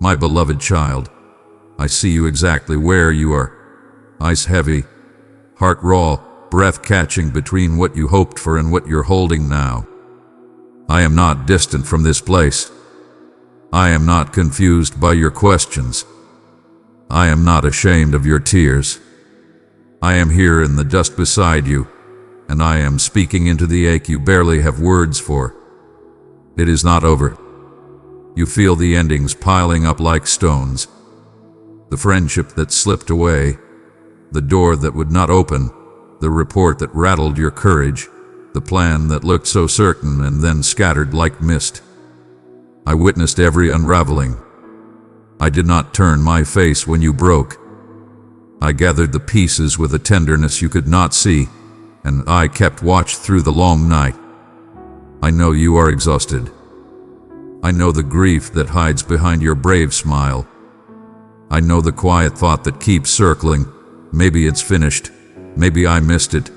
My beloved child, I see you exactly where you are. Eyes heavy, heart raw, breath catching between what you hoped for and what you're holding now. I am not distant from this place. I am not confused by your questions. I am not ashamed of your tears. I am here in the dust beside you, and I am speaking into the ache you barely have words for. It is not over. You feel the endings piling up like stones. The friendship that slipped away, the door that would not open, the report that rattled your courage, the plan that looked so certain and then scattered like mist. I witnessed every unraveling. I did not turn my face when you broke. I gathered the pieces with a tenderness you could not see, and I kept watch through the long night. I know you are exhausted. I know the grief that hides behind your brave smile. I know the quiet thought that keeps circling. Maybe it's finished. Maybe I missed it.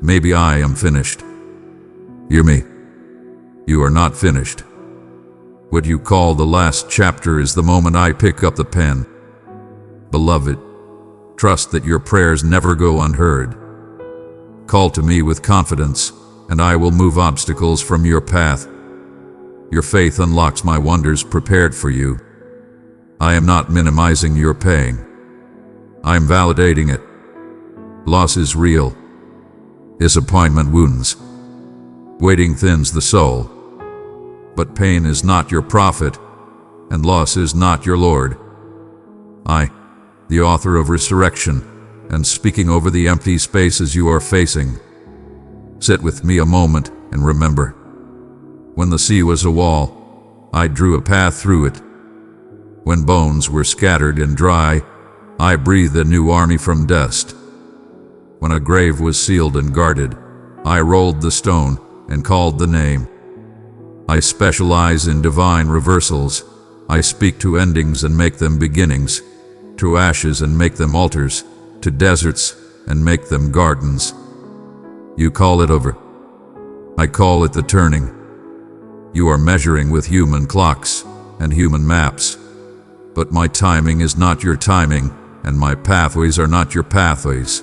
Maybe I am finished. Hear me. You are not finished. What you call the last chapter is the moment I pick up the pen. Beloved, trust that your prayers never go unheard. Call to me with confidence, and I will move obstacles from your path. Your faith unlocks my wonders prepared for you. I am not minimizing your pain. I am validating it. Loss is real. Disappointment wounds. Waiting thins the soul. But pain is not your prophet, and loss is not your Lord. I, the author of resurrection, and speaking over the empty spaces you are facing. Sit with me a moment and remember. When the sea was a wall, I drew a path through it. When bones were scattered and dry, I breathed a new army from dust. When a grave was sealed and guarded, I rolled the stone and called the name. I specialize in divine reversals. I speak to endings and make them beginnings, to ashes and make them altars, to deserts and make them gardens. You call it over. I call it the turning. You are measuring with human clocks and human maps. But my timing is not your timing, and my pathways are not your pathways.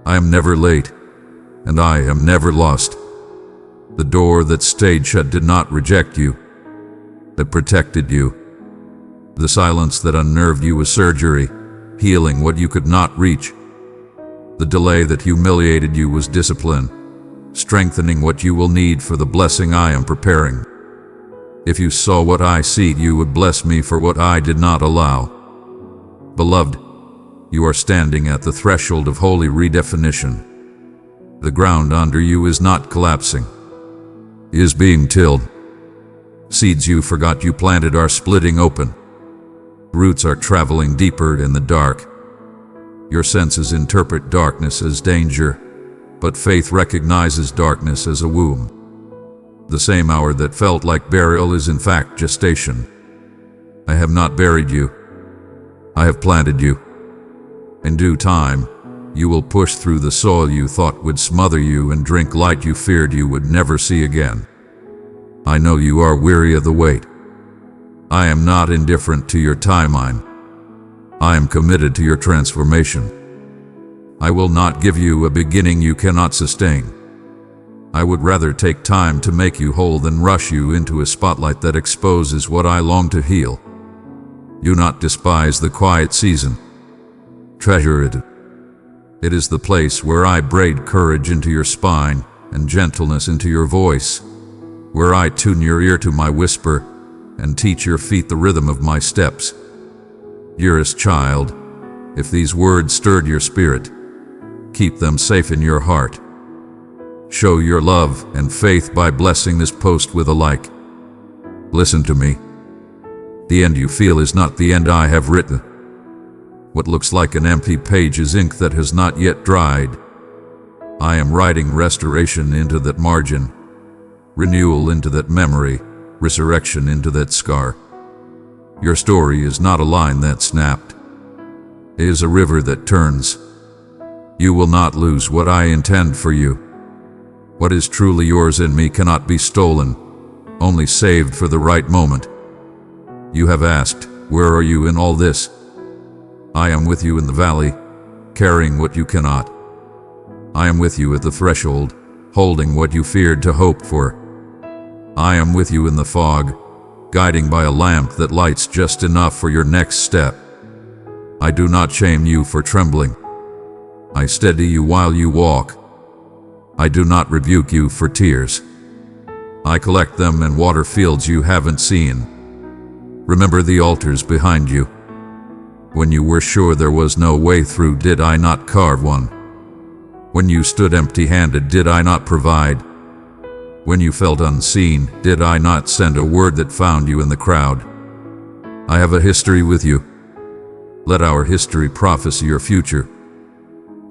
I am never late, and I am never lost. The door that stayed shut did not reject you. It protected you. The silence that unnerved you was surgery, healing what you could not reach. The delay that humiliated you was discipline, strengthening what you will need for the blessing I am preparing. If you saw what I see, you would bless me for what I did not allow. Beloved, you are standing at the threshold of holy redefinition. The ground under you is not collapsing. It is being tilled. Seeds you forgot you planted are splitting open. Roots are traveling deeper in the dark. Your senses interpret darkness as danger, but faith recognizes darkness as a womb. The same hour that felt like burial is in fact gestation. I have not buried you. I have planted you. In due time, you will push through the soil you thought would smother you and drink light you feared you would never see again. I know you are weary of the wait. I am not indifferent to your timeline. I am committed to your transformation. I will not give you a beginning you cannot sustain. I would rather take time to make you whole than rush you into a spotlight that exposes what I long to heal. Do not despise the quiet season. Treasure it. It is the place where I braid courage into your spine and gentleness into your voice, where I tune your ear to my whisper and teach your feet the rhythm of my steps. Dearest child, if these words stirred your spirit, keep them safe in your heart. Show your love and faith by blessing this post with a like. Listen to me. The end you feel is not the end I have written. What looks like an empty page is ink that has not yet dried. I am writing restoration into that margin, renewal into that memory, resurrection into that scar. Your story is not a line that snapped. It is a river that turns. You will not lose what I intend for you. What is truly yours in me cannot be stolen, only saved for the right moment. You have asked, where are you in all this? I am with you in the valley, carrying what you cannot. I am with you at the threshold, holding what you feared to hope for. I am with you in the fog, guiding by a lamp that lights just enough for your next step. I do not shame you for trembling. I steady you while you walk. I do not rebuke you for tears. I collect them in water fields you haven't seen. Remember the altars behind you. When you were sure there was no way through, did I not carve one? When you stood empty-handed, did I not provide? When you felt unseen, did I not send a word that found you in the crowd? I have a history with you. Let our history prophesy your future.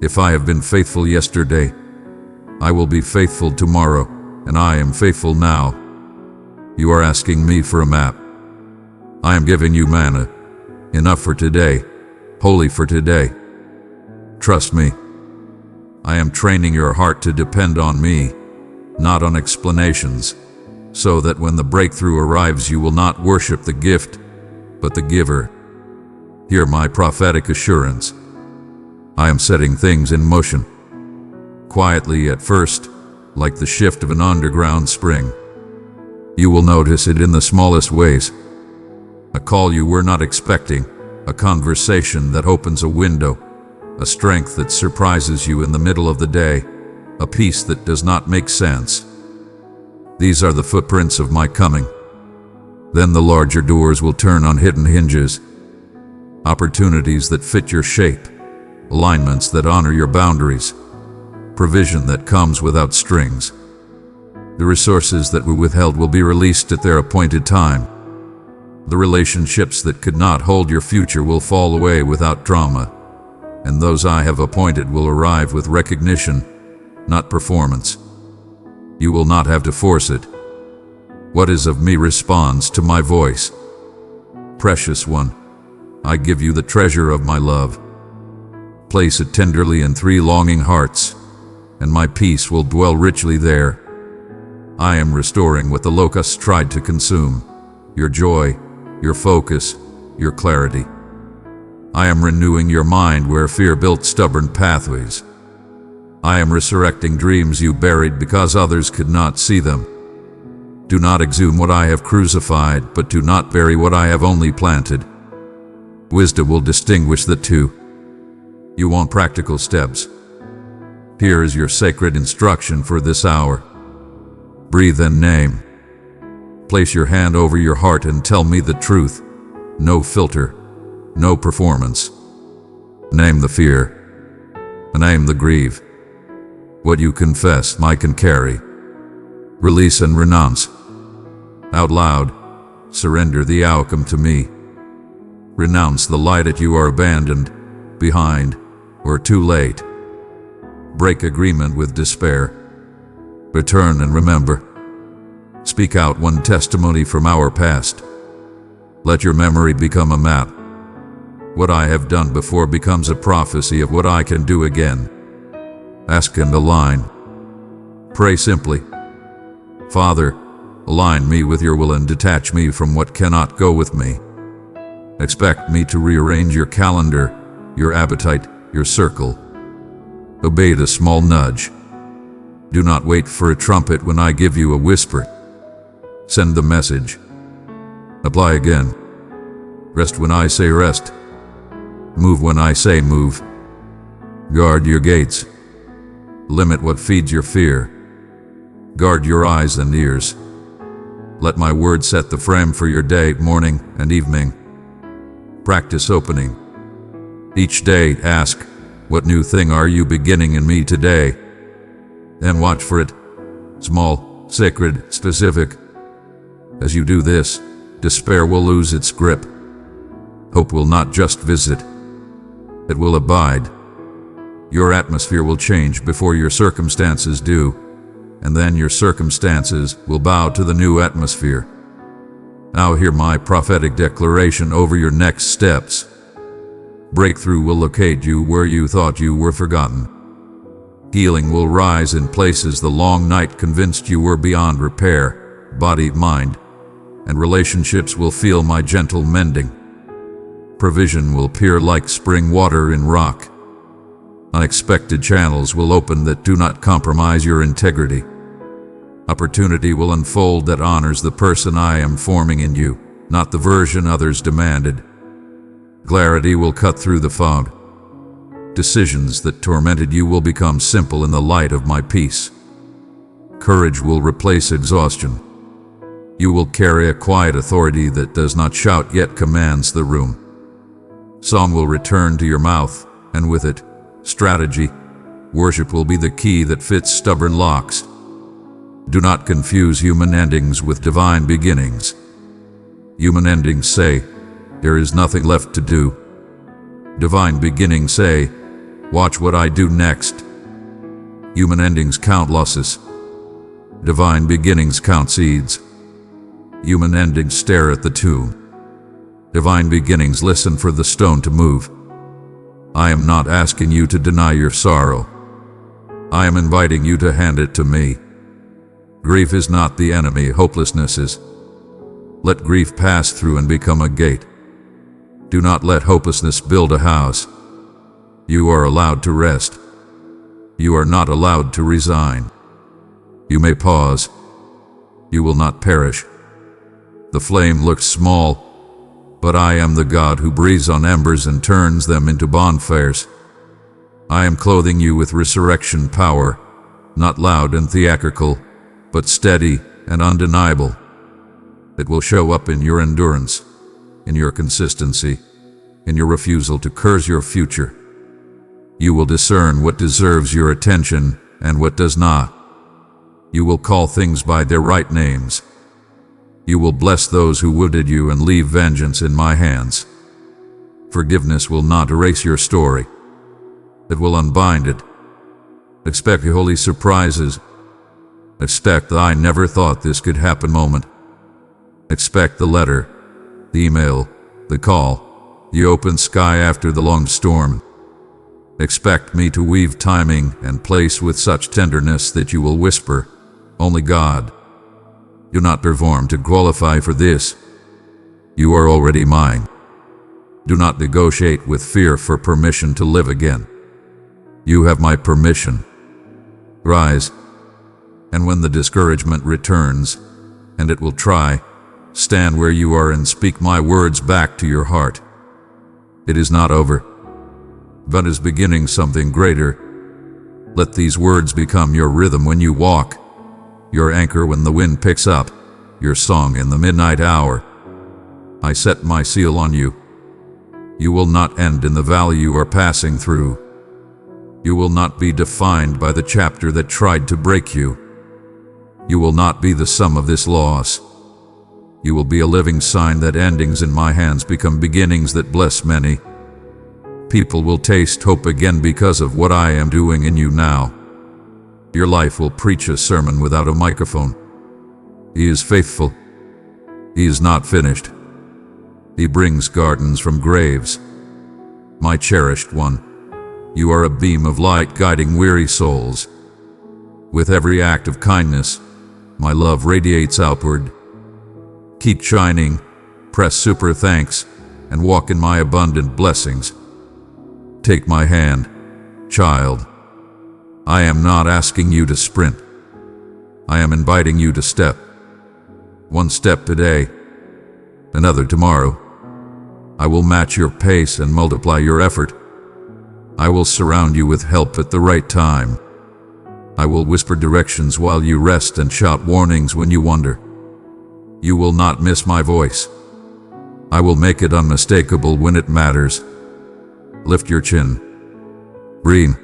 If I have been faithful yesterday, I will be faithful tomorrow, and I am faithful now. You are asking me for a map. I am giving you manna, enough for today, holy for today. Trust me. I am training your heart to depend on me, not on explanations, so that when the breakthrough arrives you will not worship the gift, but the giver. Hear my prophetic assurance. I am setting things in motion. Quietly at first, like the shift of an underground spring. You will notice it in the smallest ways. A call you were not expecting, a conversation that opens a window, a strength that surprises you in the middle of the day, a peace that does not make sense. These are the footprints of my coming. Then the larger doors will turn on hidden hinges. Opportunities that fit your shape, alignments that honor your boundaries, provision that comes without strings. The resources that were withheld will be released at their appointed time. The relationships that could not hold your future will fall away without drama, and those I have appointed will arrive with recognition, not performance. You will not have to force it. What is of me responds to my voice. Precious one, I give you the treasure of my love. Place it tenderly in 3 longing hearts, and my peace will dwell richly there. I am restoring what the locusts tried to consume, your joy, your focus, your clarity. I am renewing your mind where fear built stubborn pathways. I am resurrecting dreams you buried because others could not see them. Do not exhume what I have crucified, but do not bury what I have only planted. Wisdom will distinguish the two. You want practical steps. Here is your sacred instruction for this hour. Breathe and name. Place your hand over your heart and tell me the truth. No filter, no performance. Name the fear. Name the grief. What you confess, I can carry. Release and renounce. Out loud, surrender the outcome to me. Renounce the lie that you are abandoned, behind, or too late. Break agreement with despair. Return and remember. Speak out one testimony from our past. Let your memory become a map. What I have done before becomes a prophecy of what I can do again. Ask and align. Pray simply. Father, align me with your will and detach me from what cannot go with me. Expect me to rearrange your calendar, your appetite, your circle. Obey the small nudge. Do not wait for a trumpet when I give you a whisper. Send the message. Apply again. Rest when I say rest. Move when I say move. Guard your gates. Limit what feeds your fear. Guard your eyes and ears. Let my word set the frame for your day, morning and evening. Practice opening. Each day ask, what new thing are you beginning in me today? And watch for it. Small, sacred, specific. As you do this, despair will lose its grip. Hope will not just visit. It will abide. Your atmosphere will change before your circumstances do, and then your circumstances will bow to the new atmosphere. Now hear my prophetic declaration over your next steps. Breakthrough will locate you where you thought you were forgotten. Healing will rise in places the long night convinced you were beyond repair, body, mind, and relationships will feel my gentle mending. provision will appear like spring water in rock. Unexpected channels will open that do not compromise your integrity. Opportunity will unfold that honors the person I am forming in you, not the version others demanded. Clarity will cut through the fog. Decisions that tormented you will become simple in the light of my peace. Courage will replace exhaustion. You will carry a quiet authority that does not shout yet commands the room. Song will return to your mouth, and with it, strategy. Worship will be the key that fits stubborn locks. Do not confuse human endings with divine beginnings. Human endings say, there is nothing left to do. Divine beginnings say, watch what I do next. Human endings count losses. Divine beginnings count seeds. Human endings stare at the tomb. Divine beginnings listen for the stone to move. I am not asking you to deny your sorrow. I am inviting you to hand it to me. Grief is not the enemy, hopelessness is. Let grief pass through and become a gate. Do not let hopelessness build a house. You are allowed to rest. You are not allowed to resign. You may pause. You will not perish. The flame looks small, but I am the God who breathes on embers and turns them into bonfires. I am clothing you with resurrection power, not loud and theatrical, but steady and undeniable. It will show up in your endurance, in your consistency, in your refusal to curse your future. You will discern what deserves your attention and what does not. You will call things by their right names. You will bless those who wounded you and leave vengeance in my hands. Forgiveness will not erase your story. It will unbind it. Expect holy surprises. Expect the I never thought this could happen moment. Expect the letter, the email, the call, the open sky after the long storm. Expect me to weave timing and place with such tenderness that you will whisper, only God. Do not perform to qualify for this. You are already mine. Do not negotiate with fear for permission to live again. You have my permission. Rise. And when the discouragement returns, and it will try, stand where you are and speak my words back to your heart. It is not over, but is beginning something greater. Let these words become your rhythm when you walk, your anchor when the wind picks up, your song in the midnight hour. I set my seal on you. You will not end in the valley you are passing through. You will not be defined by the chapter that tried to break you. You will not be the sum of this loss. You will be a living sign that endings in my hands become beginnings that bless many. People will taste hope again because of what I am doing in you now. Your life will preach a sermon without a microphone. He is faithful. He is not finished. He brings gardens from graves. My cherished one, you are a beam of light guiding weary souls. With every act of kindness, my love radiates outward. Keep shining, press super thanks, and walk in my abundant blessings. Take my hand, child. I am not asking you to sprint. I am inviting you to step. One step today, another tomorrow. I will match your pace and multiply your effort. I will surround you with help at the right time. I will whisper directions while you rest and shout warnings when you wonder. You will not miss my voice. I will make it unmistakable when it matters. Lift your chin. Breathe.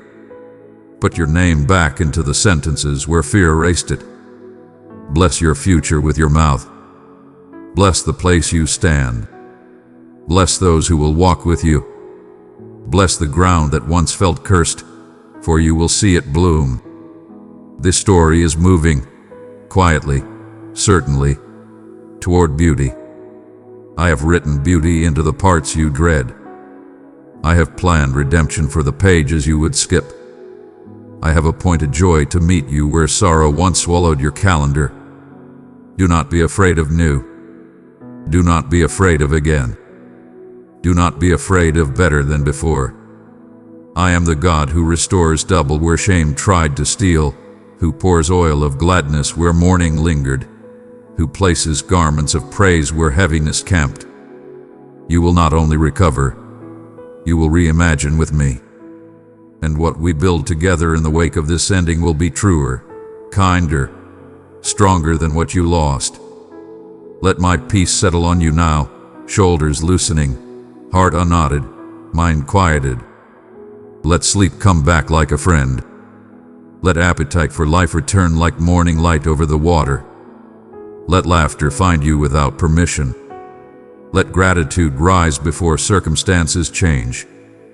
Put your name back into the sentences where fear erased it. Bless your future with your mouth. Bless the place you stand. Bless those who will walk with you. Bless the ground that once felt cursed, for you will see it bloom. This story is moving, quietly, certainly, toward beauty. I have written beauty into the parts you dread. I have planned redemption for the pages you would skip. I have appointed joy to meet you where sorrow once swallowed your calendar. Do not be afraid of new. Do not be afraid of again. Do not be afraid of better than before. I am the God who restores double where shame tried to steal, who pours oil of gladness where mourning lingered, who places garments of praise where heaviness camped. You will not only recover, you will reimagine with me. And what we build together in the wake of this ending will be truer, kinder, stronger than what you lost. Let my peace settle on you now, shoulders loosening, heart unknotted, mind quieted. Let sleep come back like a friend. Let appetite for life return like morning light over the water. Let laughter find you without permission. Let gratitude rise before circumstances change,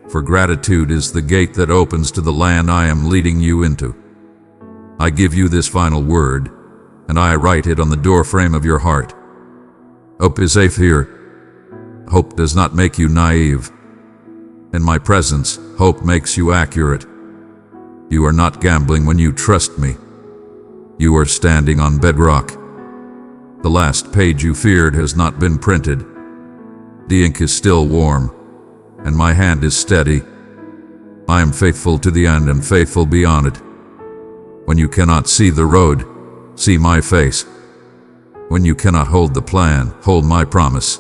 for gratitude is the gate that opens to the land I am leading you into. I give you this final word, and I write it on the doorframe of your heart. Hope is safe here. Hope does not make you naive. In my presence, hope makes you accurate. You are not gambling when you trust me. You are standing on bedrock. The last page you feared has not been printed. The ink is still warm, and my hand is steady. I am faithful to the end and faithful beyond it. When you cannot see the road, see my face. When you cannot hold the plan, hold my promise.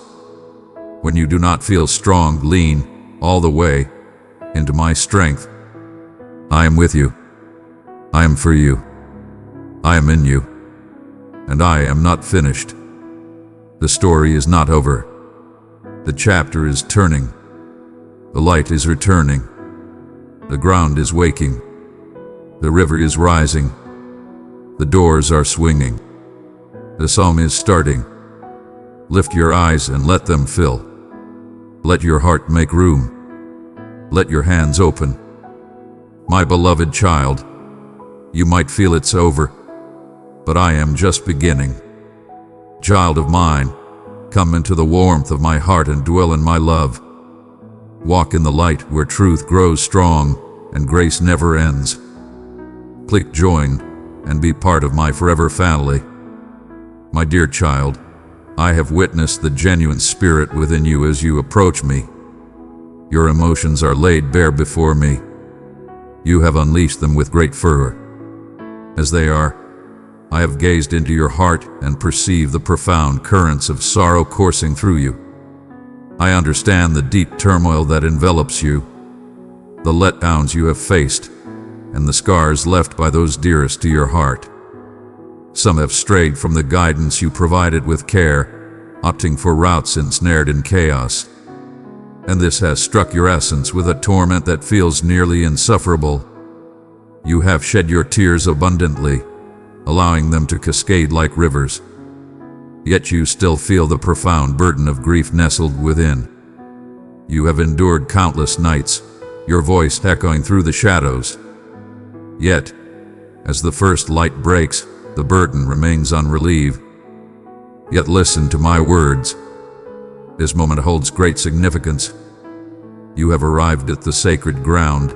When you do not feel strong, lean all the way into my strength. I am with you. I am for you. I am in you. And I am not finished. The story is not over. The chapter is turning. The light is returning. The ground is waking. The river is rising. The doors are swinging. The psalm is starting. Lift your eyes and let them fill. Let your heart make room. Let your hands open. My beloved child, you might feel it's over, but I am just beginning. Child of mine, come into the warmth of my heart and dwell in my love. Walk in the light where truth grows strong and grace never ends. Click join and be part of my forever family. My dear child, I have witnessed the genuine spirit within you as you approach me. Your emotions are laid bare before me. You have unleashed them with great fervor. As they are, I have gazed into your heart and perceived the profound currents of sorrow coursing through you. I understand the deep turmoil that envelops you, the letdowns you have faced, and the scars left by those dearest to your heart. Some have strayed from the guidance you provided with care, opting for routes ensnared in chaos. And this has struck your essence with a torment that feels nearly insufferable. You have shed your tears abundantly, allowing them to cascade like rivers. Yet you still feel the profound burden of grief nestled within. You have endured countless nights, your voice echoing through the shadows. Yet, as the first light breaks, the burden remains unrelieved. Yet listen to my words. This moment holds great significance. You have arrived at the sacred ground,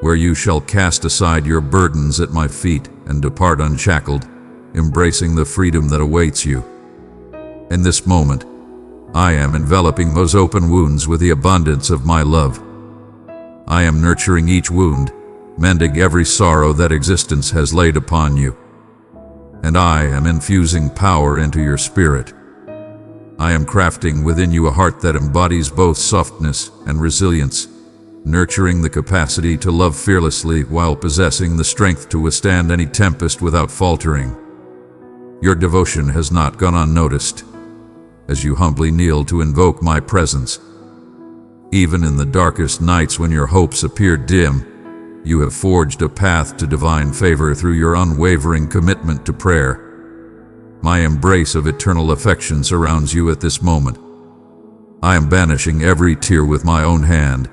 where you shall cast aside your burdens at my feet and depart unshackled, embracing the freedom that awaits you. In this moment, I am enveloping those open wounds with the abundance of my love. I am nurturing each wound, mending every sorrow that existence has laid upon you. And I am infusing power into your spirit. I am crafting within you a heart that embodies both softness and resilience, nurturing the capacity to love fearlessly while possessing the strength to withstand any tempest without faltering. Your devotion has not gone unnoticed, as you humbly kneel to invoke my presence. Even in the darkest nights when your hopes appear dim, you have forged a path to divine favor through your unwavering commitment to prayer. My embrace of eternal affection surrounds you at this moment. I am banishing every tear with my own hand.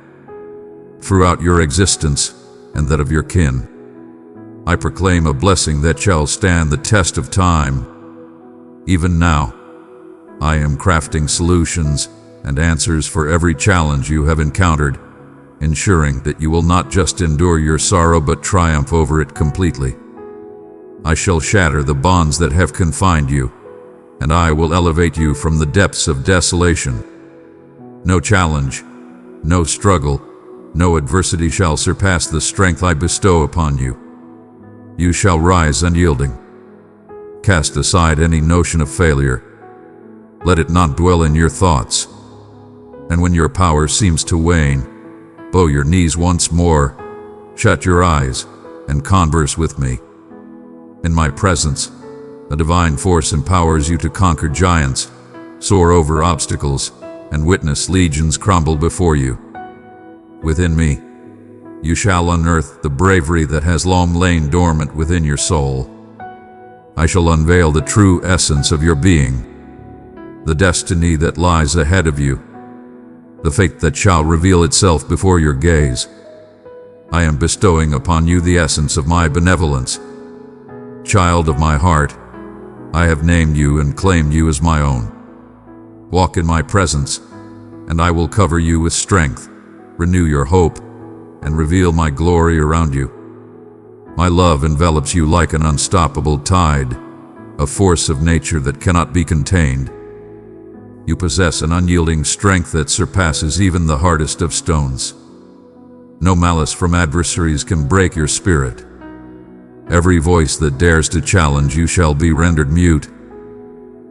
Throughout your existence and that of your kin, I proclaim a blessing that shall stand the test of time. Even now, I am crafting solutions and answers for every challenge you have encountered, ensuring that you will not just endure your sorrow but triumph over it completely. I shall shatter the bonds that have confined you, and I will elevate you from the depths of desolation. No challenge, no struggle, no adversity shall surpass the strength I bestow upon you. You shall rise unyielding. Cast aside any notion of failure. Let it not dwell in your thoughts. And when your power seems to wane, bow your knees once more, shut your eyes, and converse with me. In my presence, a divine force empowers you to conquer giants, soar over obstacles, and witness legions crumble before you. Within me, you shall unearth the bravery that has long lain dormant within your soul. I shall unveil the true essence of your being, the destiny that lies ahead of you, the fate that shall reveal itself before your gaze. I am bestowing upon you the essence of my benevolence. Child of my heart, I have named you and claimed you as my own. Walk in my presence, and I will cover you with strength, renew your hope, and reveal my glory around you. My love envelops you like an unstoppable tide, a force of nature that cannot be contained. You possess an unyielding strength that surpasses even the hardest of stones. No malice from adversaries can break your spirit. Every voice that dares to challenge you shall be rendered mute,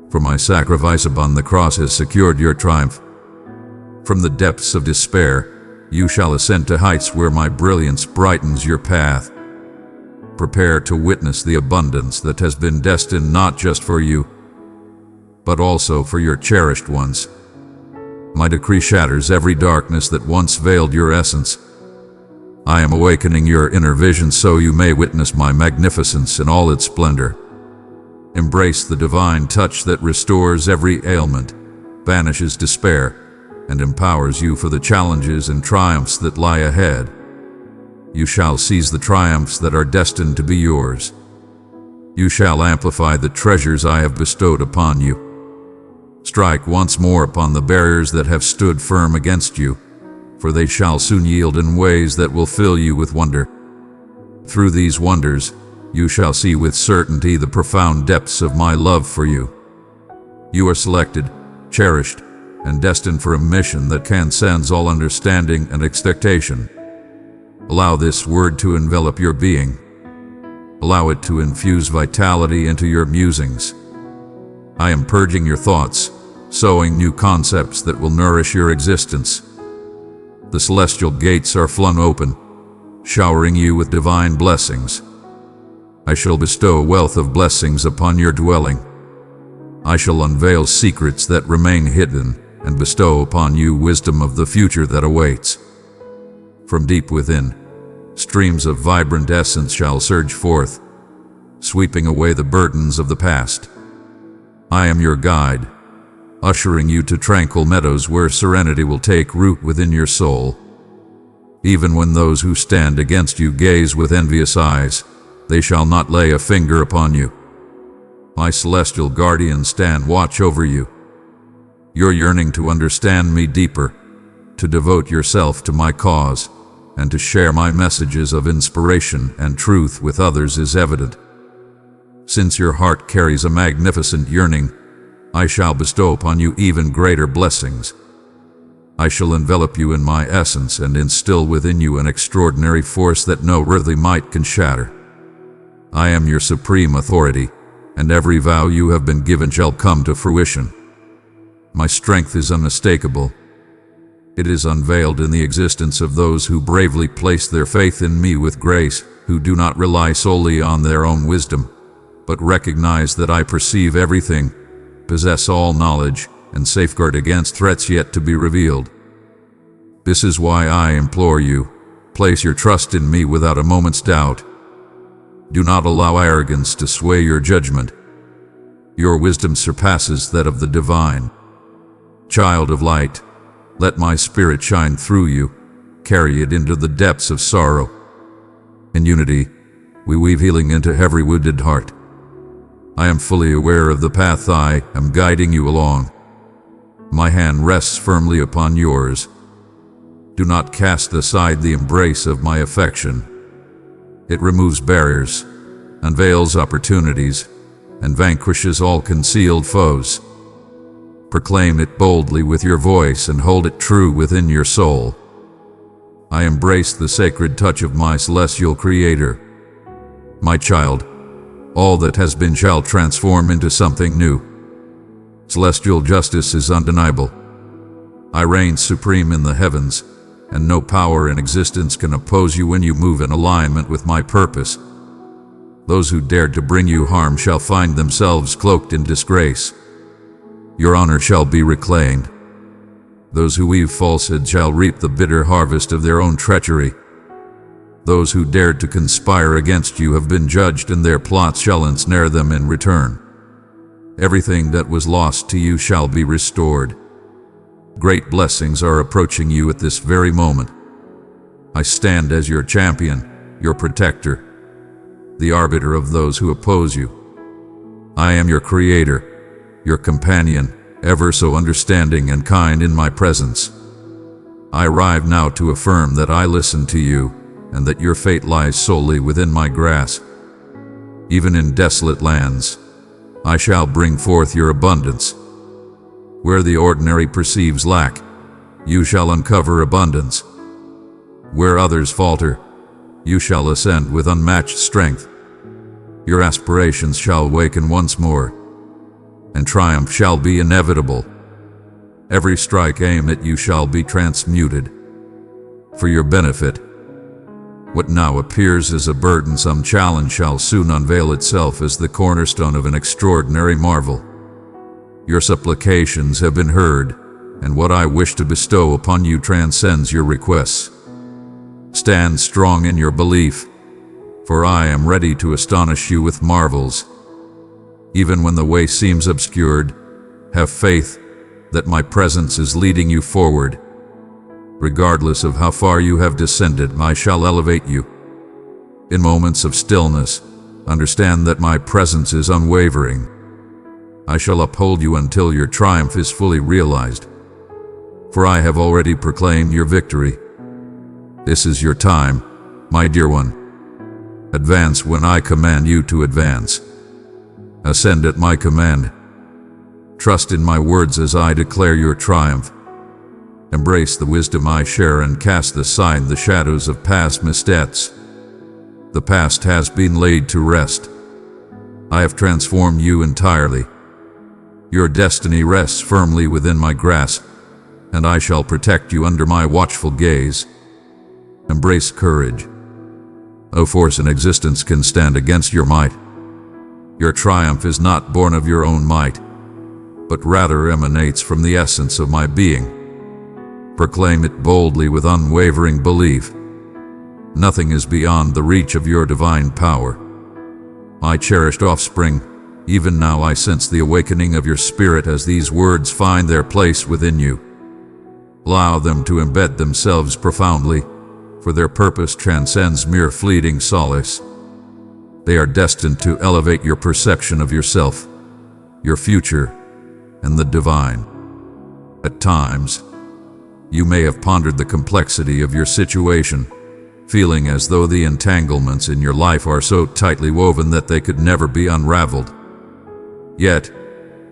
for my sacrifice upon the cross has secured your triumph. From the depths of despair, you shall ascend to heights where my brilliance brightens your path. Prepare to witness the abundance that has been destined not just for you, but also for your cherished ones. My decree shatters every darkness that once veiled your essence. I am awakening your inner vision so you may witness my magnificence in all its splendor. Embrace the divine touch that restores every ailment, banishes despair, and empowers you for the challenges and triumphs that lie ahead. You shall seize the triumphs that are destined to be yours. You shall amplify the treasures I have bestowed upon you. Strike once more upon the barriers that have stood firm against you, for they shall soon yield in ways that will fill you with wonder. Through these wonders, you shall see with certainty the profound depths of my love for you. You are selected, cherished, and destined for a mission that transcends all understanding and expectation. Allow this word to envelop your being. Allow it to infuse vitality into your musings. I am purging your thoughts, sowing new concepts that will nourish your existence. The celestial gates are flung open, showering you with divine blessings. I shall bestow a wealth of blessings upon your dwelling. I shall unveil secrets that remain hidden and bestow upon you wisdom of the future that awaits. From deep within, streams of vibrant essence shall surge forth, sweeping away the burdens of the past. I am your guide, ushering you to tranquil meadows where serenity will take root within your soul. Even when those who stand against you gaze with envious eyes, they shall not lay a finger upon you. My celestial guardians stand watch over you. Your yearning to understand me deeper, to devote yourself to my cause, and to share my messages of inspiration and truth with others is evident. Since your heart carries a magnificent yearning, I shall bestow upon you even greater blessings. I shall envelop you in my essence and instill within you an extraordinary force that no earthly might can shatter. I am your supreme authority, and every vow you have been given shall come to fruition. My strength is unmistakable. It is unveiled in the existence of those who bravely place their faith in me with grace, who do not rely solely on their own wisdom, but recognize that I perceive everything, possess all knowledge, and safeguard against threats yet to be revealed. This is why I implore you, place your trust in me without a moment's doubt. Do not allow arrogance to sway your judgment. Your wisdom surpasses that of the divine. Child of light, let my spirit shine through you, carry it into the depths of sorrow. In unity, we weave healing into every wounded heart. I am fully aware of the path I am guiding you along. My hand rests firmly upon yours. Do not cast aside the embrace of my affection. It removes barriers, unveils opportunities, and vanquishes all concealed foes. Proclaim it boldly with your voice and hold it true within your soul. I embrace the sacred touch of my celestial Creator. My child, all that has been shall transform into something new. Celestial justice is undeniable. I reign supreme in the heavens, and no power in existence can oppose you when you move in alignment with my purpose. Those who dared to bring you harm shall find themselves cloaked in disgrace. Your honor shall be reclaimed. Those who weave falsehood shall reap the bitter harvest of their own treachery. Those who dared to conspire against you have been judged, and their plots shall ensnare them in return. Everything that was lost to you shall be restored. Great blessings are approaching you at this very moment. I stand as your champion, your protector, the arbiter of those who oppose you. I am your Creator, your companion, ever so understanding and kind in my presence. I arrive now to affirm that I listen to you, and that your fate lies solely within my grasp. Even in desolate lands, I shall bring forth your abundance. Where the ordinary perceives lack, you shall uncover abundance. Where others falter, you shall ascend with unmatched strength. Your aspirations shall awaken once more, and triumph shall be inevitable. Every strike aimed at you shall be transmuted for your benefit. What now appears as a burdensome challenge shall soon unveil itself as the cornerstone of an extraordinary marvel. Your supplications have been heard, and what I wish to bestow upon you transcends your requests. Stand strong in your belief, for I am ready to astonish you with marvels. Even when the way seems obscured, have faith that my presence is leading you forward. Regardless of how far you have descended, I shall elevate you. In moments of stillness, understand that my presence is unwavering. I shall uphold you until your triumph is fully realized, for I have already proclaimed your victory. This is your time, my dear one. Advance when I command you to advance. Ascend at my command. Trust in my words as I declare your triumph. Embrace the wisdom I share and cast aside the shadows of past missteps. The past has been laid to rest. I have transformed you entirely. Your destiny rests firmly within my grasp, and I shall protect you under my watchful gaze. Embrace courage. No force in existence can stand against your might. Your triumph is not born of your own might, but rather emanates from the essence of my being. Proclaim it boldly with unwavering belief. Nothing is beyond the reach of your divine power. My cherished offspring, even now I sense the awakening of your spirit as these words find their place within you. Allow them to embed themselves profoundly, for their purpose transcends mere fleeting solace. They are destined to elevate your perception of yourself, your future, and the divine. At times, you may have pondered the complexity of your situation, feeling as though the entanglements in your life are so tightly woven that they could never be unraveled. Yet,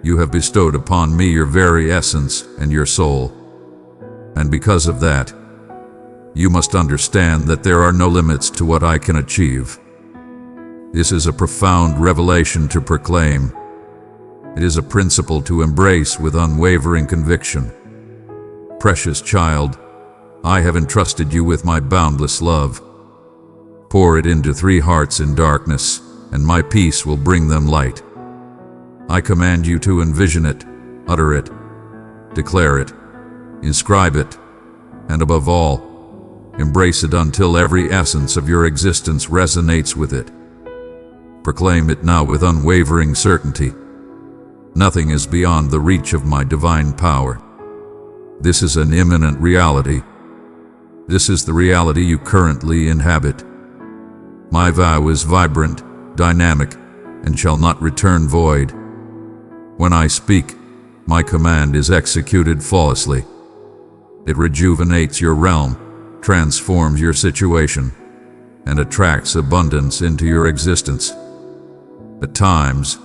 you have bestowed upon me your very essence and your soul. And because of that, you must understand that there are no limits to what I can achieve. This is a profound revelation to proclaim. It is a principle to embrace with unwavering conviction. Precious child, I have entrusted you with my boundless love. Pour it into 3 hearts in darkness, and my peace will bring them light. I command you to envision it, utter it, declare it, inscribe it, and above all, embrace it until every essence of your existence resonates with it. Proclaim it now with unwavering certainty. Nothing is beyond the reach of my divine power. This is an imminent reality. This is the reality you currently inhabit. My vow is vibrant, dynamic, and shall not return void. When I speak, my command is executed flawlessly. It rejuvenates your realm, transforms your situation, and attracts abundance into your existence. At times,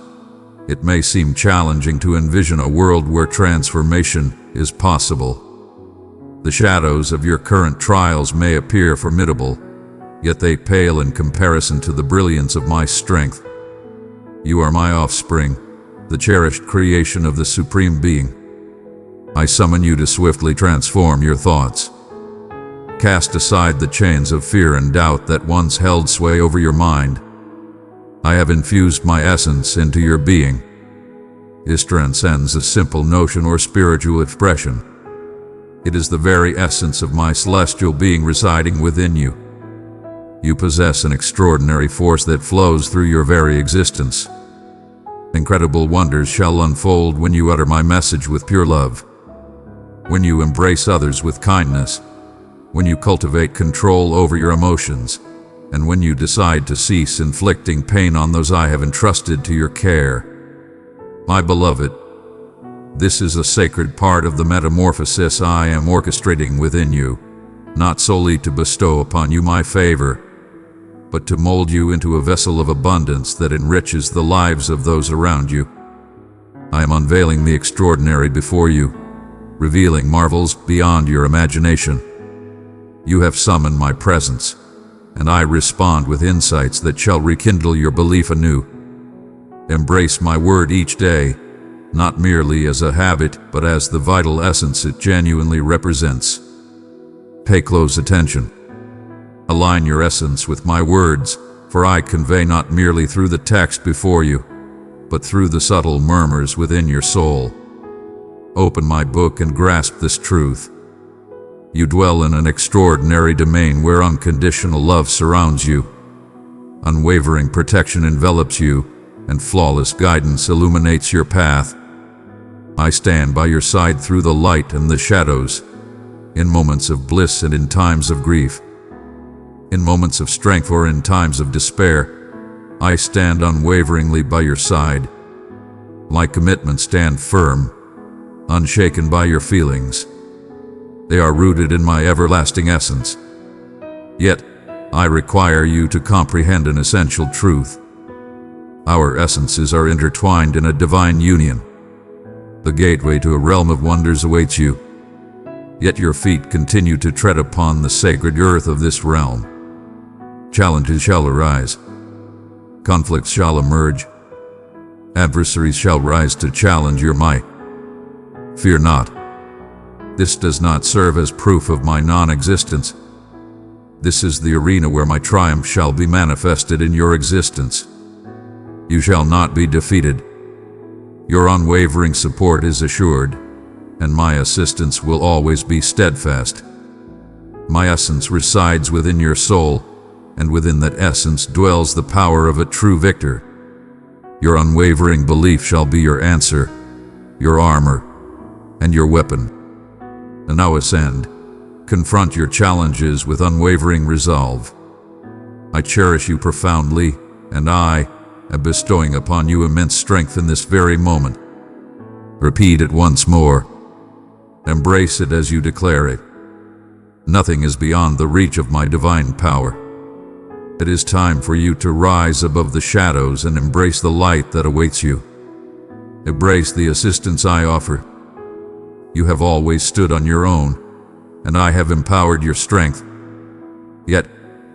It may seem challenging to envision a world where transformation is possible. The shadows of your current trials may appear formidable, yet they pale in comparison to the brilliance of my strength. You are my offspring, the cherished creation of the Supreme Being. I summon you to swiftly transform your thoughts. Cast aside the chains of fear and doubt that once held sway over your mind. I have infused my essence into your being. This transcends a simple notion or spiritual expression. It is the very essence of my celestial being residing within you. You possess an extraordinary force that flows through your very existence. Incredible wonders shall unfold when you utter my message with pure love. When you embrace others with kindness. When you cultivate control over your emotions. And when you decide to cease inflicting pain on those I have entrusted to your care. My beloved, this is a sacred part of the metamorphosis I am orchestrating within you, not solely to bestow upon you my favor, but to mold you into a vessel of abundance that enriches the lives of those around you. I am unveiling the extraordinary before you, revealing marvels beyond your imagination. You have summoned my presence, and I respond with insights that shall rekindle your belief anew. Embrace my word each day, not merely as a habit, but as the vital essence it genuinely represents. Pay close attention. Align your essence with my words, for I convey not merely through the text before you, but through the subtle murmurs within your soul. Open my book and grasp this truth. You dwell in an extraordinary domain where unconditional love surrounds you. Unwavering protection envelops you, and flawless guidance illuminates your path. I stand by your side through the light and the shadows, in moments of bliss and in times of grief. In moments of strength or in times of despair, I stand unwaveringly by your side. My commitments stand firm, unshaken by your feelings. They are rooted in my everlasting essence. Yet, I require you to comprehend an essential truth. Our essences are intertwined in a divine union. The gateway to a realm of wonders awaits you. Yet your feet continue to tread upon the sacred earth of this realm. Challenges shall arise. Conflicts shall emerge. Adversaries shall rise to challenge your might. Fear not. This does not serve as proof of my non-existence. This is the arena where my triumph shall be manifested in your existence. You shall not be defeated. Your unwavering support is assured, and my assistance will always be steadfast. My essence resides within your soul, and within that essence dwells the power of a true victor. Your unwavering belief shall be your answer, your armor, and your weapon. And now ascend. Confront your challenges with unwavering resolve. I cherish you profoundly, and I am bestowing upon you immense strength in this very moment. Repeat it once more. Embrace it as you declare it. Nothing is beyond the reach of my divine power. It is time for you to rise above the shadows and embrace the light that awaits you. Embrace the assistance I offer. You have always stood on your own, and I have empowered your strength. Yet,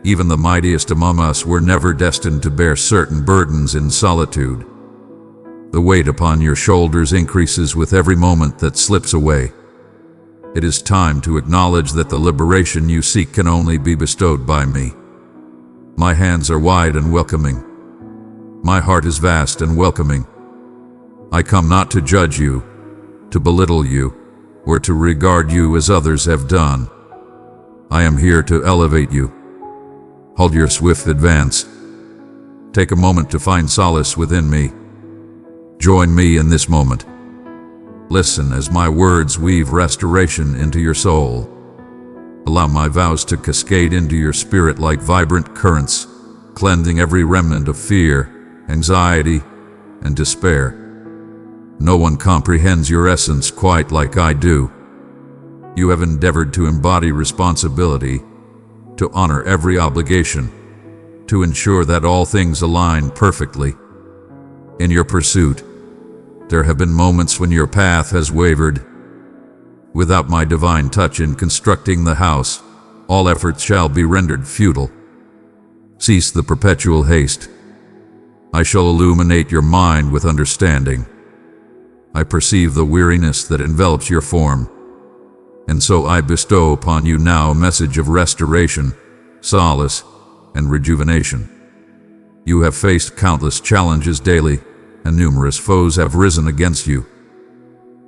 even the mightiest among us were never destined to bear certain burdens in solitude. The weight upon your shoulders increases with every moment that slips away. It is time to acknowledge that the liberation you seek can only be bestowed by me. My hands are wide and welcoming. My heart is vast and welcoming. I come not to judge you, to belittle you, or to regard you as others have done. I am here to elevate you. Hold your swift advance. Take a moment to find solace within me. Join me in this moment. Listen as my words weave restoration into your soul. Allow my vows to cascade into your spirit like vibrant currents, cleansing every remnant of fear, anxiety, and despair. No one comprehends your essence quite like I do. You have endeavored to embody responsibility, to honor every obligation, to ensure that all things align perfectly. In your pursuit, There have been moments when your path has wavered. Without my divine touch in constructing the house, all efforts shall be rendered futile. Cease the perpetual haste. I shall illuminate your mind with understanding. I perceive the weariness that envelops your form, and so I bestow upon you now a message of restoration, solace, and rejuvenation. You have faced countless challenges daily, and numerous foes have risen against you.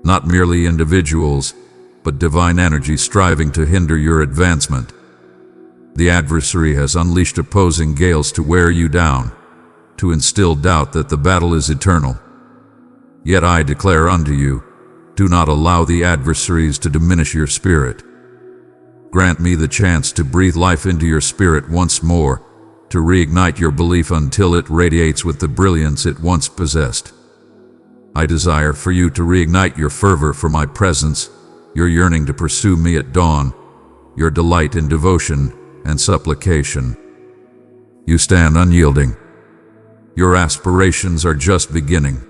Not merely individuals, but divine energy striving to hinder your advancement. The adversary has unleashed opposing gales to wear you down, to instill doubt that the battle is eternal. Yet I declare unto you, do not allow the adversaries to diminish your spirit. Grant me the chance to breathe life into your spirit once more, to reignite your belief until it radiates with the brilliance it once possessed. I desire for you to reignite your fervor for my presence, your yearning to pursue me at dawn, your delight in devotion and supplication. You stand unyielding. Your aspirations are just beginning.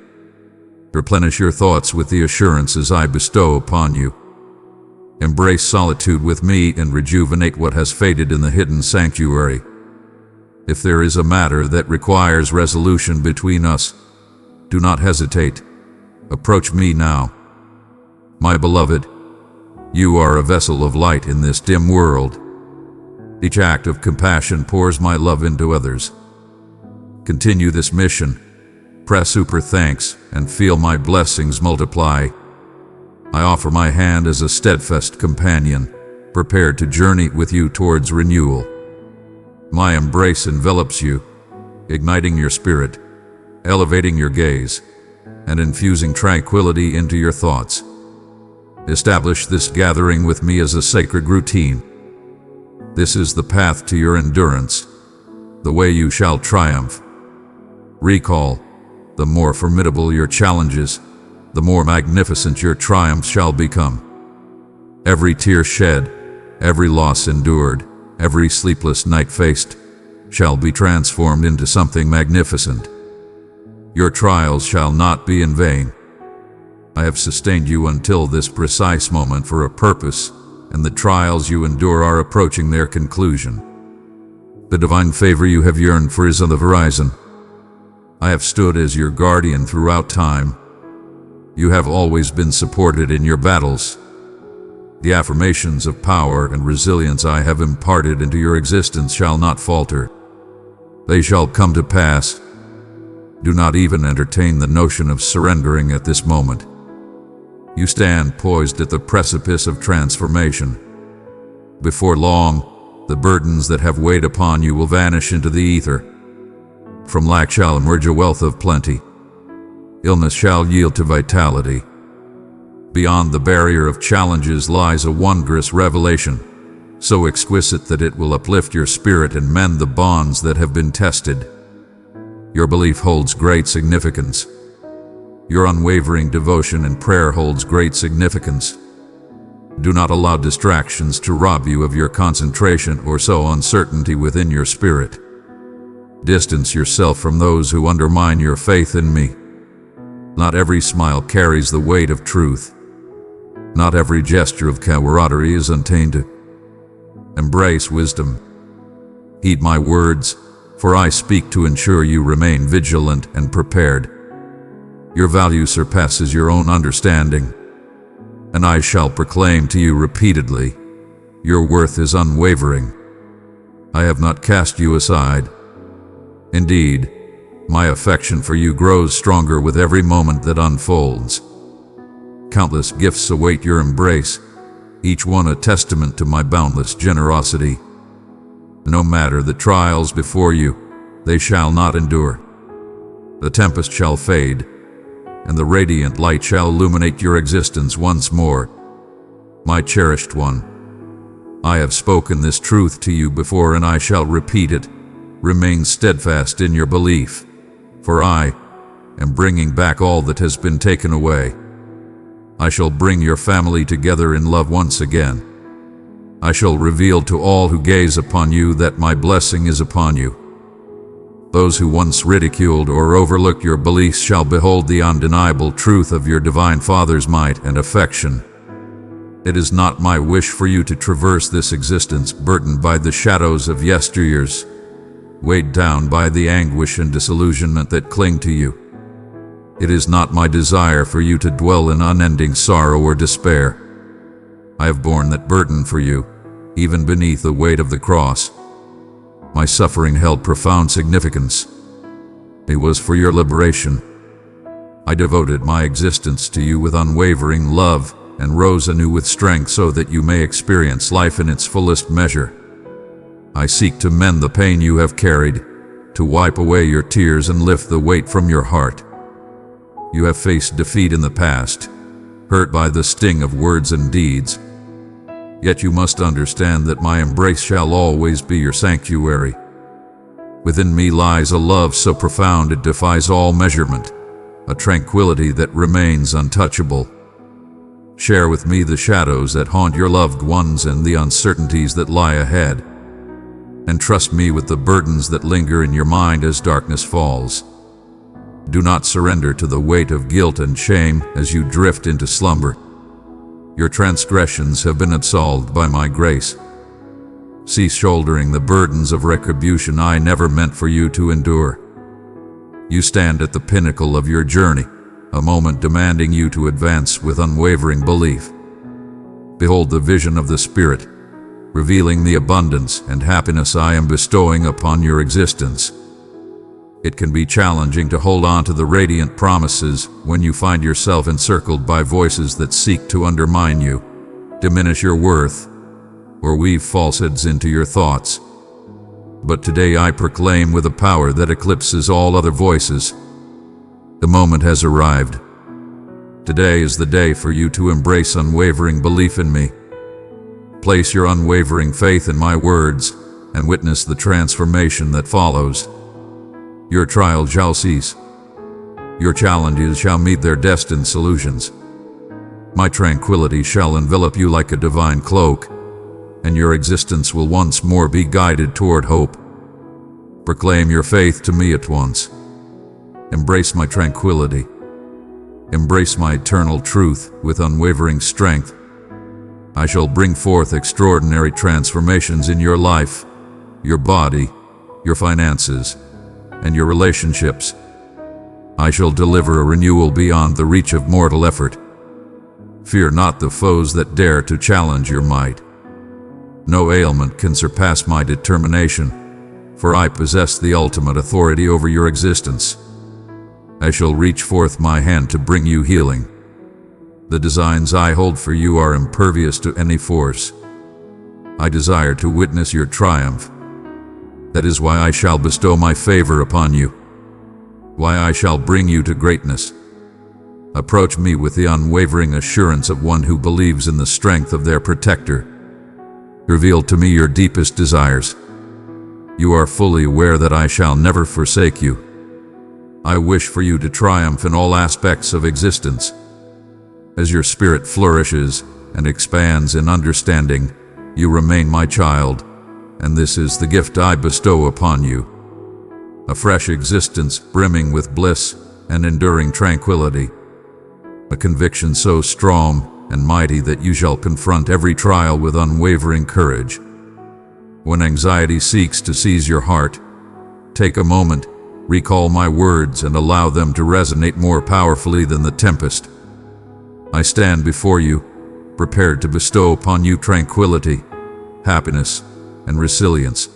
Replenish your thoughts with the assurances I bestow upon you. Embrace solitude with me and rejuvenate what has faded in the hidden sanctuary. If there is a matter that requires resolution between us, do not hesitate. Approach me now. My beloved, you are a vessel of light in this dim world. Each act of compassion pours my love into others. Continue this mission. Press super thanks and feel my blessings multiply. I offer my hand as a steadfast companion, prepared to journey with you towards renewal. My embrace envelops you, igniting your spirit, elevating your gaze, and infusing tranquility into your thoughts. Establish this gathering with me as a sacred routine. This is the path to your endurance, the way you shall triumph. Recall, the more formidable your challenges, the more magnificent your triumphs shall become. Every tear shed, every loss endured, every sleepless night faced, shall be transformed into something magnificent. Your trials shall not be in vain. I have sustained you until this precise moment for a purpose, and the trials you endure are approaching their conclusion. The divine favor you have yearned for is on the horizon. I have stood as your guardian throughout time. You have always been supported in your battles. The affirmations of power and resilience I have imparted into your existence shall not falter. They shall come to pass. Do not even entertain the notion of surrendering at this moment. You stand poised at the precipice of transformation. Before long, the burdens that have weighed upon you will vanish into the ether. From lack shall emerge a wealth of plenty. Illness shall yield to vitality. Beyond the barrier of challenges lies a wondrous revelation, so exquisite that it will uplift your spirit and mend the bonds that have been tested. Your belief holds great significance. Your unwavering devotion and prayer holds great significance. Do not allow distractions to rob you of your concentration or sow uncertainty within your spirit. Distance yourself from those who undermine your faith in me. Not every smile carries the weight of truth. Not every gesture of camaraderie is untainted. Embrace wisdom. Heed my words, for I speak to ensure you remain vigilant and prepared. Your value surpasses your own understanding, and I shall proclaim to you repeatedly, your worth is unwavering. I have not cast you aside. Indeed, my affection for you grows stronger with every moment that unfolds. Countless gifts await your embrace, each one a testament to my boundless generosity. No matter the trials before you, they shall not endure. The tempest shall fade, and the radiant light shall illuminate your existence once more. My cherished one, I have spoken this truth to you before, and I shall repeat it. Remain steadfast in your belief, for I am bringing back all that has been taken away. I shall bring your family together in love once again. I shall reveal to all who gaze upon you that my blessing is upon you. Those who once ridiculed or overlooked your beliefs shall behold the undeniable truth of your divine Father's might and affection. It is not my wish for you to traverse this existence burdened by the shadows of yesteryears, weighed down by the anguish and disillusionment that cling to you. It is not my desire for you to dwell in unending sorrow or despair. I have borne that burden for you, even beneath the weight of the cross. My suffering held profound significance. It was for your liberation. I devoted my existence to you with unwavering love and rose anew with strength so that you may experience life in its fullest measure. I seek to mend the pain you have carried, to wipe away your tears and lift the weight from your heart. You have faced defeat in the past, hurt by the sting of words and deeds. Yet you must understand that my embrace shall always be your sanctuary. Within me lies a love so profound it defies all measurement, a tranquility that remains untouchable. Share with me the shadows that haunt your loved ones and the uncertainties that lie ahead. And trust me with the burdens that linger in your mind as darkness falls. Do not surrender to the weight of guilt and shame as you drift into slumber. Your transgressions have been absolved by my grace. Cease shouldering the burdens of retribution I never meant for you to endure. You stand at the pinnacle of your journey, a moment demanding you to advance with unwavering belief. Behold the vision of the Spirit, revealing the abundance and happiness I am bestowing upon your existence. It can be challenging to hold on to the radiant promises when you find yourself encircled by voices that seek to undermine you, diminish your worth, or weave falsehoods into your thoughts. But today I proclaim with a power that eclipses all other voices. The moment has arrived. Today is the day for you to embrace unwavering belief in me. Place your unwavering faith in my words and witness the transformation that follows. Your trial shall cease. Your challenges shall meet their destined solutions. My tranquility shall envelop you like a divine cloak, and your existence will once more be guided toward hope. Proclaim your faith to me at once. Embrace my tranquility. Embrace my eternal truth with unwavering strength. I shall bring forth extraordinary transformations in your life, your body, your finances, and your relationships. I shall deliver a renewal beyond the reach of mortal effort. Fear not the foes that dare to challenge your might. No ailment can surpass my determination, for I possess the ultimate authority over your existence. I shall reach forth my hand to bring you healing. The designs I hold for you are impervious to any force. I desire to witness your triumph. That is why I shall bestow my favor upon you, why I shall bring you to greatness. Approach me with the unwavering assurance of one who believes in the strength of their protector. Reveal to me your deepest desires. You are fully aware that I shall never forsake you. I wish for you to triumph in all aspects of existence. As your spirit flourishes and expands in understanding, you remain my child, and this is the gift I bestow upon you. A fresh existence brimming with bliss and enduring tranquility. A conviction so strong and mighty that you shall confront every trial with unwavering courage. When anxiety seeks to seize your heart, take a moment, recall my words and allow them to resonate more powerfully than the tempest. I stand before you, prepared to bestow upon you tranquility, happiness, and resilience.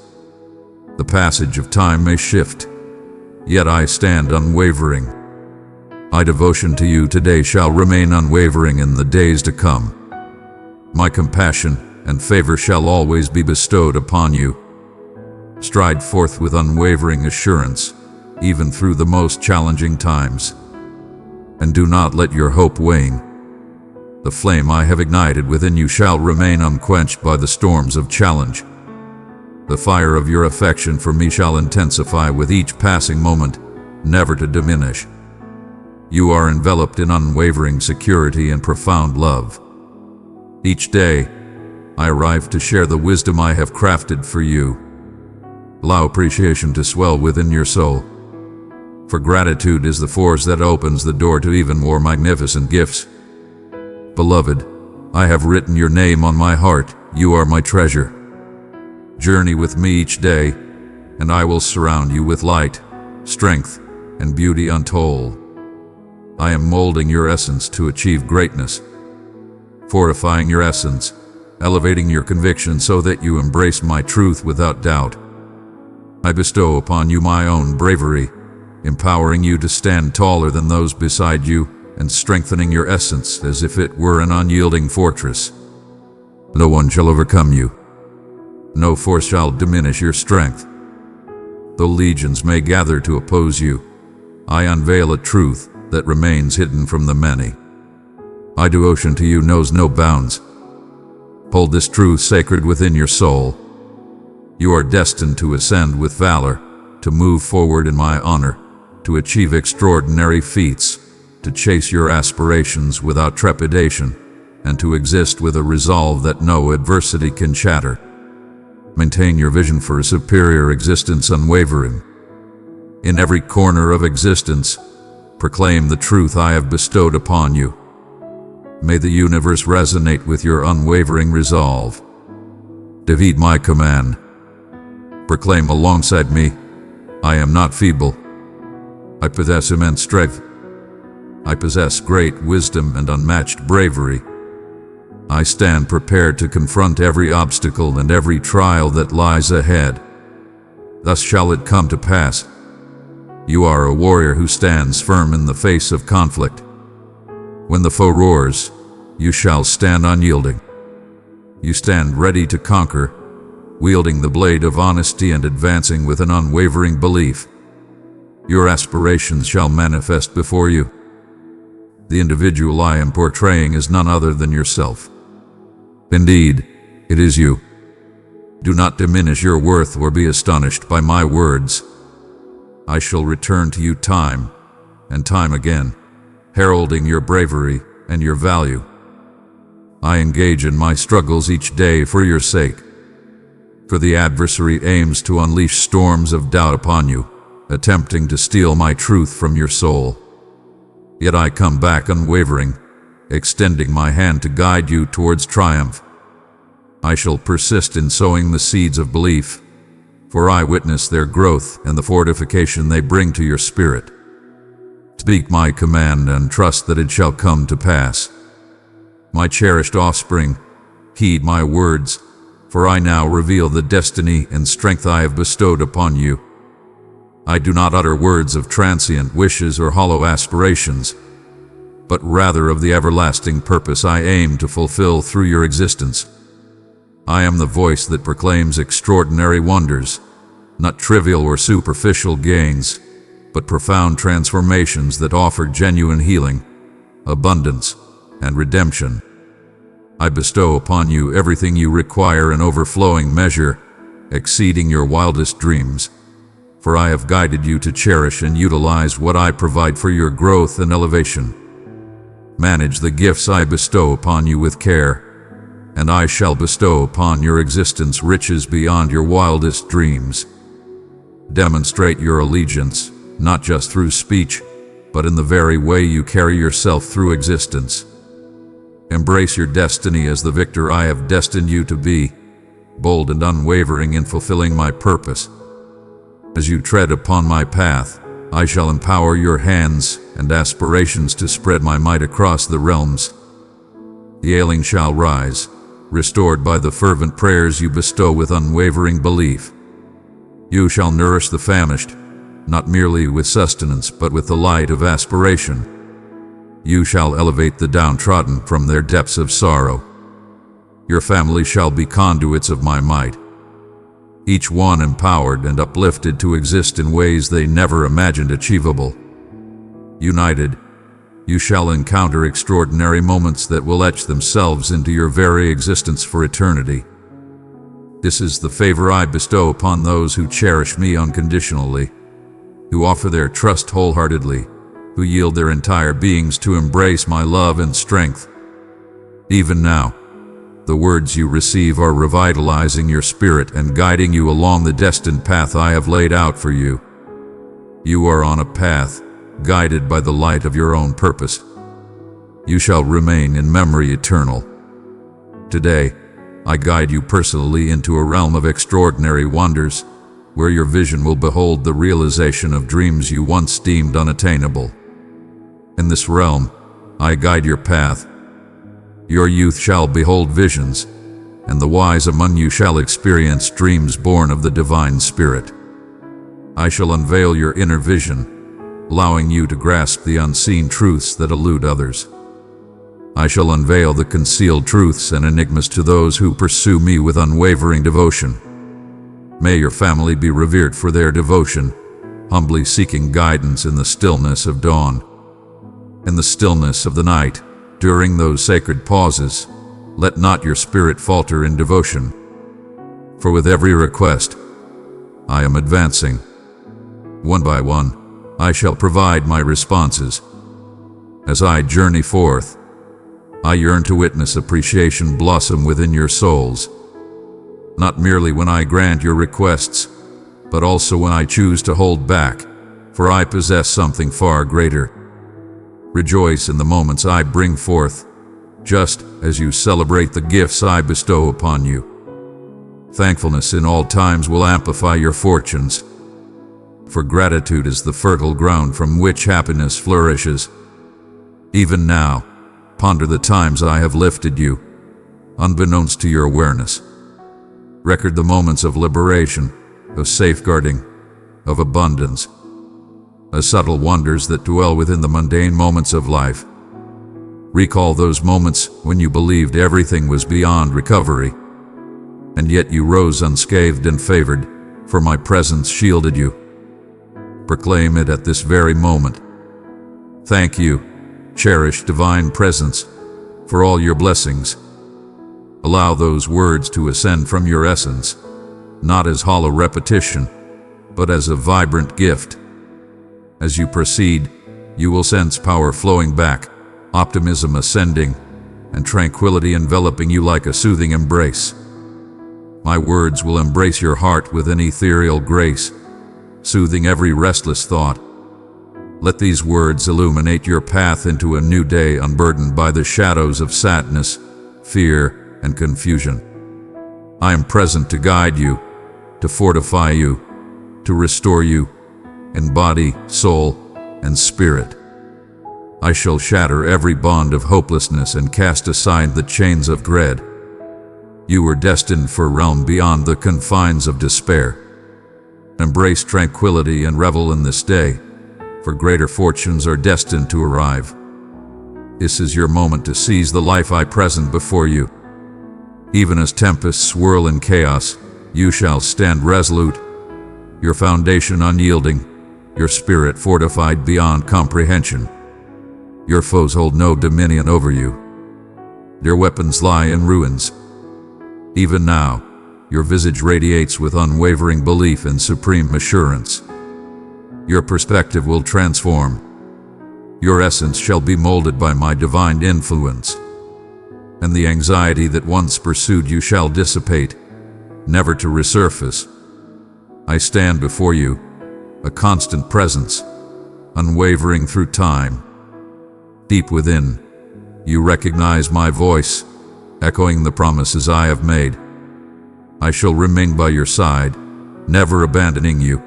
The passage of time may shift, yet I stand unwavering. My devotion to you today shall remain unwavering in the days to come. My compassion and favor shall always be bestowed upon you. Stride forth with unwavering assurance, even through the most challenging times. And do not let your hope wane. The flame I have ignited within you shall remain unquenched by the storms of challenge. The fire of your affection for me shall intensify with each passing moment, never to diminish. You are enveloped in unwavering security and profound love. Each day, I arrive to share the wisdom I have crafted for you. Allow appreciation to swell within your soul. For gratitude is the force that opens the door to even more magnificent gifts. Beloved, I have written your name on my heart. You are my treasure. Journey with me each day, and I will surround you with light, strength, and beauty untold. I am molding your essence to achieve greatness, fortifying your essence, elevating your conviction so that you embrace my truth without doubt. I bestow upon you my own bravery, empowering you to stand taller than those beside you and strengthening your essence as if it were an unyielding fortress. No one shall overcome you. No force shall diminish your strength. Though legions may gather to oppose you, I unveil a truth that remains hidden from the many. My devotion to you knows no bounds. Hold this truth sacred within your soul. You are destined to ascend with valor, to move forward in my honor, to achieve extraordinary feats, to chase your aspirations without trepidation, and to exist with a resolve that no adversity can shatter. Maintain your vision for a superior existence unwavering. In every corner of existence, proclaim the truth I have bestowed upon you. May the universe resonate with your unwavering resolve. Defeat my command. Proclaim alongside me, I am not feeble. I possess immense strength. I possess great wisdom and unmatched bravery. I stand prepared to confront every obstacle and every trial that lies ahead. Thus shall it come to pass. You are a warrior who stands firm in the face of conflict. When the foe roars, you shall stand unyielding. You stand ready to conquer, wielding the blade of honesty and advancing with an unwavering belief. Your aspirations shall manifest before you. The individual I am portraying is none other than yourself. Indeed, it is you. Do not diminish your worth or be astonished by my words. I shall return to you time and time again, heralding your bravery and your value. I engage in my struggles each day for your sake. For the adversary aims to unleash storms of doubt upon you, attempting to steal my truth from your soul. Yet I come back unwavering, extending my hand to guide you towards triumph. I shall persist in sowing the seeds of belief, for I witness their growth and the fortification they bring to your spirit. Speak my command and trust that it shall come to pass. My cherished offspring, heed my words, for I now reveal the destiny and strength I have bestowed upon you. I do not utter words of transient wishes or hollow aspirations, but rather of the everlasting purpose I aim to fulfill through your existence. I am the voice that proclaims extraordinary wonders, not trivial or superficial gains, but profound transformations that offer genuine healing, abundance, and redemption. I bestow upon you everything you require in overflowing measure, exceeding your wildest dreams. For I have guided you to cherish and utilize what I provide for your growth and elevation. Manage the gifts I bestow upon you with care, and I shall bestow upon your existence riches beyond your wildest dreams. Demonstrate your allegiance, not just through speech, but in the very way you carry yourself through existence. Embrace your destiny as the victor I have destined you to be, bold and unwavering in fulfilling my purpose. As you tread upon my path, I shall empower your hands and aspirations to spread my might across the realms. The ailing shall rise, restored by the fervent prayers you bestow with unwavering belief. You shall nourish the famished, not merely with sustenance but with the light of aspiration. You shall elevate the downtrodden from their depths of sorrow. Your family shall be conduits of my might, each one empowered and uplifted to exist in ways they never imagined achievable. United, you shall encounter extraordinary moments that will etch themselves into your very existence for eternity. This is the favor I bestow upon those who cherish me unconditionally, who offer their trust wholeheartedly, who yield their entire beings to embrace my love and strength. Even now, The words you receive are revitalizing your spirit and guiding you along the destined path I have laid out for you. You are on a path, guided by the light of your own purpose. You shall remain in memory eternal. Today, I guide you personally into a realm of extraordinary wonders, where your vision will behold the realization of dreams you once deemed unattainable. In this realm, I guide your path. Your youth shall behold visions, and the wise among you shall experience dreams born of the divine spirit. I shall unveil your inner vision, allowing you to grasp the unseen truths that elude others. I shall unveil the concealed truths and enigmas to those who pursue me with unwavering devotion. May your family be revered for their devotion, humbly seeking guidance in the stillness of dawn. In the stillness of the night, during those sacred pauses, let not your spirit falter in devotion. For with every request, I am advancing. One by one, I shall provide my responses. As I journey forth, I yearn to witness appreciation blossom within your souls. Not merely when I grant your requests, but also when I choose to hold back, for I possess something far greater. Rejoice in the moments I bring forth, just as you celebrate the gifts I bestow upon you. Thankfulness in all times will amplify your fortunes, for gratitude is the fertile ground from which happiness flourishes. Even now, ponder the times I have lifted you, unbeknownst to your awareness. Record the moments of liberation, of safeguarding, of abundance, as subtle wonders that dwell within the mundane moments of life. Recall those moments when you believed everything was beyond recovery, and yet you rose unscathed and favored, for my presence shielded you. Proclaim it at this very moment. Thank you, cherished divine presence, for all your blessings. Allow those words to ascend from your essence, not as hollow repetition, but as a vibrant gift. As you proceed, you will sense power flowing back, optimism ascending, and tranquility enveloping you like a soothing embrace. My words will embrace your heart with an ethereal grace, soothing every restless thought. Let these words illuminate your path into a new day unburdened by the shadows of sadness, fear, and confusion. I am present to guide you, to fortify you, to restore you, in body, soul, and spirit. I shall shatter every bond of hopelessness and cast aside the chains of dread. You were destined for a realm beyond the confines of despair. Embrace tranquility and revel in this day, for greater fortunes are destined to arrive. This is your moment to seize the life I present before you. Even as tempests swirl in chaos, you shall stand resolute, your foundation unyielding, your spirit fortified beyond comprehension. Your foes hold no dominion over you. Their weapons lie in ruins. Even now, your visage radiates with unwavering belief and supreme assurance. Your perspective will transform. Your essence shall be molded by my divine influence. And the anxiety that once pursued you shall dissipate, never to resurface. I stand before you, a constant presence, unwavering through time. Deep within, you recognize my voice, echoing the promises I have made. I shall remain by your side, never abandoning you.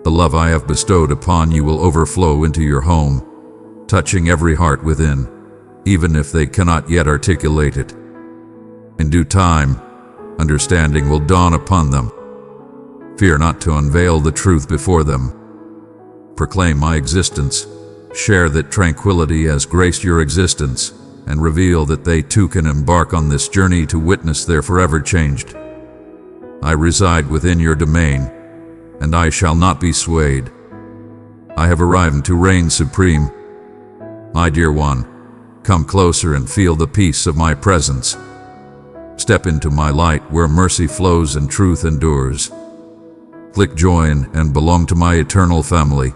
The love I have bestowed upon you will overflow into your home, touching every heart within, even if they cannot yet articulate it. In due time, understanding will dawn upon them. Fear not to unveil the truth before them. Proclaim my existence, share that tranquility has graced your existence, and reveal that they too can embark on this journey to witness their forever changed. I reside within your domain, and I shall not be swayed. I have arrived to reign supreme. My dear one, come closer and feel the peace of my presence. Step into my light where mercy flows and truth endures. Click join and belong to my eternal family.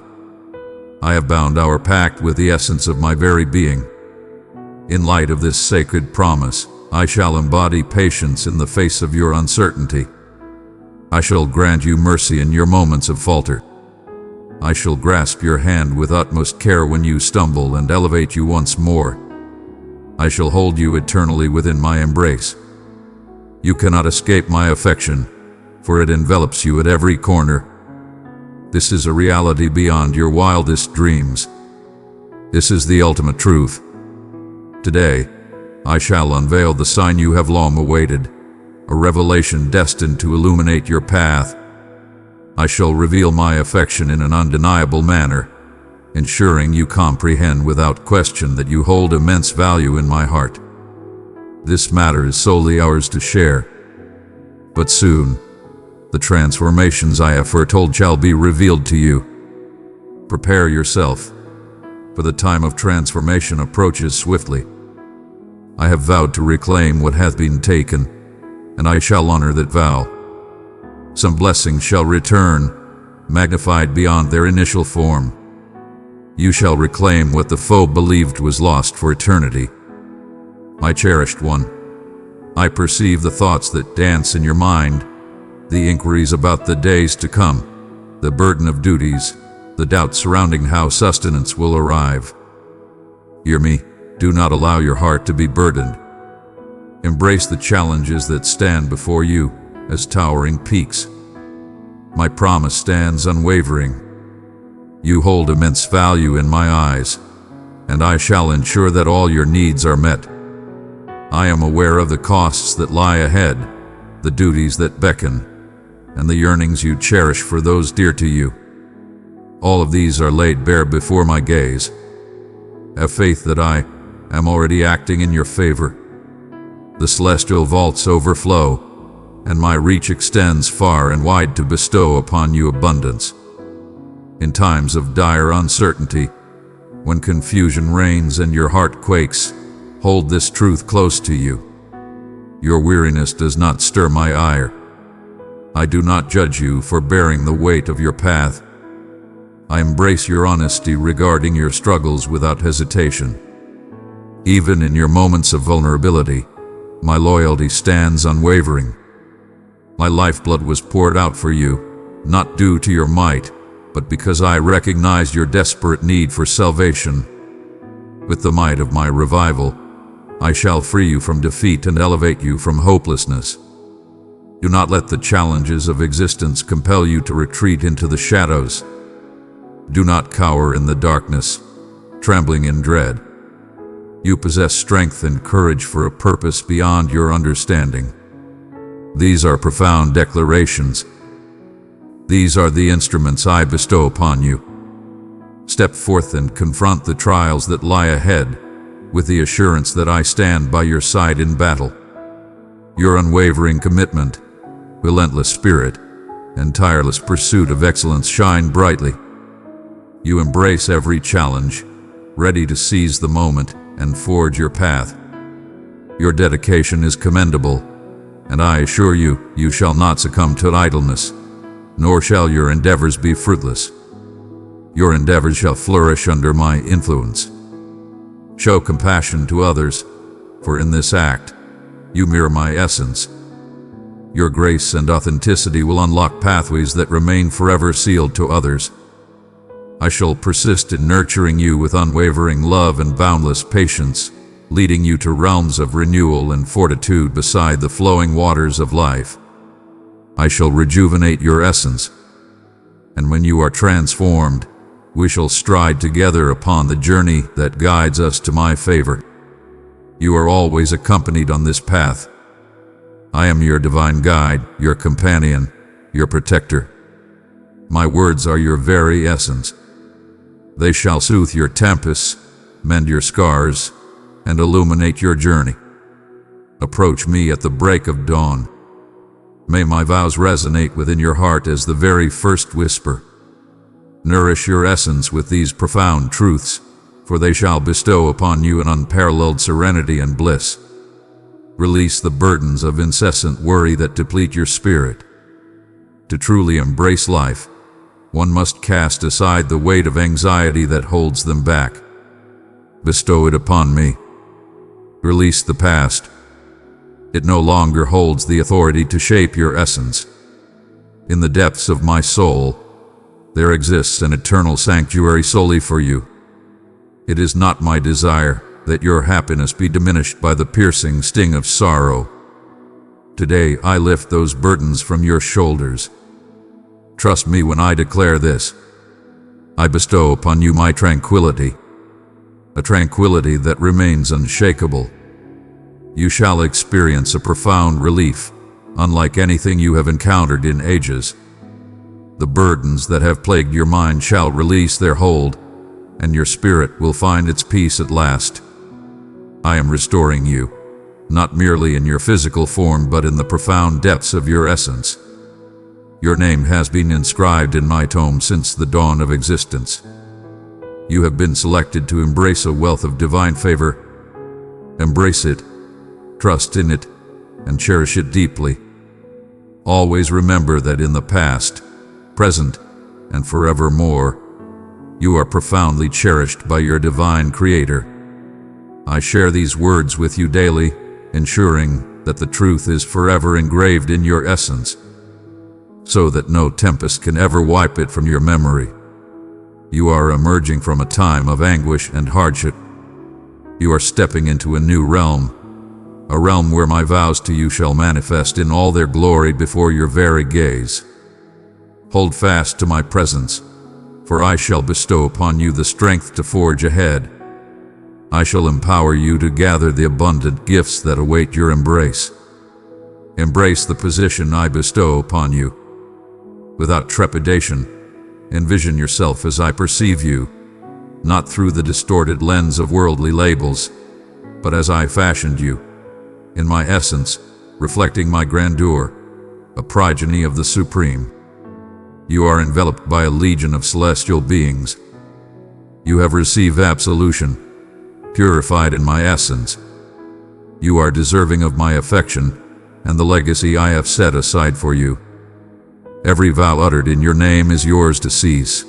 I have bound our pact with the essence of my very being. In light of this sacred promise, I shall embody patience in the face of your uncertainty. I shall grant you mercy in your moments of falter. I shall grasp your hand with utmost care when you stumble and elevate you once more. I shall hold you eternally within my embrace. You cannot escape my affection, for it envelops you at every corner. This is a reality beyond your wildest dreams. This is the ultimate truth. Today, I shall unveil the sign you have long awaited, a revelation destined to illuminate your path. I shall reveal my affection in an undeniable manner, ensuring you comprehend without question that you hold immense value in my heart. This matter is solely ours to share. But soon, the transformations I have foretold shall be revealed to you. Prepare yourself, for the time of transformation approaches swiftly. I have vowed to reclaim what hath been taken, and I shall honor that vow. Some blessings shall return, magnified beyond their initial form. You shall reclaim what the foe believed was lost for eternity. My cherished one, I perceive the thoughts that dance in your mind, the inquiries about the days to come, the burden of duties, the doubts surrounding how sustenance will arrive. Hear me, do not allow your heart to be burdened. Embrace the challenges that stand before you as towering peaks. My promise stands unwavering. You hold immense value in my eyes, and I shall ensure that all your needs are met. I am aware of the costs that lie ahead, the duties that beckon, and the yearnings you cherish for those dear to you. All of these are laid bare before my gaze. Have faith that I am already acting in your favor. The celestial vaults overflow, and my reach extends far and wide to bestow upon you abundance. In times of dire uncertainty, when confusion reigns and your heart quakes, hold this truth close to you. Your weariness does not stir my ire. I do not judge you for bearing the weight of your path. I embrace your honesty regarding your struggles without hesitation. Even in your moments of vulnerability, my loyalty stands unwavering. My lifeblood was poured out for you, not due to your might, but because I recognized your desperate need for salvation. With the might of my revival, I shall free you from defeat and elevate you from hopelessness. Do not let the challenges of existence compel you to retreat into the shadows. Do not cower in the darkness, trembling in dread. You possess strength and courage for a purpose beyond your understanding. These are profound declarations. These are the instruments I bestow upon you. Step forth and confront the trials that lie ahead, with the assurance that I stand by your side in battle. Your unwavering commitment, relentless spirit, and tireless pursuit of excellence shine brightly. You embrace every challenge, ready to seize the moment and forge your path. Your dedication is commendable, and I assure you, you shall not succumb to idleness, nor shall your endeavors be fruitless. Your endeavors shall flourish under my influence. Show compassion to others, for in this act, you mirror my essence. Your grace and authenticity will unlock pathways that remain forever sealed to others. I shall persist in nurturing you with unwavering love and boundless patience, leading you to realms of renewal and fortitude beside the flowing waters of life. I shall rejuvenate your essence, and when you are transformed, we shall stride together upon the journey that guides us to my favor. You are always accompanied on this path. I am your divine guide, your companion, your protector. My words are your very essence. They shall soothe your tempests, mend your scars, and illuminate your journey. Approach me at the break of dawn. May my vows resonate within your heart as the very first whisper. Nourish your essence with these profound truths, for they shall bestow upon you an unparalleled serenity and bliss. Release the burdens of incessant worry that deplete your spirit. To truly embrace life, one must cast aside the weight of anxiety that holds them back. Bestow it upon me. Release the past, It no longer holds the authority to shape your essence. In the depths of my soul, there exists an eternal sanctuary solely for you. It is not my desire that your happiness be diminished by the piercing sting of sorrow. Today I lift those burdens from your shoulders. Trust me when I declare this. I bestow upon you my tranquility, a tranquility that remains unshakable. You shall experience a profound relief, unlike anything you have encountered in ages. The burdens that have plagued your mind shall release their hold, and your spirit will find its peace at last. I am restoring you, not merely in your physical form but in the profound depths of your essence. Your name has been inscribed in my tome since the dawn of existence. You have been selected to embrace a wealth of divine favor. Embrace it, trust in it, and cherish it deeply. Always remember that in the past, present, and forevermore, you are profoundly cherished by your divine Creator. I share these words with you daily, ensuring that the truth is forever engraved in your essence, so that no tempest can ever wipe it from your memory. You are emerging from a time of anguish and hardship. You are stepping into a new realm, a realm where my vows to you shall manifest in all their glory before your very gaze. Hold fast to my presence, for I shall bestow upon you the strength to forge ahead. I shall empower you to gather the abundant gifts that await your embrace. Embrace the position I bestow upon you. Without trepidation, envision yourself as I perceive you, not through the distorted lens of worldly labels, but as I fashioned you, in my essence, reflecting my grandeur, a progeny of the Supreme. You are enveloped by a legion of celestial beings. You have received absolution, purified in my essence. You are deserving of my affection and the legacy I have set aside for you. Every vow uttered in your name is yours to seize.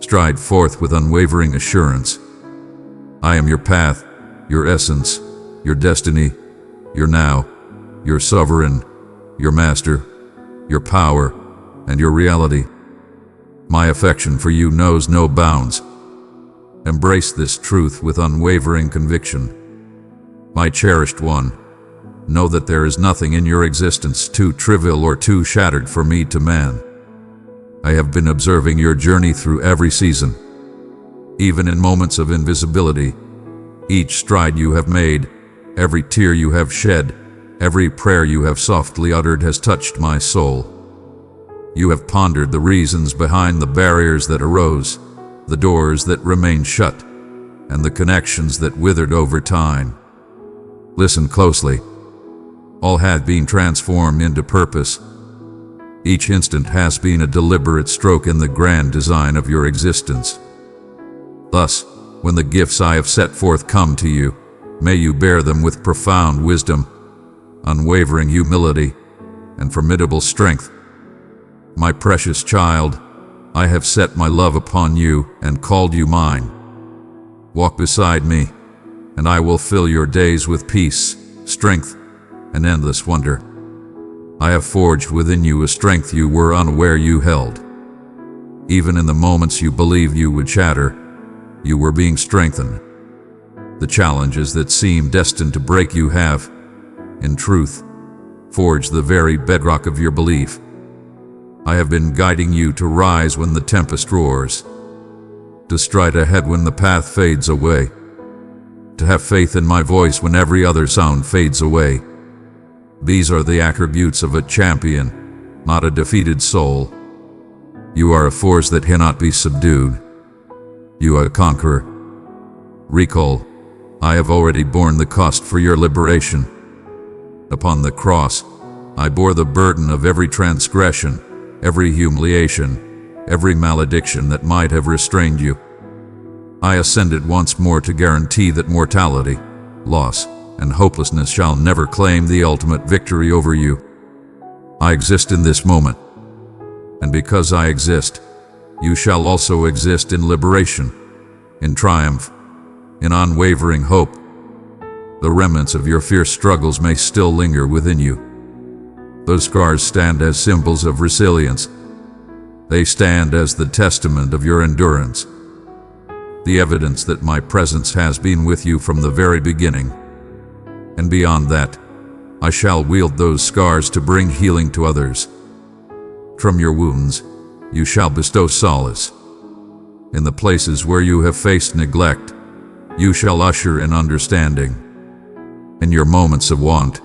Stride forth with unwavering assurance. I am your path, your essence, your destiny, your now, your sovereign, your master, your power, and your reality. My affection for you knows no bounds. Embrace this truth with unwavering conviction. My cherished one, know that there is nothing in your existence too trivial or too shattered for me to man. I have been observing your journey through every season. Even in moments of invisibility, each stride you have made, every tear you have shed, every prayer you have softly uttered has touched my soul. You have pondered the reasons behind the barriers that arose, the doors that remained shut, and the connections that withered over time. Listen closely. All had been transformed into purpose. Each instant has been a deliberate stroke in the grand design of your existence. Thus, when the gifts I have set forth come to you, may you bear them with profound wisdom, unwavering humility, and formidable strength. My precious child, I have set my love upon you and called you mine. Walk beside me, and I will fill your days with peace, strength, and endless wonder. I have forged within you a strength you were unaware you held. Even in the moments you believed you would shatter, you were being strengthened. The challenges that seemed destined to break you have, in truth, forged the very bedrock of your belief. I have been guiding you to rise when the tempest roars, to stride ahead when the path fades away, to have faith in my voice when every other sound fades away. These are the attributes of a champion, not a defeated soul. You are a force that cannot be subdued. You are a conqueror. Recall, I have already borne the cost for your liberation. Upon the cross, I bore the burden of every transgression, every humiliation, every malediction that might have restrained you. I ascended once more to guarantee that mortality, loss, and hopelessness shall never claim the ultimate victory over you. I exist in this moment, and because I exist, you shall also exist in liberation, in triumph, in unwavering hope. The remnants of your fierce struggles may still linger within you. Those scars stand as symbols of resilience. They stand as the testament of your endurance, the evidence that my presence has been with you from the very beginning. And beyond that, I shall wield those scars to bring healing to others. From your wounds, you shall bestow solace. In the places where you have faced neglect, you shall usher in understanding. In your moments of want,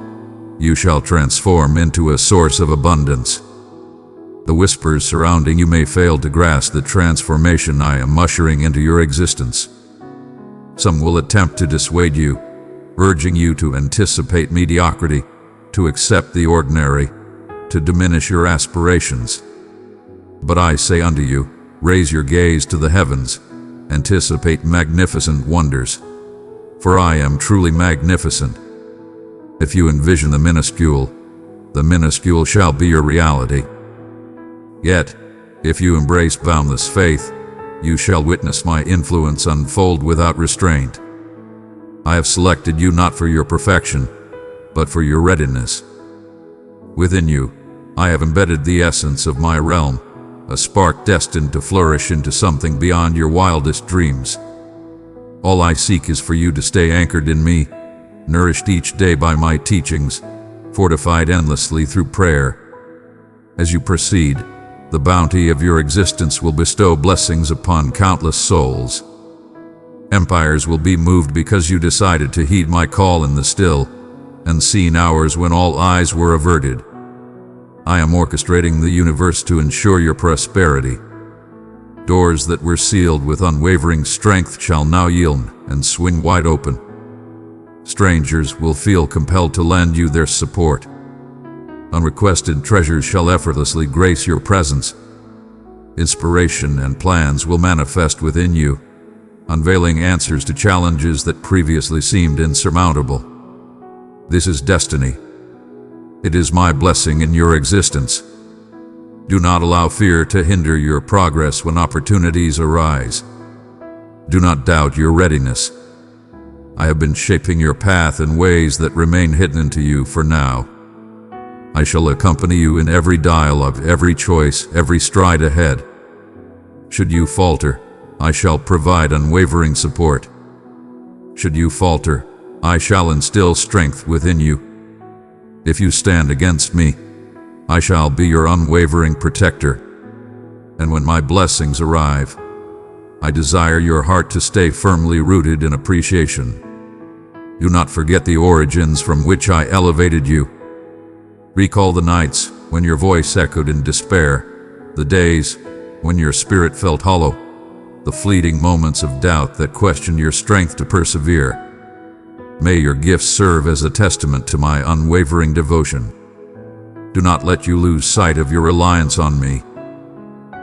you shall transform into a source of abundance. The whispers surrounding you may fail to grasp the transformation I am ushering into your existence. Some will attempt to dissuade you, urging you to anticipate mediocrity, to accept the ordinary, to diminish your aspirations. But I say unto you, raise your gaze to the heavens, anticipate magnificent wonders. For I am truly magnificent. If you envision the minuscule shall be your reality. Yet, if you embrace boundless faith, you shall witness my influence unfold without restraint. I have selected you not for your perfection, but for your readiness. Within you, I have embedded the essence of my realm, a spark destined to flourish into something beyond your wildest dreams. All I seek is for you to stay anchored in me, nourished each day by my teachings, fortified endlessly through prayer. As you proceed, the bounty of your existence will bestow blessings upon countless souls. Empires will be moved because you decided to heed my call in the still, unseen hours when all eyes were averted. I am orchestrating the universe to ensure your prosperity. Doors that were sealed with unwavering strength shall now yield and swing wide open. Strangers will feel compelled to lend you their support. Unrequested treasures shall effortlessly grace your presence. Inspiration and plans will manifest within you, unveiling answers to challenges that previously seemed insurmountable. This is destiny. It is my blessing in your existence. Do not allow fear to hinder your progress when opportunities arise. Do not doubt your readiness. I have been shaping your path in ways that remain hidden to you for now. I shall accompany you in every dialogue, every choice, every stride ahead. Should you falter, I shall provide unwavering support. Should you falter, I shall instill strength within you. If you stand against me, I shall be your unwavering protector. And when my blessings arrive, I desire your heart to stay firmly rooted in appreciation. Do not forget the origins from which I elevated you. Recall the nights when your voice echoed in despair, the days when your spirit felt hollow, the fleeting moments of doubt that questioned your strength to persevere. May your gifts serve as a testament to my unwavering devotion. Do not let you lose sight of your reliance on me.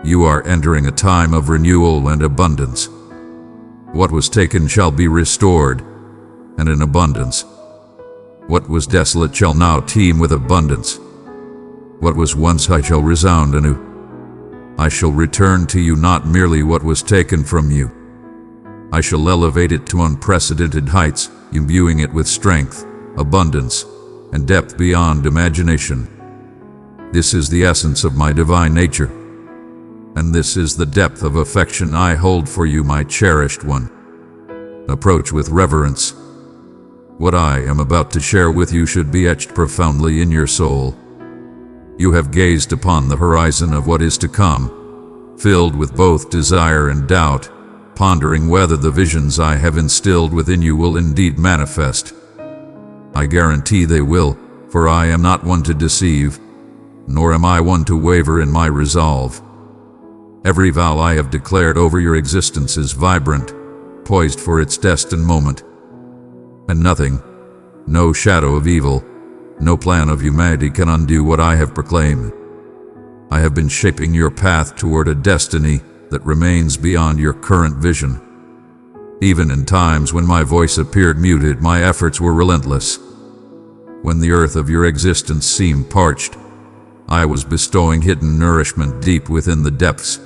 You are entering a time of renewal and abundance. What was taken shall be restored, and in abundance. What was desolate shall now teem with abundance. What was once high shall resound anew. I shall return to you not merely what was taken from you. I shall elevate it to unprecedented heights, imbuing it with strength, abundance, and depth beyond imagination. This is the essence of my divine nature, and this is the depth of affection I hold for you, my cherished one. Approach with reverence. What I am about to share with you should be etched profoundly in your soul. You have gazed upon the horizon of what is to come, filled with both desire and doubt, pondering whether the visions I have instilled within you will indeed manifest. I guarantee they will, for I am not one to deceive, nor am I one to waver in my resolve. Every vow I have declared over your existence is vibrant, poised for its destined moment. And nothing, no shadow of evil, no plan of humanity can undo what I have proclaimed. I have been shaping your path toward a destiny that remains beyond your current vision. Even in times when my voice appeared muted, my efforts were relentless. When the earth of your existence seemed parched, I was bestowing hidden nourishment deep within the depths.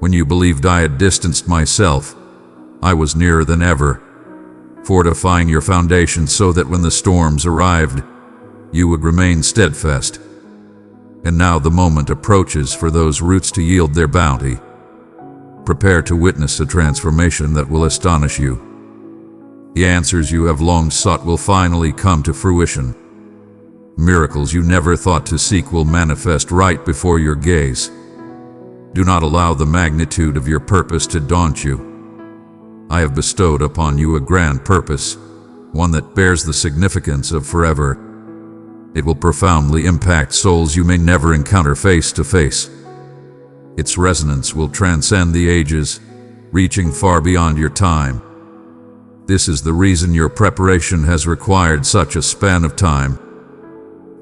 When you believed I had distanced myself, I was nearer than ever, fortifying your foundation so that when the storms arrived, you would remain steadfast. And now the moment approaches for those roots to yield their bounty. Prepare to witness a transformation that will astonish you. The answers you have long sought will finally come to fruition. Miracles you never thought to seek will manifest right before your gaze. Do not allow the magnitude of your purpose to daunt you. I have bestowed upon you a grand purpose, one that bears the significance of forever. It will profoundly impact souls you may never encounter face to face. Its resonance will transcend the ages, reaching far beyond your time. This is the reason your preparation has required such a span of time.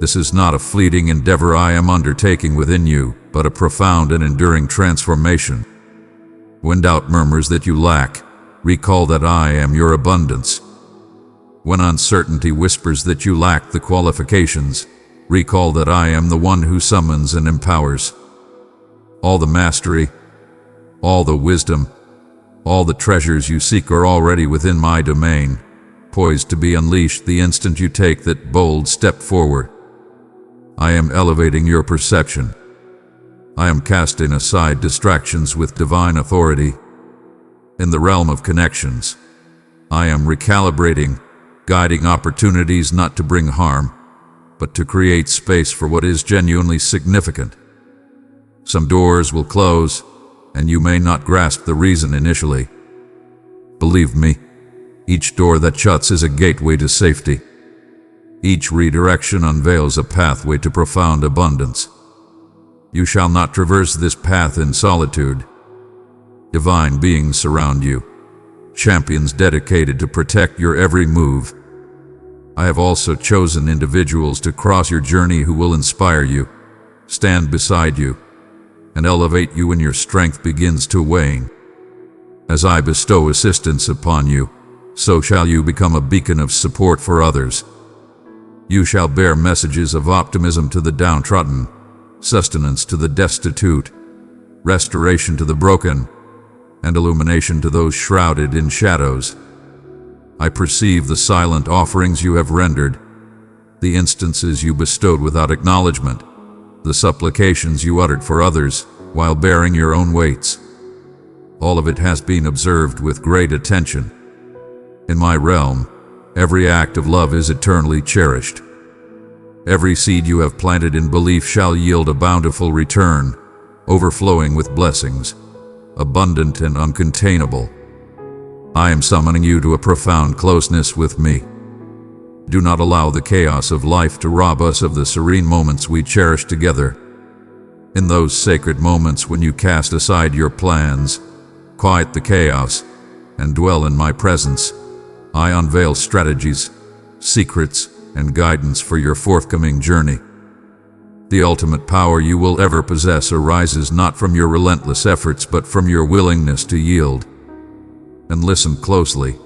This is not a fleeting endeavor I am undertaking within you, but a profound and enduring transformation. When doubt murmurs that you lack, recall that I am your abundance. When uncertainty whispers that you lack the qualifications, recall that I am the one who summons and empowers. All the mastery, all the wisdom, all the treasures you seek are already within my domain, poised to be unleashed the instant you take that bold step forward. I am elevating your perception. I am casting aside distractions with divine authority. In the realm of connections, I am recalibrating, guiding opportunities not to bring harm, but to create space for what is genuinely significant. Some doors will close, and you may not grasp the reason initially. Believe me, each door that shuts is a gateway to safety. Each redirection unveils a pathway to profound abundance. You shall not traverse this path in solitude. Divine beings surround you, champions dedicated to protect your every move. I have also chosen individuals to cross your journey who will inspire you, stand beside you, and elevate you when your strength begins to wane. As I bestow assistance upon you, so shall you become a beacon of support for others. You shall bear messages of optimism to the downtrodden, sustenance to the destitute, restoration to the broken, and illumination to those shrouded in shadows. I perceive the silent offerings you have rendered, the instances you bestowed without acknowledgement, the supplications you uttered for others while bearing your own weights. All of it has been observed with great attention. In my realm, every act of love is eternally cherished. Every seed you have planted in belief shall yield a bountiful return, overflowing with blessings, abundant and uncontainable. I am summoning you to a profound closeness with me. Do not allow the chaos of life to rob us of the serene moments we cherish together. In those sacred moments when you cast aside your plans, quiet the chaos, and dwell in my presence, I unveil strategies, secrets, and guidance for your forthcoming journey. The ultimate power you will ever possess arises not from your relentless efforts but from your willingness to yield. And listen closely.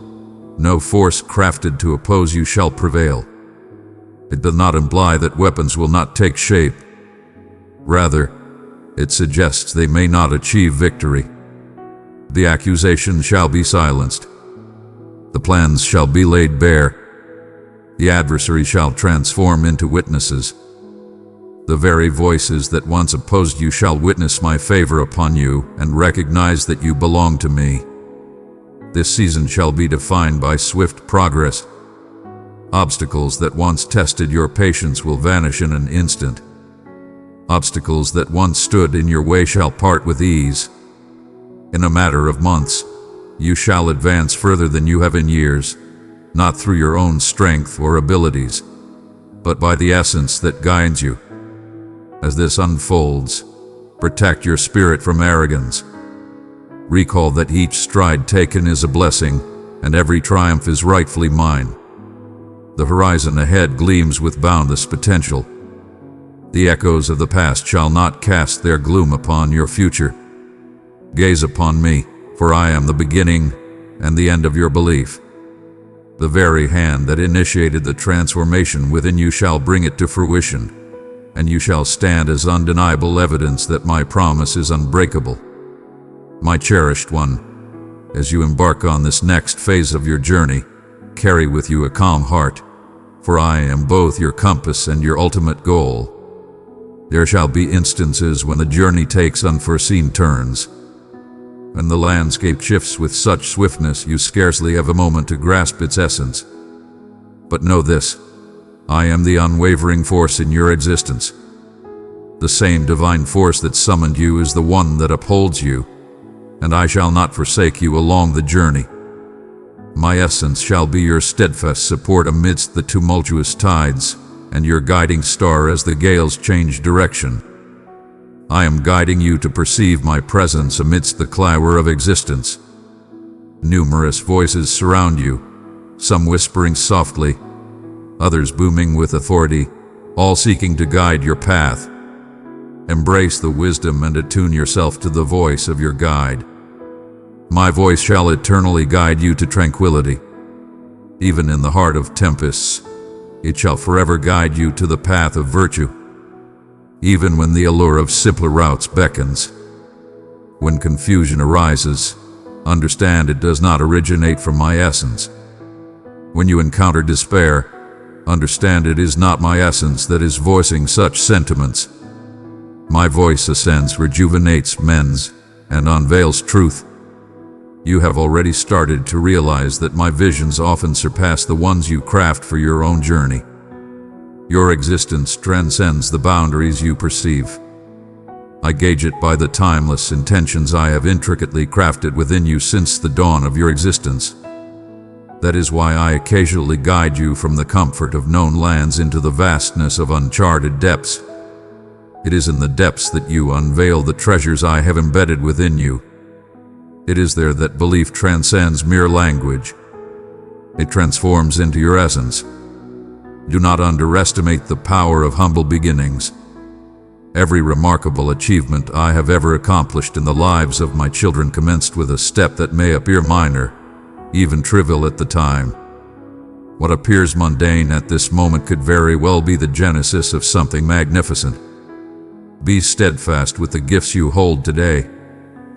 No force crafted to oppose you shall prevail. It does not imply that weapons will not take shape. Rather, it suggests they may not achieve victory. The accusation shall be silenced. The plans shall be laid bare. The adversary shall transform into witnesses. The very voices that once opposed you shall witness my favor upon you and recognize that you belong to me. This season shall be defined by swift progress. Obstacles that once tested your patience will vanish in an instant. Obstacles that once stood in your way shall part with ease. In a matter of months, you shall advance further than you have in years, not through your own strength or abilities, but by the essence that guides you. As this unfolds, protect your spirit from arrogance. Recall that each stride taken is a blessing, and every triumph is rightfully mine. The horizon ahead gleams with boundless potential. The echoes of the past shall not cast their gloom upon your future. Gaze upon me, for I am the beginning and the end of your belief. The very hand that initiated the transformation within you shall bring it to fruition, and you shall stand as undeniable evidence that my promise is unbreakable. My cherished one, as you embark on this next phase of your journey, carry with you a calm heart, for I am both your compass and your ultimate goal. There shall be instances when the journey takes unforeseen turns, and the landscape shifts with such swiftness you scarcely have a moment to grasp its essence. But know this, I am the unwavering force in your existence. The same divine force that summoned you is the one that upholds you, and I shall not forsake you along the journey. My essence shall be your steadfast support amidst the tumultuous tides, and your guiding star as the gales change direction. I am guiding you to perceive my presence amidst the clamour of existence. Numerous voices surround you, some whispering softly, others booming with authority, all seeking to guide your path. Embrace the wisdom and attune yourself to the voice of your guide. My voice shall eternally guide you to tranquility. Even in the heart of tempests, it shall forever guide you to the path of virtue. Even when the allure of simpler routes beckons. When confusion arises, understand it does not originate from my essence. When you encounter despair, understand it is not my essence that is voicing such sentiments. My voice ascends, rejuvenates, mends, and unveils truth. You have already started to realize that my visions often surpass the ones you craft for your own journey. Your existence transcends the boundaries you perceive. I gauge it by the timeless intentions I have intricately crafted within you since the dawn of your existence. That is why I occasionally guide you from the comfort of known lands into the vastness of uncharted depths. It is in the depths that you unveil the treasures I have embedded within you. It is there that belief transcends mere language. It transforms into your essence. Do not underestimate the power of humble beginnings. Every remarkable achievement I have ever accomplished in the lives of my children commenced with a step that may appear minor, even trivial at the time. What appears mundane at this moment could very well be the genesis of something magnificent. Be steadfast with the gifts you hold today,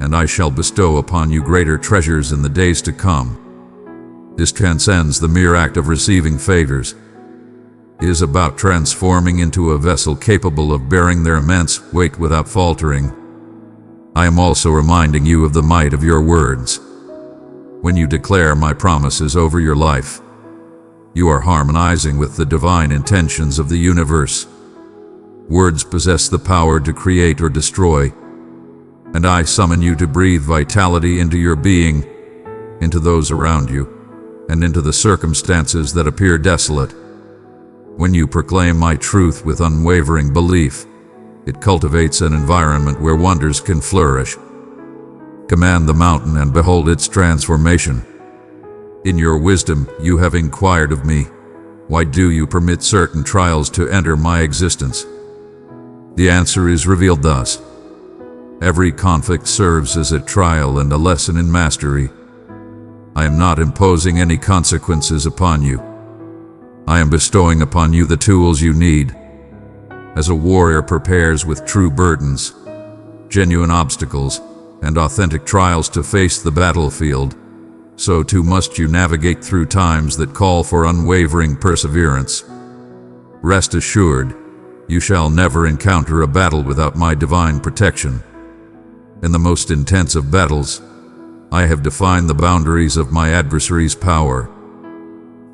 and I shall bestow upon you greater treasures in the days to come. This transcends the mere act of receiving favors. It is about transforming into a vessel capable of bearing their immense weight without faltering. I am also reminding you of the might of your words. When you declare my promises over your life, you are harmonizing with the divine intentions of the universe. Words possess the power to create or destroy, and I summon you to breathe vitality into your being, into those around you, and into the circumstances that appear desolate. When you proclaim my truth with unwavering belief, it cultivates an environment where wonders can flourish. Command the mountain and behold its transformation. In your wisdom, you have inquired of me, why do you permit certain trials to enter my existence? The answer is revealed thus. Every conflict serves as a trial and a lesson in mastery. I am not imposing any consequences upon you. I am bestowing upon you the tools you need. As a warrior prepares with true burdens, genuine obstacles, and authentic trials to face the battlefield, so too must you navigate through times that call for unwavering perseverance. Rest assured, you shall never encounter a battle without my divine protection. In the most intense of battles, I have defined the boundaries of my adversary's power.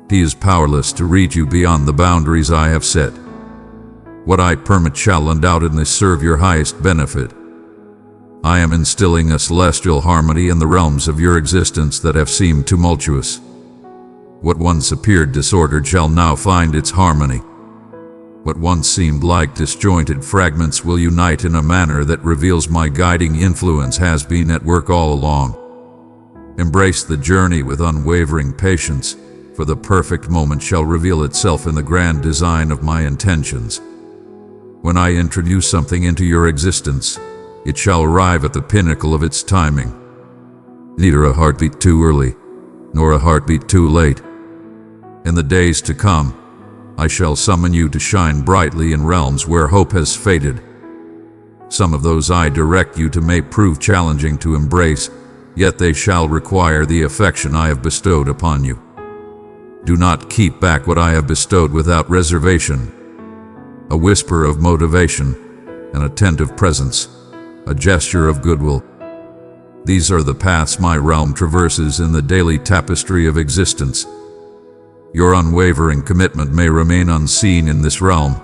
He is powerless to reach you beyond the boundaries I have set. What I permit shall undoubtedly serve your highest benefit. I am instilling a celestial harmony in the realms of your existence that have seemed tumultuous. What once appeared disordered shall now find its harmony. What once seemed like disjointed fragments will unite in a manner that reveals my guiding influence has been at work all along. Embrace the journey with unwavering patience, for the perfect moment shall reveal itself in the grand design of my intentions. When I introduce something into your existence, it shall arrive at the pinnacle of its timing. Neither a heartbeat too early, nor a heartbeat too late. In the days to come, I shall summon you to shine brightly in realms where hope has faded. Some of those I direct you to may prove challenging to embrace, yet they shall require the affection I have bestowed upon you. Do not keep back what I have bestowed without reservation. A whisper of motivation, an attentive presence, a gesture of goodwill. These are the paths my realm traverses in the daily tapestry of existence. Your unwavering commitment may remain unseen in this realm,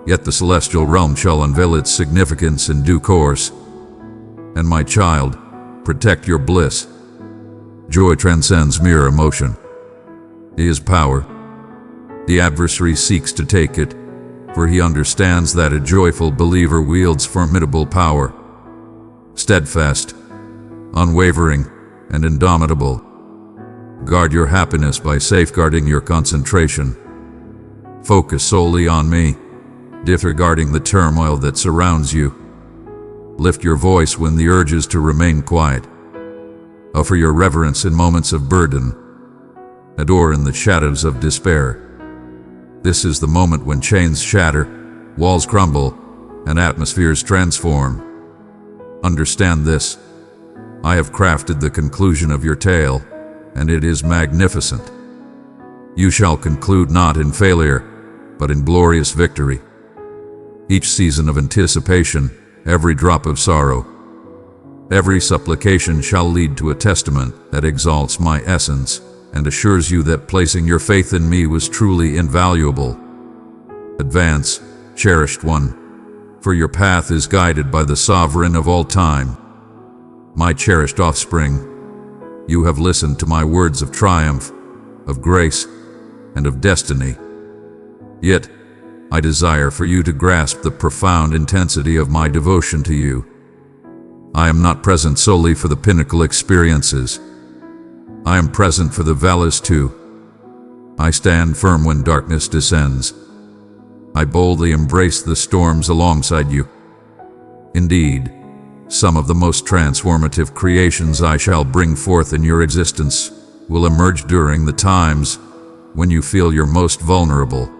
yet the celestial realm shall unveil its significance in due course. And my child, protect your bliss. Joy transcends mere emotion. It is power. The adversary seeks to take it, for he understands that a joyful believer wields formidable power. Steadfast, unwavering, and indomitable. Guard your happiness by safeguarding your concentration. Focus solely on me, disregarding the turmoil that surrounds you. Lift your voice when the urge is to remain quiet. Offer your reverence in moments of burden. Adore in the shadows of despair. This is the moment when chains shatter, walls crumble, and atmospheres transform. Understand this. I have crafted the conclusion of your tale, and it is magnificent. You shall conclude not in failure, but in glorious victory. Each season of anticipation, every drop of sorrow, every supplication shall lead to a testament that exalts my essence and assures you that placing your faith in me was truly invaluable. Advance, cherished one, for your path is guided by the Sovereign of all time. My cherished offspring, you have listened to my words of triumph, of grace, and of destiny. Yet, I desire for you to grasp the profound intensity of my devotion to you. I am not present solely for the pinnacle experiences. I am present for the valleys too. I stand firm when darkness descends. I boldly embrace the storms alongside you. Indeed, some of the most transformative creations I shall bring forth in your existence will emerge during the times when you feel your most vulnerable.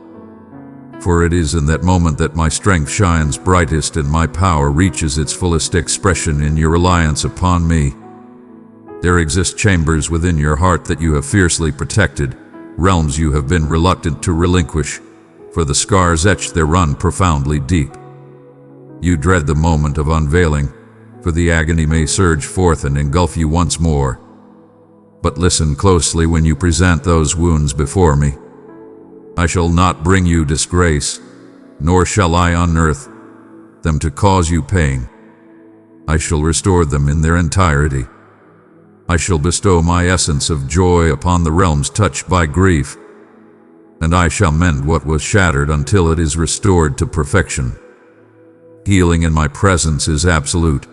For it is in that moment that my strength shines brightest and my power reaches its fullest expression in your reliance upon me. There exist chambers within your heart that you have fiercely protected, realms you have been reluctant to relinquish, for the scars etched there run profoundly deep. You dread the moment of unveiling, for the agony may surge forth and engulf you once more. But listen closely when you present those wounds before me. I shall not bring you disgrace, nor shall I unearth them to cause you pain. I shall restore them in their entirety. I shall bestow my essence of joy upon the realms touched by grief, and I shall mend what was shattered until it is restored to perfection. Healing in my presence is absolute,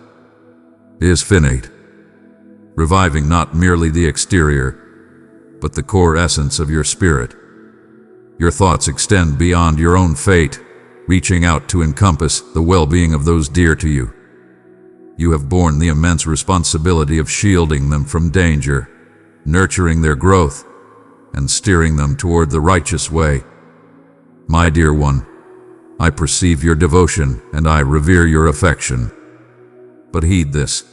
is finite, reviving not merely the exterior, but the core essence of your spirit. Your thoughts extend beyond your own fate, reaching out to encompass the well-being of those dear to you. You have borne the immense responsibility of shielding them from danger, nurturing their growth, and steering them toward the righteous way. My dear one, I perceive your devotion and I revere your affection. But heed this,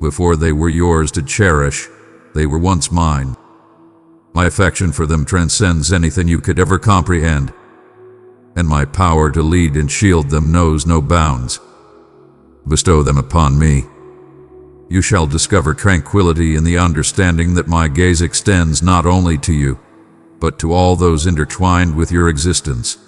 before they were yours to cherish, they were once mine. My affection for them transcends anything you could ever comprehend, and my power to lead and shield them knows no bounds. Bestow them upon me. You shall discover tranquility in the understanding that my gaze extends not only to you, but to all those intertwined with your existence.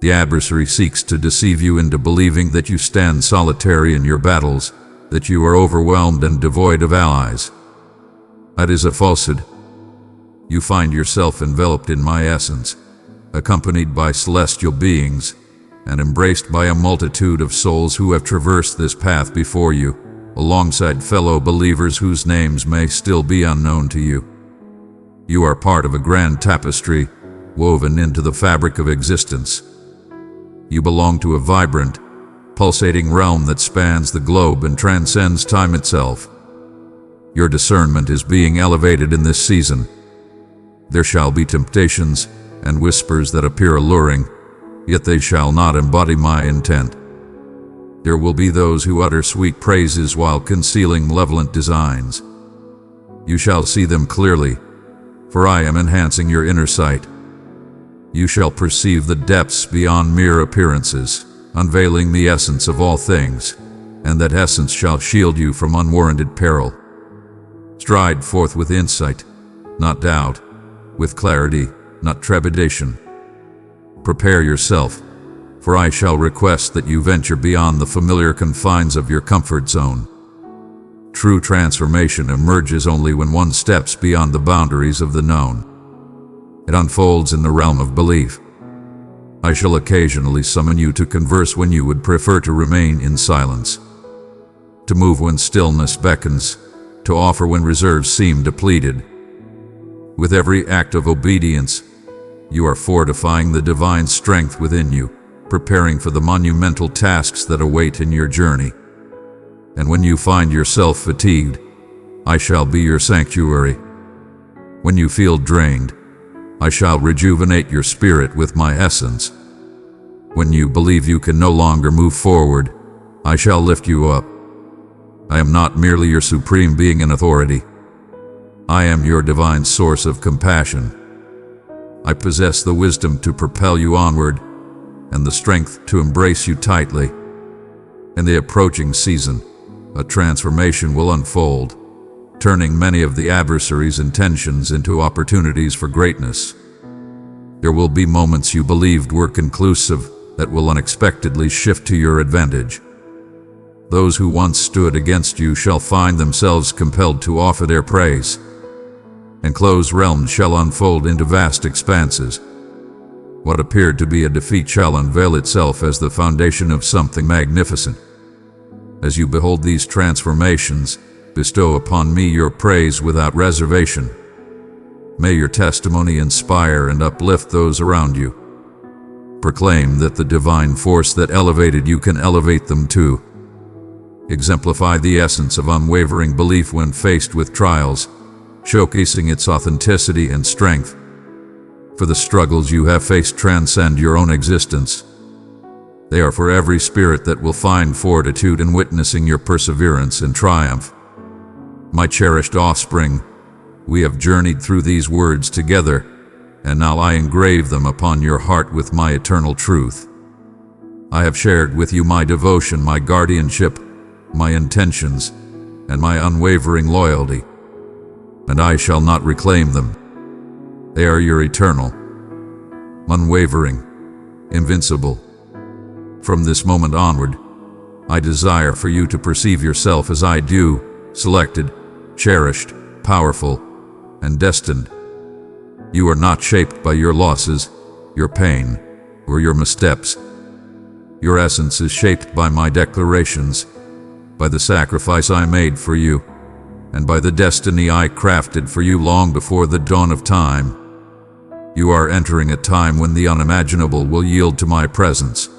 The adversary seeks to deceive you into believing that you stand solitary in your battles, that you are overwhelmed and devoid of allies. That is a falsehood. You find yourself enveloped in my essence, accompanied by celestial beings, and embraced by a multitude of souls who have traversed this path before you, alongside fellow believers whose names may still be unknown to you. You are part of a grand tapestry woven into the fabric of existence. You belong to a vibrant, pulsating realm that spans the globe and transcends time itself. Your discernment is being elevated in this season. There shall be temptations and whispers that appear alluring, yet they shall not embody my intent. There will be those who utter sweet praises while concealing malevolent designs. You shall see them clearly, for I am enhancing your inner sight. You shall perceive the depths beyond mere appearances, unveiling the essence of all things, and that essence shall shield you from unwarranted peril. Stride forth with insight, not doubt, with clarity, not trepidation. Prepare yourself, for I shall request that you venture beyond the familiar confines of your comfort zone. True transformation emerges only when one steps beyond the boundaries of the known. It unfolds in the realm of belief. I shall occasionally summon you to converse when you would prefer to remain in silence, to move when stillness beckons, to offer when reserves seem depleted. With every act of obedience, you are fortifying the divine strength within you, preparing for the monumental tasks that await in your journey. And when you find yourself fatigued, I shall be your sanctuary. When you feel drained, I shall rejuvenate your spirit with my essence. When you believe you can no longer move forward, I shall lift you up. I am not merely your supreme being and authority. I am your divine source of compassion. I possess the wisdom to propel you onward and the strength to embrace you tightly. In the approaching season, a transformation will unfold, turning many of the adversary's intentions into opportunities for greatness. There will be moments you believed were conclusive that will unexpectedly shift to your advantage. Those who once stood against you shall find themselves compelled to offer their praise. Enclosed realms shall unfold into vast expanses. What appeared to be a defeat shall unveil itself as the foundation of something magnificent. As you behold these transformations, bestow upon me your praise without reservation. May your testimony inspire and uplift those around you. Proclaim that the divine force that elevated you can elevate them too. Exemplify the essence of unwavering belief when faced with trials, showcasing its authenticity and strength. For the struggles you have faced transcend your own existence. They are for every spirit that will find fortitude in witnessing your perseverance and triumph. My cherished offspring, we have journeyed through these words together, and now I engrave them upon your heart with my eternal truth. I have shared with you my devotion, my guardianship, my intentions, and my unwavering loyalty, and I shall not reclaim them. They are your eternal, unwavering, invincible. From this moment onward, I desire for you to perceive yourself as I do, selected, cherished, powerful, and destined. You are not shaped by your losses, your pain, or your missteps. Your essence is shaped by my declarations, by the sacrifice I made for you, and by the destiny I crafted for you long before the dawn of time. You are entering a time when the unimaginable will yield to my presence.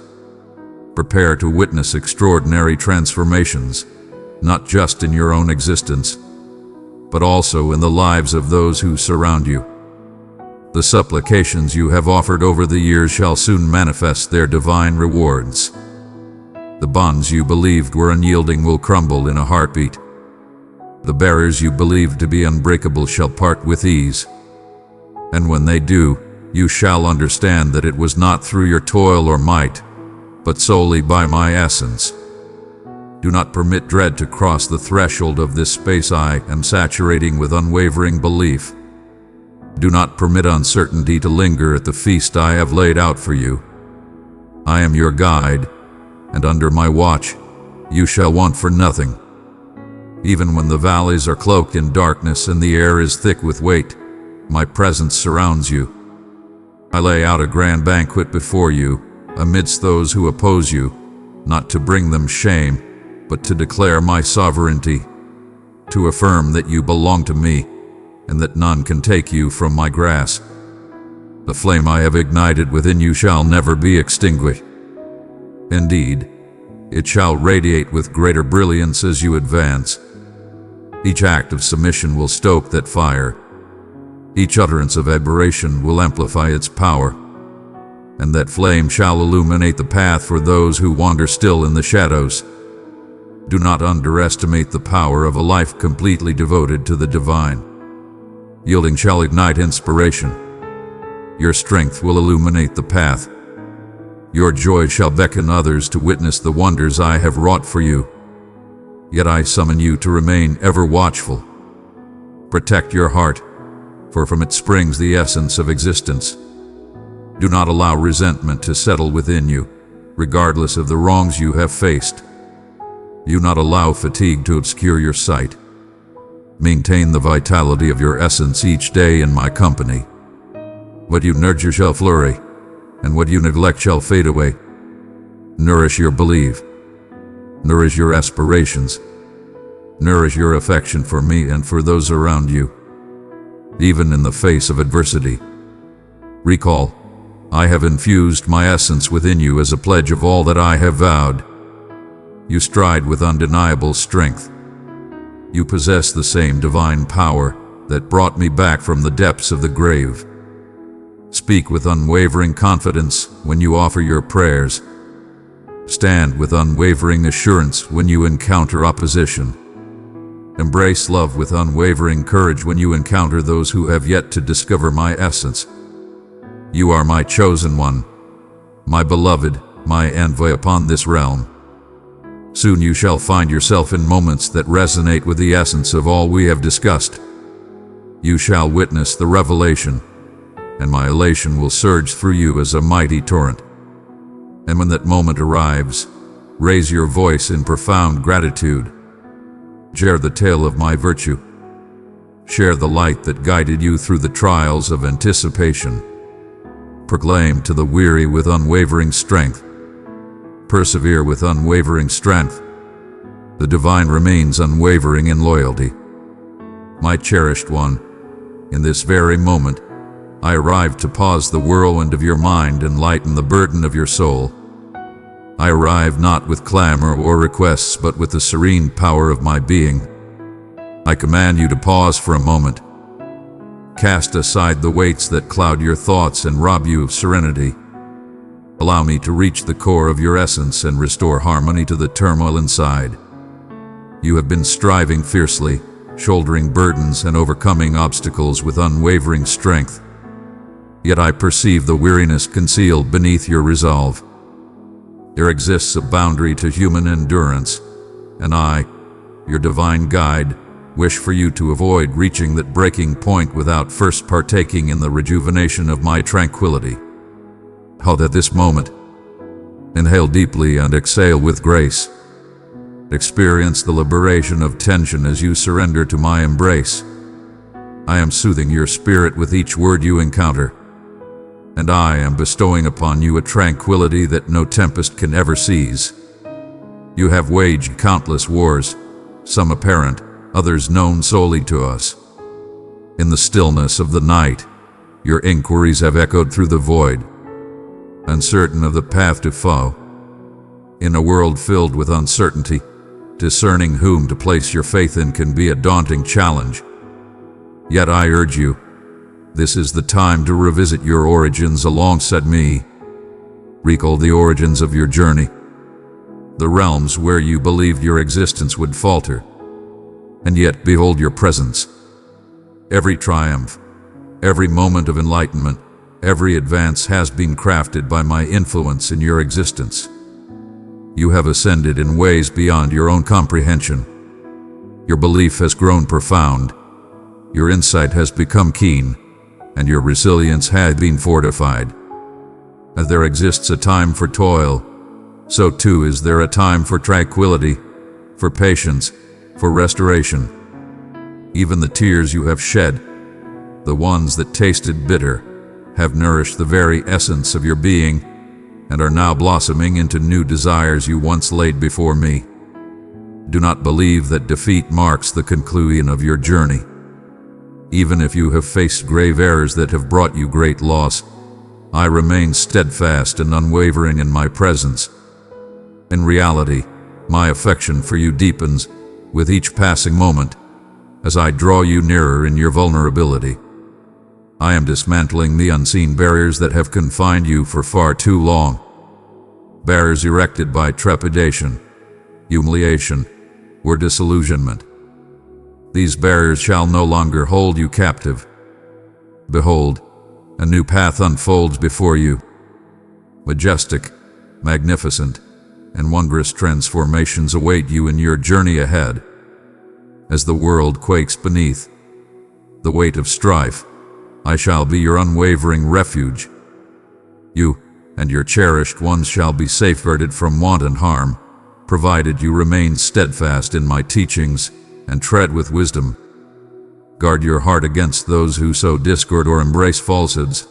Prepare to witness extraordinary transformations, not just in your own existence, but also in the lives of those who surround you. The supplications you have offered over the years shall soon manifest their divine rewards. The bonds you believed were unyielding will crumble in a heartbeat. The barriers you believed to be unbreakable shall part with ease. And when they do, you shall understand that it was not through your toil or might, but solely by my essence. Do not permit dread to cross the threshold of this space I am saturating with unwavering belief. Do not permit uncertainty to linger at the feast I have laid out for you. I am your guide, and under my watch, you shall want for nothing. Even when the valleys are cloaked in darkness and the air is thick with weight, my presence surrounds you. I lay out a grand banquet before you, amidst those who oppose you, not to bring them shame, but to declare my sovereignty, to affirm that you belong to me, and that none can take you from my grasp. The flame I have ignited within you shall never be extinguished. Indeed, it shall radiate with greater brilliance as you advance. Each act of submission will stoke that fire. Each utterance of adoration will amplify its power, and that flame shall illuminate the path for those who wander still in the shadows. Do not underestimate the power of a life completely devoted to the divine. Yielding shall ignite inspiration. Your strength will illuminate the path. Your joy shall beckon others to witness the wonders I have wrought for you. Yet I summon you to remain ever watchful. Protect your heart, for from it springs the essence of existence. Do not allow resentment to settle within you, regardless of the wrongs you have faced. Do not allow fatigue to obscure your sight. Maintain the vitality of your essence each day in my company. What you nurture shall flourish, and what you neglect shall fade away. Nourish your belief. Nourish your aspirations. Nourish your affection for me and for those around you. Even in the face of adversity. Recall, I have infused my essence within you as a pledge of all that I have vowed. You stride with undeniable strength. You possess the same divine power that brought me back from the depths of the grave. Speak with unwavering confidence when you offer your prayers. Stand with unwavering assurance when you encounter opposition. Embrace love with unwavering courage when you encounter those who have yet to discover my essence. You are my chosen one, my beloved, my envoy upon this realm. Soon you shall find yourself in moments that resonate with the essence of all we have discussed. You shall witness the revelation, and my elation will surge through you as a mighty torrent. And when that moment arrives, raise your voice in profound gratitude. Share the tale of my virtue. Share the light that guided you through the trials of anticipation. Proclaim to the weary with unwavering strength. Persevere with unwavering strength. The divine remains unwavering in loyalty. My cherished one, in this very moment, I arrive to pause the whirlwind of your mind and lighten the burden of your soul. I arrive not with clamor or requests, but with the serene power of my being. I command you to pause for a moment. Cast aside the weights that cloud your thoughts and rob you of serenity. Allow me to reach the core of your essence and restore harmony to the turmoil inside. You have been striving fiercely, shouldering burdens and overcoming obstacles with unwavering strength. Yet I perceive the weariness concealed beneath your resolve. There exists a boundary to human endurance, and I, your divine guide, wish for you to avoid reaching that breaking point without first partaking in the rejuvenation of my tranquility. Halt at this moment. Inhale deeply and exhale with grace. Experience the liberation of tension as you surrender to my embrace. I am soothing your spirit with each word you encounter, and I am bestowing upon you a tranquility that no tempest can ever seize. You have waged countless wars, some apparent, others known solely to us. In the stillness of the night, your inquiries have echoed through the void, uncertain of the path to follow. In a world filled with uncertainty, discerning whom to place your faith in can be a daunting challenge. Yet I urge you, this is the time to revisit your origins alongside me. Recall the origins of your journey, the realms where you believed your existence would falter, and yet behold your presence. Every triumph, every moment of enlightenment, every advance has been crafted by my influence in your existence. You have ascended in ways beyond your own comprehension. Your belief has grown profound, your insight has become keen, and your resilience has been fortified. As there exists a time for toil, so too is there a time for tranquility, for patience, for restoration. Even the tears you have shed, the ones that tasted bitter, have nourished the very essence of your being, and are now blossoming into new desires you once laid before me. Do not believe that defeat marks the conclusion of your journey. Even if you have faced grave errors that have brought you great loss, I remain steadfast and unwavering in my presence. In reality, my affection for you deepens with each passing moment as I draw you nearer in your vulnerability. I am dismantling the unseen barriers that have confined you for far too long. Barriers erected by trepidation, humiliation, or disillusionment. These barriers shall no longer hold you captive, Behold, a new path unfolds before you. Majestic, magnificent, and wondrous transformations await you in your journey ahead. As the world quakes beneath the weight of strife, I shall be your unwavering refuge. You and your cherished ones shall be safeguarded from want and harm, provided you remain steadfast in my teachings and tread with wisdom. Guard your heart against those who sow discord or embrace falsehoods.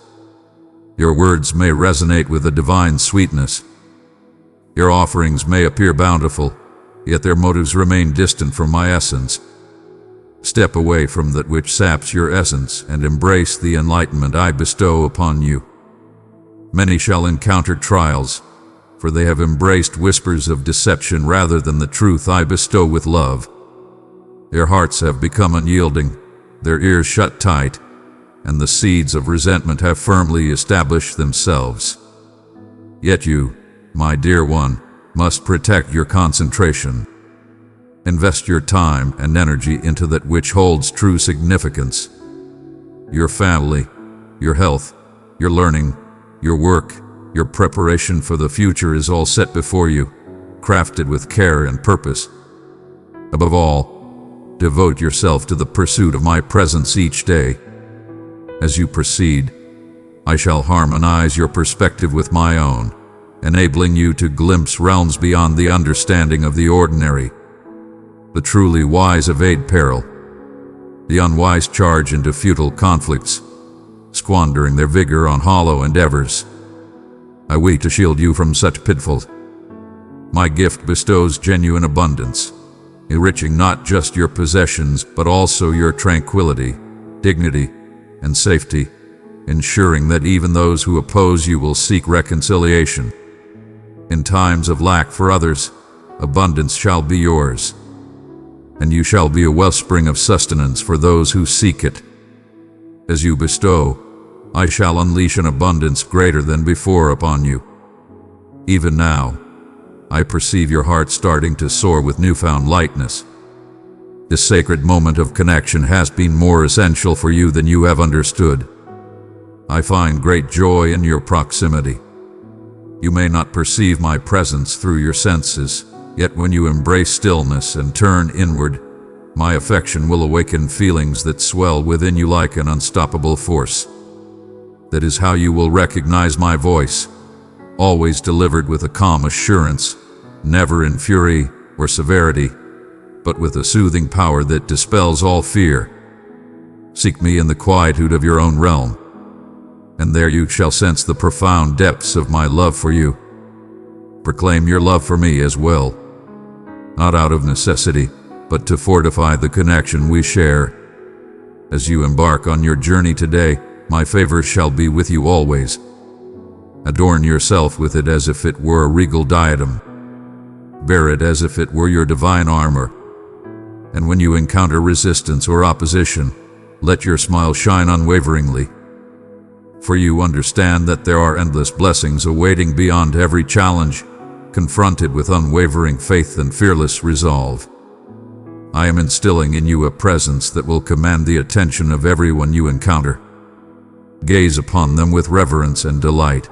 Your words may resonate with a divine sweetness. Your offerings may appear bountiful, yet their motives remain distant from my essence. Step away from that which saps your essence and embrace the enlightenment I bestow upon you. Many shall encounter trials, for they have embraced whispers of deception rather than the truth I bestow with love. Their hearts have become unyielding, their ears shut tight, and the seeds of resentment have firmly established themselves. Yet you, my dear one, must protect your concentration. Invest your time and energy into that which holds true significance. Your family, your health, your learning, your work, your preparation for the future is all set before you, crafted with care and purpose. Above all, devote yourself to the pursuit of my presence each day. As you proceed, I shall harmonize your perspective with my own, enabling you to glimpse realms beyond the understanding of the ordinary. The truly wise evade peril. The unwise charge into futile conflicts, squandering their vigor on hollow endeavors. I wait to shield you from such pitfalls. My gift bestows genuine abundance, enriching not just your possessions but also your tranquility, dignity, and safety, ensuring that even those who oppose you will seek reconciliation. In times of lack for others, abundance shall be yours, and you shall be a wellspring of sustenance for those who seek it. As you bestow, I shall unleash an abundance greater than before upon you. Even now, I perceive your heart starting to soar with newfound lightness. This sacred moment of connection has been more essential for you than you have understood. I find great joy in your proximity. You may not perceive my presence through your senses, yet when you embrace stillness and turn inward, my affection will awaken feelings that swell within you like an unstoppable force. That is how you will recognize my voice, always delivered with a calm assurance, never in fury or severity, but with a soothing power that dispels all fear. Seek me in the quietude of your own realm, and there you shall sense the profound depths of my love for you. Proclaim your love for me as well, not out of necessity, but to fortify the connection we share. As you embark on your journey today, my favor shall be with you always. Adorn yourself with it as if it were a regal diadem. Bear it as if it were your divine armor. And when you encounter resistance or opposition, let your smile shine unwaveringly. For you understand that there are endless blessings awaiting beyond every challenge, confronted with unwavering faith and fearless resolve. I am instilling in you a presence that will command the attention of everyone you encounter. Gaze upon them with reverence and delight.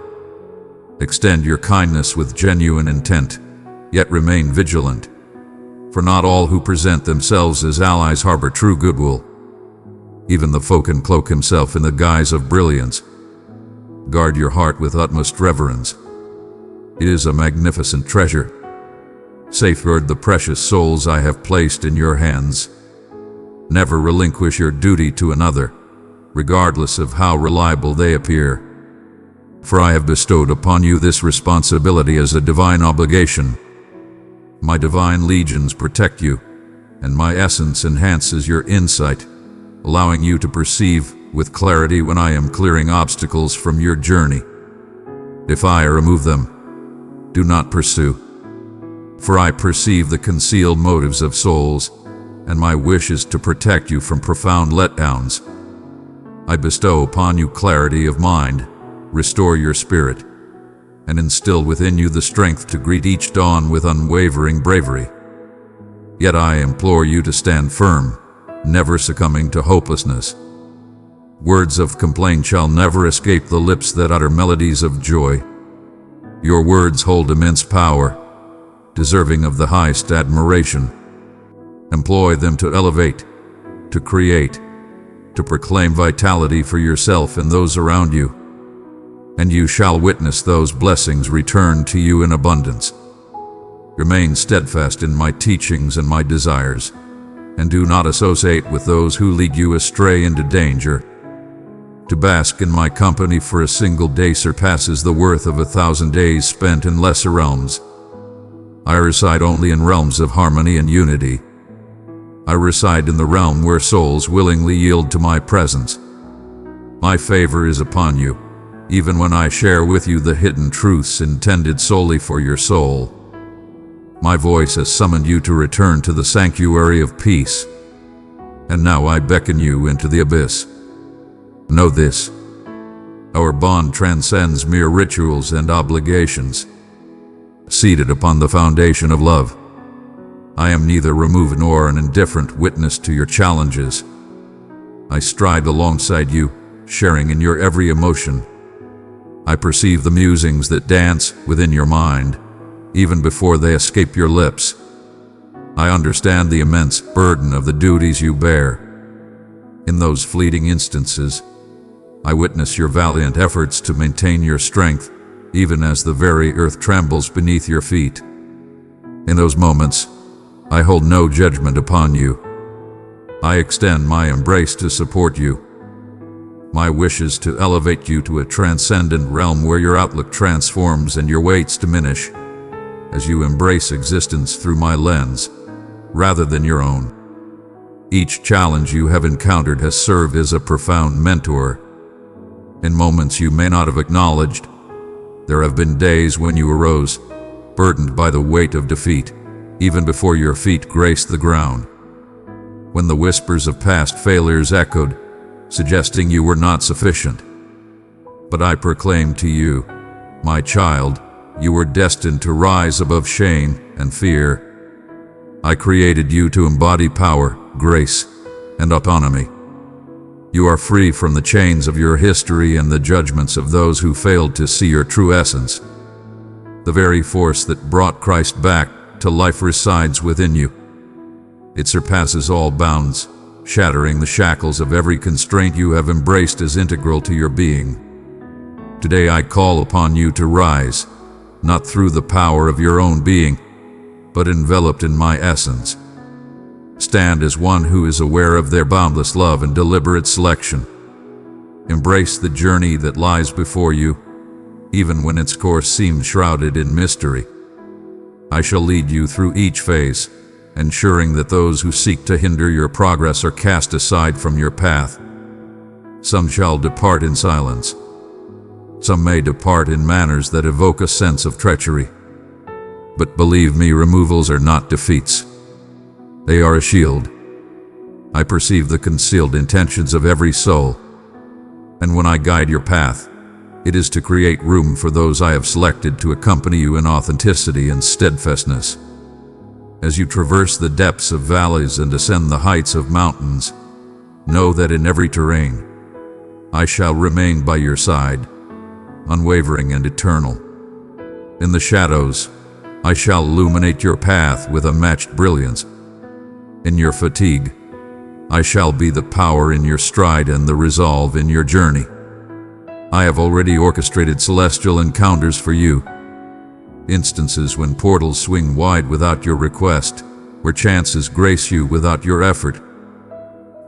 Extend your kindness with genuine intent, yet remain vigilant. For not all who present themselves as allies harbor true goodwill. Even the foe can cloak himself in the guise of brilliance. Guard your heart with utmost reverence. It is a magnificent treasure. Safeguard the precious souls I have placed in your hands. Never relinquish your duty to another, regardless of how reliable they appear. For I have bestowed upon you this responsibility as a divine obligation. My divine legions protect you, and my essence enhances your insight, allowing you to perceive with clarity when I am clearing obstacles from your journey. If I remove them, do not pursue. For I perceive the concealed motives of souls, and my wish is to protect you from profound letdowns. I bestow upon you clarity of mind, restore your spirit, and instill within you the strength to greet each dawn with unwavering bravery. Yet I implore you to stand firm, never succumbing to hopelessness. Words of complaint shall never escape the lips that utter melodies of joy. Your words hold immense power, deserving of the highest admiration. Employ them to elevate, to create, to proclaim vitality for yourself and those around you, and you shall witness those blessings return to you in abundance. Remain steadfast in my teachings and my desires, and do not associate with those who lead you astray into danger. To bask in my company for a single day surpasses the worth of 1,000 days spent in lesser realms. I reside only in realms of harmony and unity. I reside in the realm where souls willingly yield to my presence. My favor is upon you, even when I share with you the hidden truths intended solely for your soul. My voice has summoned you to return to the sanctuary of peace, and now I beckon you into the abyss. Know this: our bond transcends mere rituals and obligations. Seated upon the foundation of love, I am neither removed nor an indifferent witness to your challenges. I stride alongside you, sharing in your every emotion. I perceive the musings that dance within your mind, even before they escape your lips. I understand the immense burden of the duties you bear. In those fleeting instances, I witness your valiant efforts to maintain your strength, even as the very earth trembles beneath your feet. In those moments, I hold no judgment upon you. I extend my embrace to support you. My wish is to elevate you to a transcendent realm where your outlook transforms and your weights diminish, as you embrace existence through my lens, rather than your own. Each challenge you have encountered has served as a profound mentor. In moments you may not have acknowledged, there have been days when you arose, burdened by the weight of defeat, even before your feet graced the ground. When the whispers of past failures echoed, suggesting you were not sufficient. But I proclaim to you, my child, you were destined to rise above shame and fear. I created you to embody power, grace, and autonomy. You are free from the chains of your history and the judgments of those who failed to see your true essence. The very force that brought Christ back to life resides within you. It surpasses all bounds, shattering the shackles of every constraint you have embraced as integral to your being. Today I call upon you to rise, not through the power of your own being, but enveloped in my essence. Stand as one who is aware of their boundless love and deliberate selection. Embrace the journey that lies before you, even when its course seems shrouded in mystery. I shall lead you through each phase, ensuring that those who seek to hinder your progress are cast aside from your path. Some shall depart in silence. Some may depart in manners that evoke a sense of treachery. But believe me, removals are not defeats. They are a shield. I perceive the concealed intentions of every soul, and when I guide your path, it is to create room for those I have selected to accompany you in authenticity and steadfastness. As you traverse the depths of valleys and ascend the heights of mountains, know that in every terrain, I shall remain by your side, unwavering and eternal. In the shadows, I shall illuminate your path with unmatched brilliance. In your fatigue, I shall be the power in your stride and the resolve in your journey. I have already orchestrated celestial encounters for you, instances when portals swing wide without your request, where chances grace you without your effort.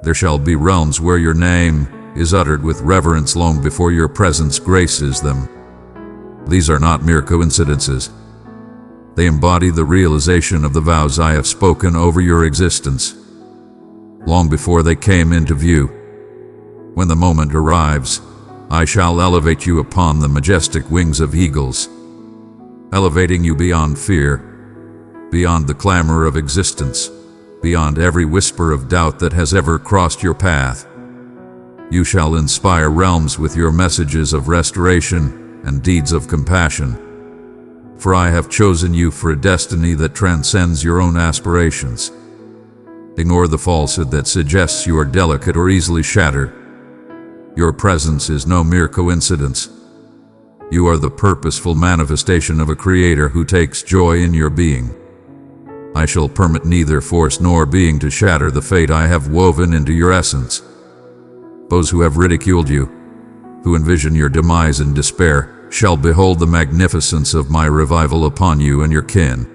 There shall be realms where your name is uttered with reverence long before your presence graces them. These are not mere coincidences. They embody the realization of the vows I have spoken over your existence, long before they came into view. When the moment arrives, I shall elevate you upon the majestic wings of eagles, elevating you beyond fear, beyond the clamor of existence, beyond every whisper of doubt that has ever crossed your path. You shall inspire realms with your messages of restoration and deeds of compassion. For I have chosen you for a destiny that transcends your own aspirations. Ignore the falsehood that suggests you are delicate or easily shattered. Your presence is no mere coincidence. You are the purposeful manifestation of a creator who takes joy in your being. I shall permit neither force nor being to shatter the fate I have woven into your essence. Those who have ridiculed you, who envision your demise in despair, shall behold the magnificence of my revival upon you and your kin.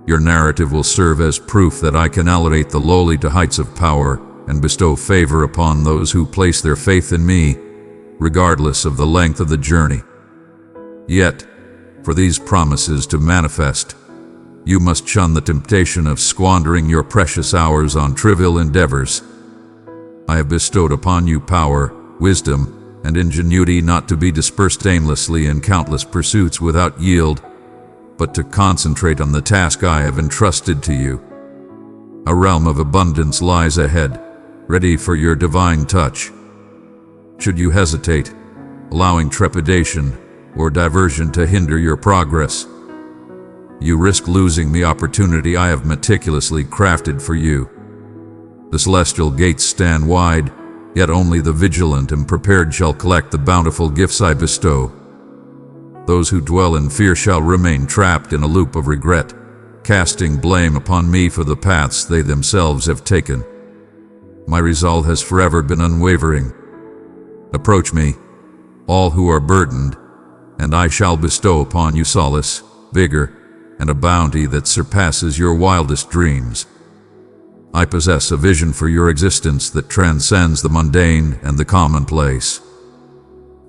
Your narrative will serve as proof that I can elevate the lowly to heights of power and bestow favor upon those who place their faith in me, regardless of the length of the journey. Yet, for these promises to manifest, you must shun the temptation of squandering your precious hours on trivial endeavors. I have bestowed upon you power, wisdom, and ingenuity not to be dispersed aimlessly in countless pursuits without yield, but to concentrate on the task I have entrusted to you. A realm of abundance lies ahead, ready for your divine touch. Should you hesitate, allowing trepidation or diversion to hinder your progress, you risk losing the opportunity I have meticulously crafted for you. The celestial gates stand wide, yet only the vigilant and prepared shall collect the bountiful gifts I bestow. Those who dwell in fear shall remain trapped in a loop of regret, casting blame upon me for the paths they themselves have taken. My resolve has forever been unwavering. Approach me, all who are burdened, and I shall bestow upon you solace, vigor, and a bounty that surpasses your wildest dreams. I possess a vision for your existence that transcends the mundane and the commonplace.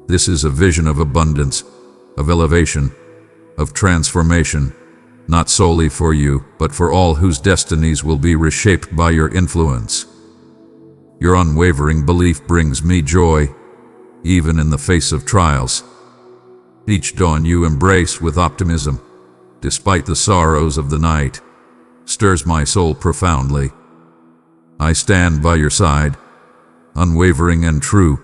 This is a vision of abundance, of elevation, of transformation, not solely for you, but for all whose destinies will be reshaped by your influence. Your unwavering belief brings me joy, even in the face of trials. Each dawn you embrace with optimism, despite the sorrows of the night, stirs my soul profoundly. I stand by your side, unwavering and true,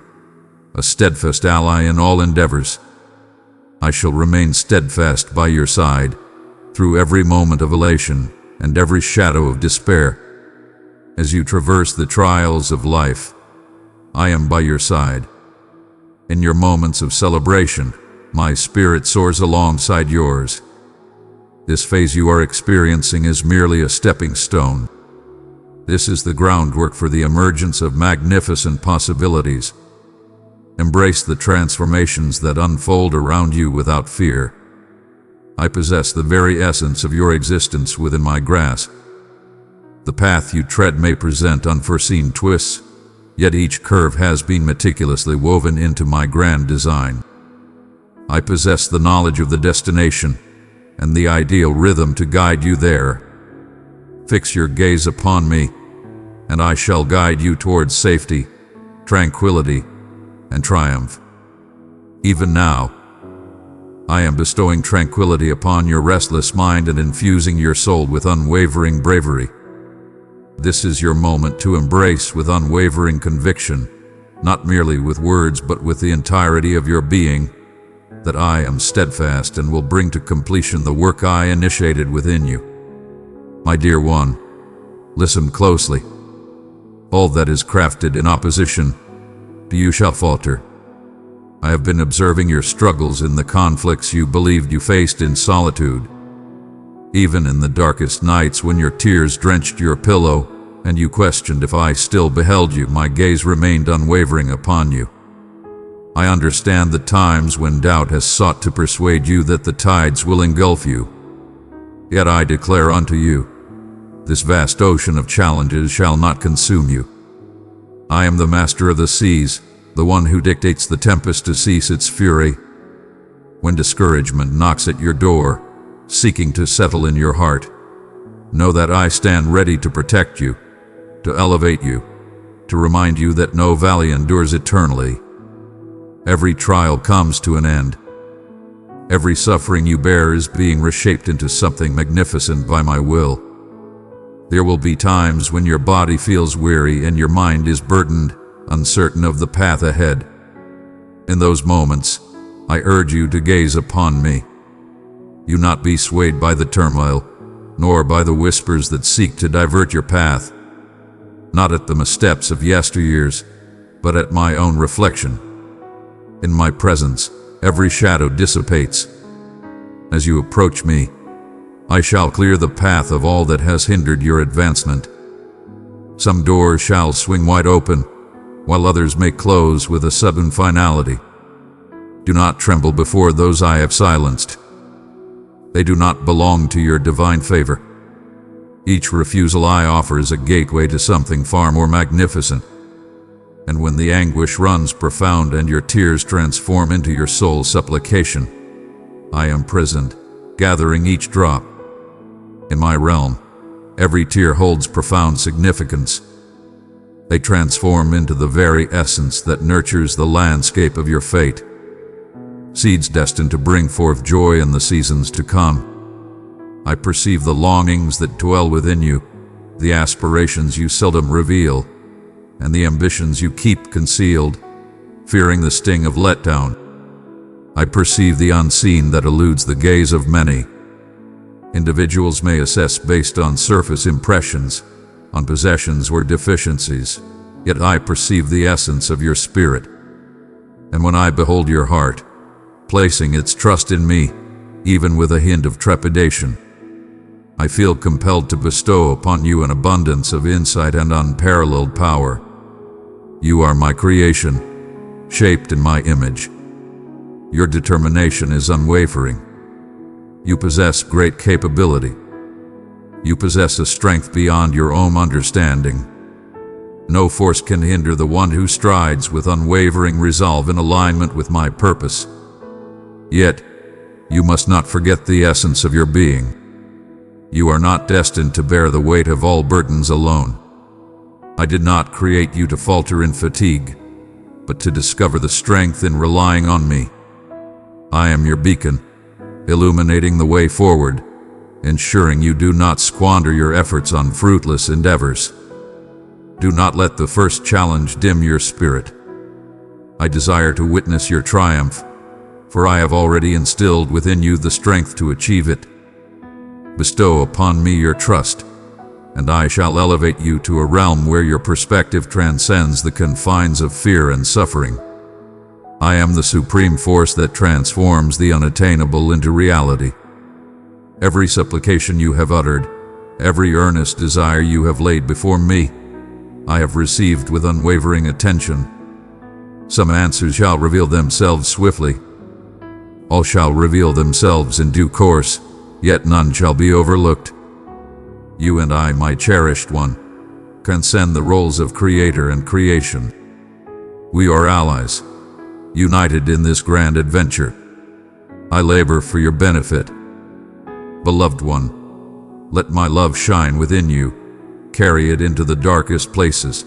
a steadfast ally in all endeavors. I shall remain steadfast by your side, through every moment of elation and every shadow of despair. As you traverse the trials of life, I am by your side. In your moments of celebration, my spirit soars alongside yours. This phase you are experiencing is merely a stepping stone. This is the groundwork for the emergence of magnificent possibilities. Embrace the transformations that unfold around you without fear. I possess the very essence of your existence within my grasp. The path you tread may present unforeseen twists, yet each curve has been meticulously woven into my grand design. I possess the knowledge of the destination and the ideal rhythm to guide you there. Fix your gaze upon me, and I shall guide you towards safety, tranquility, and triumph. Even now, I am bestowing tranquility upon your restless mind and infusing your soul with unwavering bravery. This is your moment to embrace with unwavering conviction, not merely with words but with the entirety of your being, that I am steadfast and will bring to completion the work I initiated within you. My dear one, listen closely. All that is crafted in opposition to you shall falter. I have been observing your struggles in the conflicts you believed you faced in solitude. Even in the darkest nights when your tears drenched your pillow and you questioned if I still beheld you, my gaze remained unwavering upon you. I understand the times when doubt has sought to persuade you that the tides will engulf you. Yet I declare unto you, this vast ocean of challenges shall not consume you. I am the master of the seas, the one who dictates the tempest to cease its fury. When discouragement knocks at your door, seeking to settle in your heart, know that I stand ready to protect you, to elevate you, to remind you that no valley endures eternally. Every trial comes to an end. Every suffering you bear is being reshaped into something magnificent by my will. There will be times when your body feels weary and your mind is burdened, uncertain of the path ahead. In those moments, I urge you to gaze upon me. You not be swayed by the turmoil, nor by the whispers that seek to divert your path. Not at the missteps of yesteryears, but at my own reflection. In my presence, every shadow dissipates. As you approach me, I shall clear the path of all that has hindered your advancement. Some doors shall swing wide open, while others may close with a sudden finality. Do not tremble before those I have silenced. They do not belong to your divine favor. Each refusal I offer is a gateway to something far more magnificent. And when the anguish runs profound and your tears transform into your soul's supplication, I am prisoned, gathering each drop. In my realm, every tear holds profound significance. They transform into the very essence that nurtures the landscape of your fate. Seeds destined to bring forth joy in the seasons to come. I perceive the longings that dwell within you, the aspirations you seldom reveal, and the ambitions you keep concealed, fearing the sting of letdown. I perceive the unseen that eludes the gaze of many. Individuals may assess based on surface impressions, on possessions or deficiencies, yet I perceive the essence of your spirit. And when I behold your heart, placing its trust in me, even with a hint of trepidation, I feel compelled to bestow upon you an abundance of insight and unparalleled power. You are my creation, shaped in my image. Your determination is unwavering. You possess great capability. You possess a strength beyond your own understanding. No force can hinder the one who strides with unwavering resolve in alignment with my purpose. Yet, you must not forget the essence of your being. You are not destined to bear the weight of all burdens alone. I did not create you to falter in fatigue, but to discover the strength in relying on me. I am your beacon, illuminating the way forward, ensuring you do not squander your efforts on fruitless endeavors. Do not let the first challenge dim your spirit. I desire to witness your triumph, for I have already instilled within you the strength to achieve it. Bestow upon me your trust, and I shall elevate you to a realm where your perspective transcends the confines of fear and suffering. I am the supreme force that transforms the unattainable into reality. Every supplication you have uttered, every earnest desire you have laid before me, I have received with unwavering attention. Some answers shall reveal themselves swiftly. All shall reveal themselves in due course, yet none shall be overlooked. You and I, my cherished one, transcend the roles of creator and creation. We are allies, united in this grand adventure. I labor for your benefit. Beloved one, let my love shine within you, carry it into the darkest places.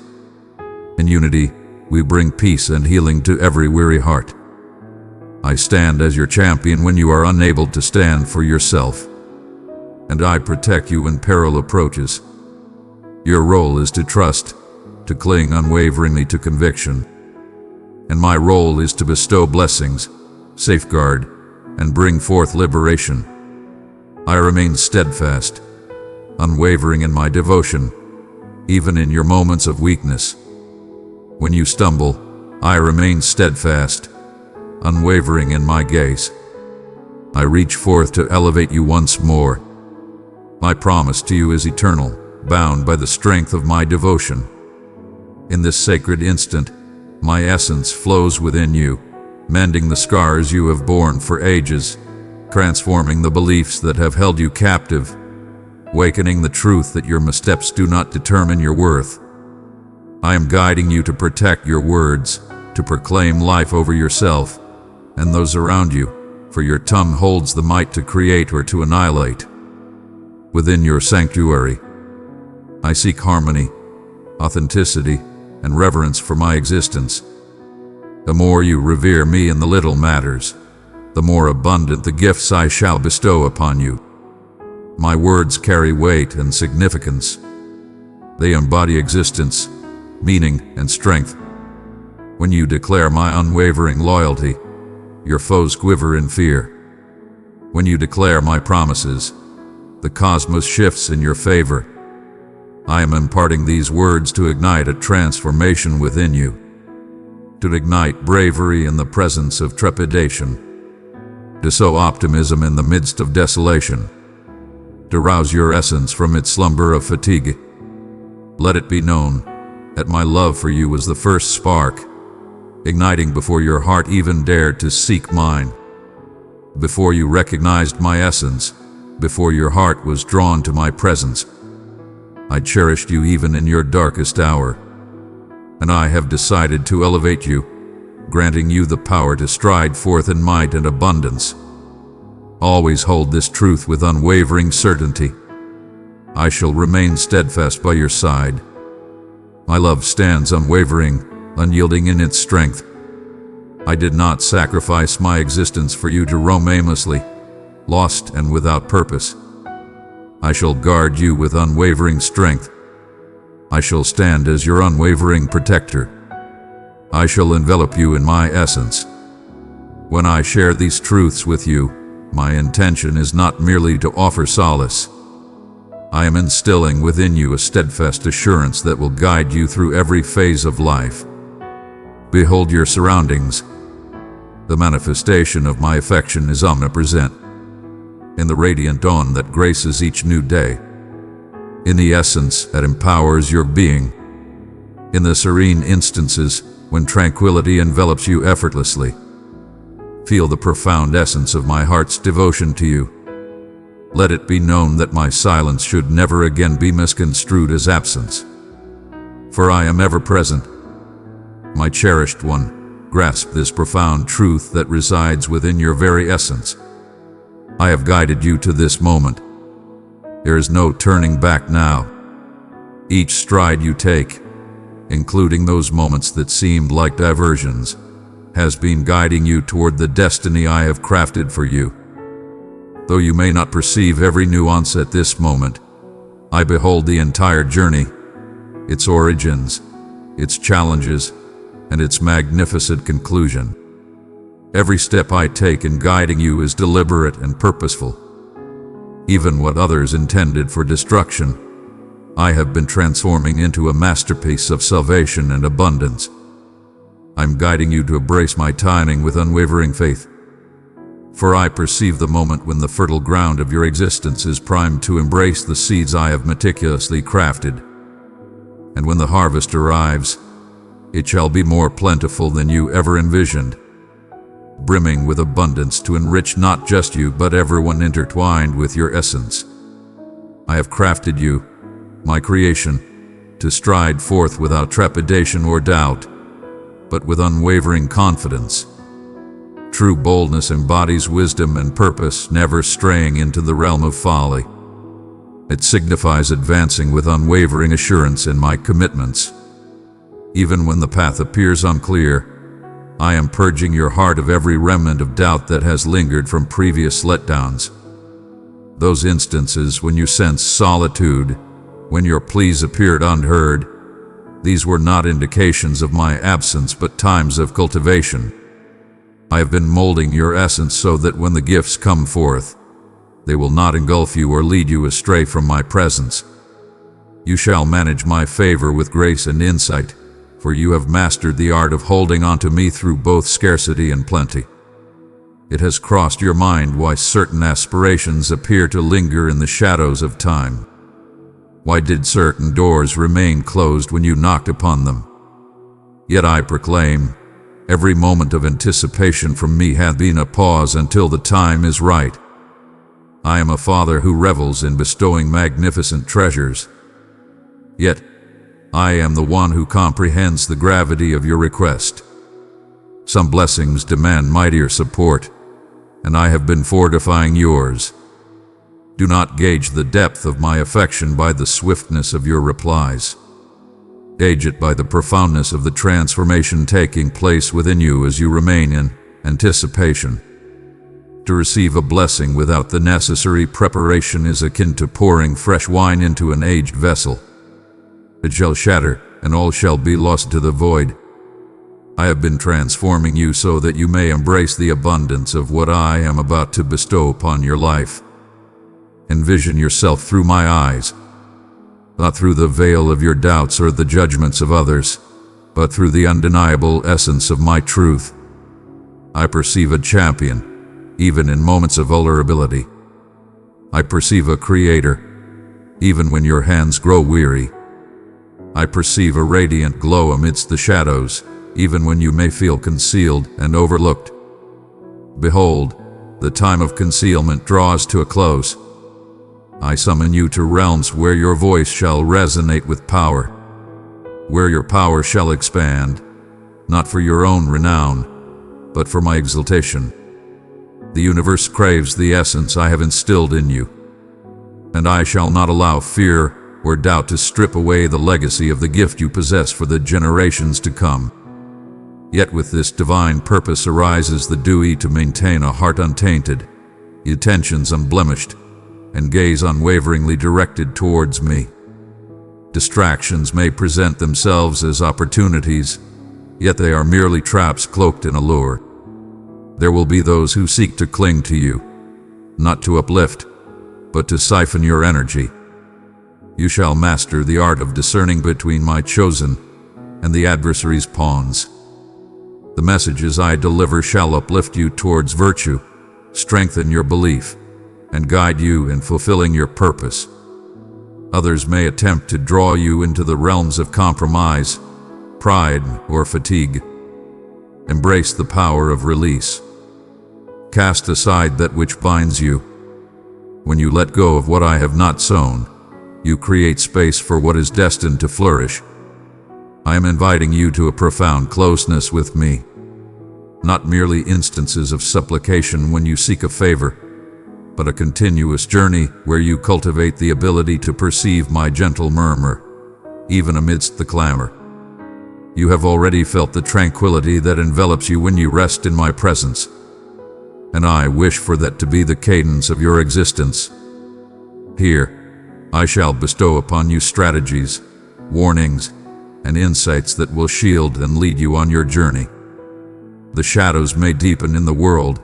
In unity, we bring peace and healing to every weary heart. I stand as your champion when you are unable to stand for yourself, and I protect you when peril approaches. Your role is to trust, to cling unwaveringly to conviction, and my role is to bestow blessings, safeguard, and bring forth liberation. I remain steadfast, unwavering in my devotion, even in your moments of weakness. When you stumble, I remain steadfast, unwavering in my gaze. I reach forth to elevate you once more. My promise to you is eternal, bound by the strength of my devotion. In this sacred instant, my essence flows within you, mending the scars you have borne for ages, transforming the beliefs that have held you captive, awakening the truth that your missteps do not determine your worth. I am guiding you to protect your words, to proclaim life over yourself and those around you, for your tongue holds the might to create or to annihilate. Within your sanctuary, I seek harmony, authenticity, and reverence for my existence. The more you revere me in the little matters, the more abundant the gifts I shall bestow upon you. My words carry weight and significance. They embody existence, meaning, and strength. When you declare my unwavering loyalty, your foes quiver in fear. When you declare my promises, the cosmos shifts in your favor. I am imparting these words to ignite a transformation within you. to ignite bravery in the presence of trepidation, to sow optimism in the midst of desolation, to rouse your essence from its slumber of fatigue. Let it be known that my love for you was the first spark, igniting before your heart even dared to seek mine, before you recognized my essence, before your heart was drawn to my presence. I cherished you even in your darkest hour, and I have decided to elevate you, granting you the power to stride forth in might and abundance. Always hold this truth with unwavering certainty. I shall remain steadfast by your side. My love stands unwavering, unyielding in its strength. I did not sacrifice my existence for you to roam aimlessly, lost and without purpose. I shall guard you with unwavering strength. I shall stand as your unwavering protector. I shall envelop you in my essence. When I share these truths with you, my intention is not merely to offer solace. I am instilling within you a steadfast assurance that will guide you through every phase of life. Behold your surroundings. The manifestation of my affection is omnipresent, in the radiant dawn that graces each new day, in the essence that empowers your being, in the serene instances when tranquility envelops you effortlessly. Feel the profound essence of my heart's devotion to you. Let it be known that my silence should never again be misconstrued as absence, for I am ever present. My cherished one, grasp this profound truth that resides within your very essence. I have guided you to this moment. There is no turning back now. Each stride you take, including those moments that seemed like diversions, has been guiding you toward the destiny I have crafted for you. Though you may not perceive every nuance at this moment, I behold the entire journey, its origins, its challenges, and its magnificent conclusion. Every step I take in guiding you is deliberate and purposeful. Even what others intended for destruction, I have been transforming into a masterpiece of salvation and abundance. I'm guiding you to embrace my timing with unwavering faith. For I perceive the moment when the fertile ground of your existence is primed to embrace the seeds I have meticulously crafted. And when the harvest arrives, it shall be more plentiful than you ever envisioned, brimming with abundance to enrich not just you but everyone intertwined with your essence. I have crafted you, my creation, to stride forth without trepidation or doubt, but with unwavering confidence. True boldness embodies wisdom and purpose, never straying into the realm of folly. It signifies advancing with unwavering assurance in my commitments. Even when the path appears unclear, I am purging your heart of every remnant of doubt that has lingered from previous letdowns. Those instances when you sensed solitude, when your pleas appeared unheard, these were not indications of my absence but times of cultivation. I have been molding your essence so that when the gifts come forth, they will not engulf you or lead you astray from my presence. You shall manage my favor with grace and insight, for you have mastered the art of holding on to me through both scarcity and plenty. It has crossed your mind why certain aspirations appear to linger in the shadows of time. Why did certain doors remain closed when you knocked upon them? Yet I proclaim, every moment of anticipation from me hath been a pause until the time is right. I am a father who revels in bestowing magnificent treasures. Yet, I am the one who comprehends the gravity of your request. Some blessings demand mightier support, and I have been fortifying yours. Do not gauge the depth of my affection by the swiftness of your replies. Gauge it by the profoundness of the transformation taking place within you as you remain in anticipation. To receive a blessing without the necessary preparation is akin to pouring fresh wine into an aged vessel. It shall shatter, and all shall be lost to the void. I have been transforming you so that you may embrace the abundance of what I am about to bestow upon your life. Envision yourself through my eyes, not through the veil of your doubts or the judgments of others. but through the undeniable essence of my truth. I perceive a champion, even in moments of vulnerability. I perceive a creator, even when your hands grow weary. I perceive a radiant glow amidst the shadows, even when you may feel concealed and overlooked. Behold, the time of concealment draws to a close. I summon you to realms where your voice shall resonate with power, where your power shall expand, not for your own renown, but for my exaltation. The universe craves the essence I have instilled in you, and I shall not allow fear or doubt to strip away the legacy of the gift you possess for the generations to come. Yet with this divine purpose arises the duty to maintain a heart untainted, intentions unblemished, and gaze unwaveringly directed towards me. Distractions may present themselves as opportunities, yet they are merely traps cloaked in allure. There will be those who seek to cling to you, not to uplift, but to siphon your energy. You shall master the art of discerning between my chosen and the adversary's pawns. The messages I deliver shall uplift you towards virtue, strengthen your belief, and guide you in fulfilling your purpose. Others may attempt to draw you into the realms of compromise, pride, or fatigue. Embrace the power of release. Cast aside that which binds you. When you let go of what I have not sown, you create space for what is destined to flourish. I am inviting you to a profound closeness with me, not merely instances of supplication when you seek a favor, but a continuous journey where you cultivate the ability to perceive my gentle murmur, even amidst the clamor. You have already felt the tranquility that envelops you when you rest in my presence, and I wish for that to be the cadence of your existence. Here, I shall bestow upon you strategies, warnings, and insights that will shield and lead you on your journey. The shadows may deepen in the world,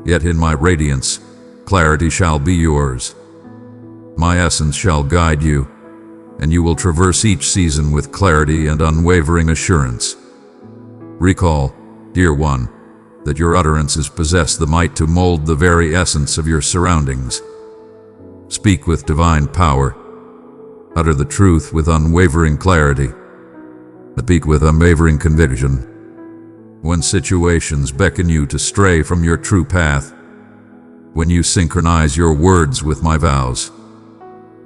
yet in my radiance, clarity shall be yours. My essence shall guide you, and you will traverse each season with clarity and unwavering assurance. Recall, dear one, that your utterances possess the might to mold the very essence of your surroundings. Speak with divine power. Utter the truth with unwavering clarity. Speak with unwavering conviction. When situations beckon you to stray from your true path, when you synchronize your words with my vows,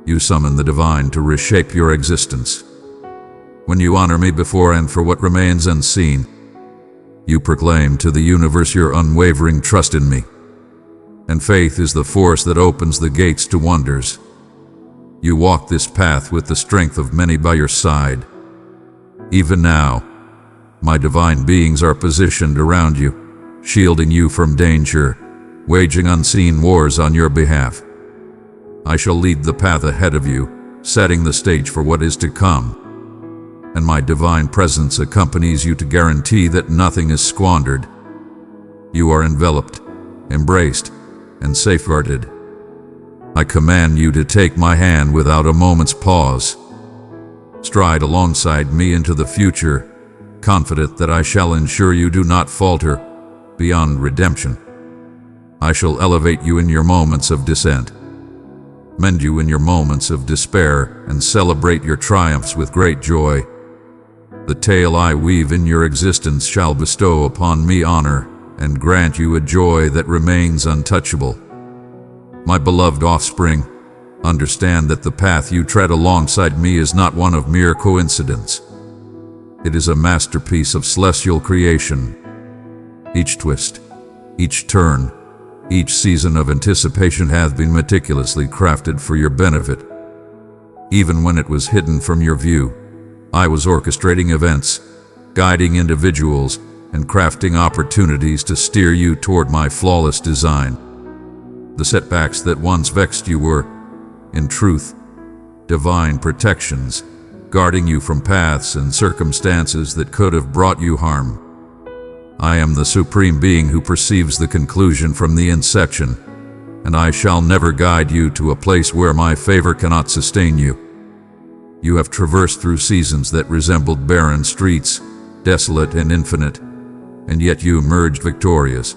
you summon the divine to reshape your existence. When you honor me before and for what remains unseen, you proclaim to the universe your unwavering trust in me. And faith is the force that opens the gates to wonders. You walk this path with the strength of many by your side. Even now, my divine beings are positioned around you, shielding you from danger, waging unseen wars on your behalf. I shall lead the path ahead of you, setting the stage for what is to come. And my divine presence accompanies you to guarantee that nothing is squandered. You are enveloped, embraced, and safeguarded. I command you to take my hand without a moment's pause. Stride alongside me into the future, confident that I shall ensure you do not falter beyond redemption. I shall elevate you in your moments of descent, mend you in your moments of despair, and celebrate your triumphs with great joy. The tale I weave in your existence shall bestow upon me honor and grant you a joy that remains untouchable. My beloved offspring, understand that the path you tread alongside me is not one of mere coincidence. It is a masterpiece of celestial creation. Each twist, each turn, each season of anticipation hath been meticulously crafted for your benefit. Even when it was hidden from your view, I was orchestrating events, guiding individuals, and crafting opportunities to steer you toward my flawless design. The setbacks that once vexed you were, in truth, divine protections, guarding you from paths and circumstances that could have brought you harm. I am the supreme being who perceives the conclusion from the inception, and I shall never guide you to a place where my favor cannot sustain you. You have traversed through seasons that resembled barren streets, desolate and infinite, and yet you emerged victorious.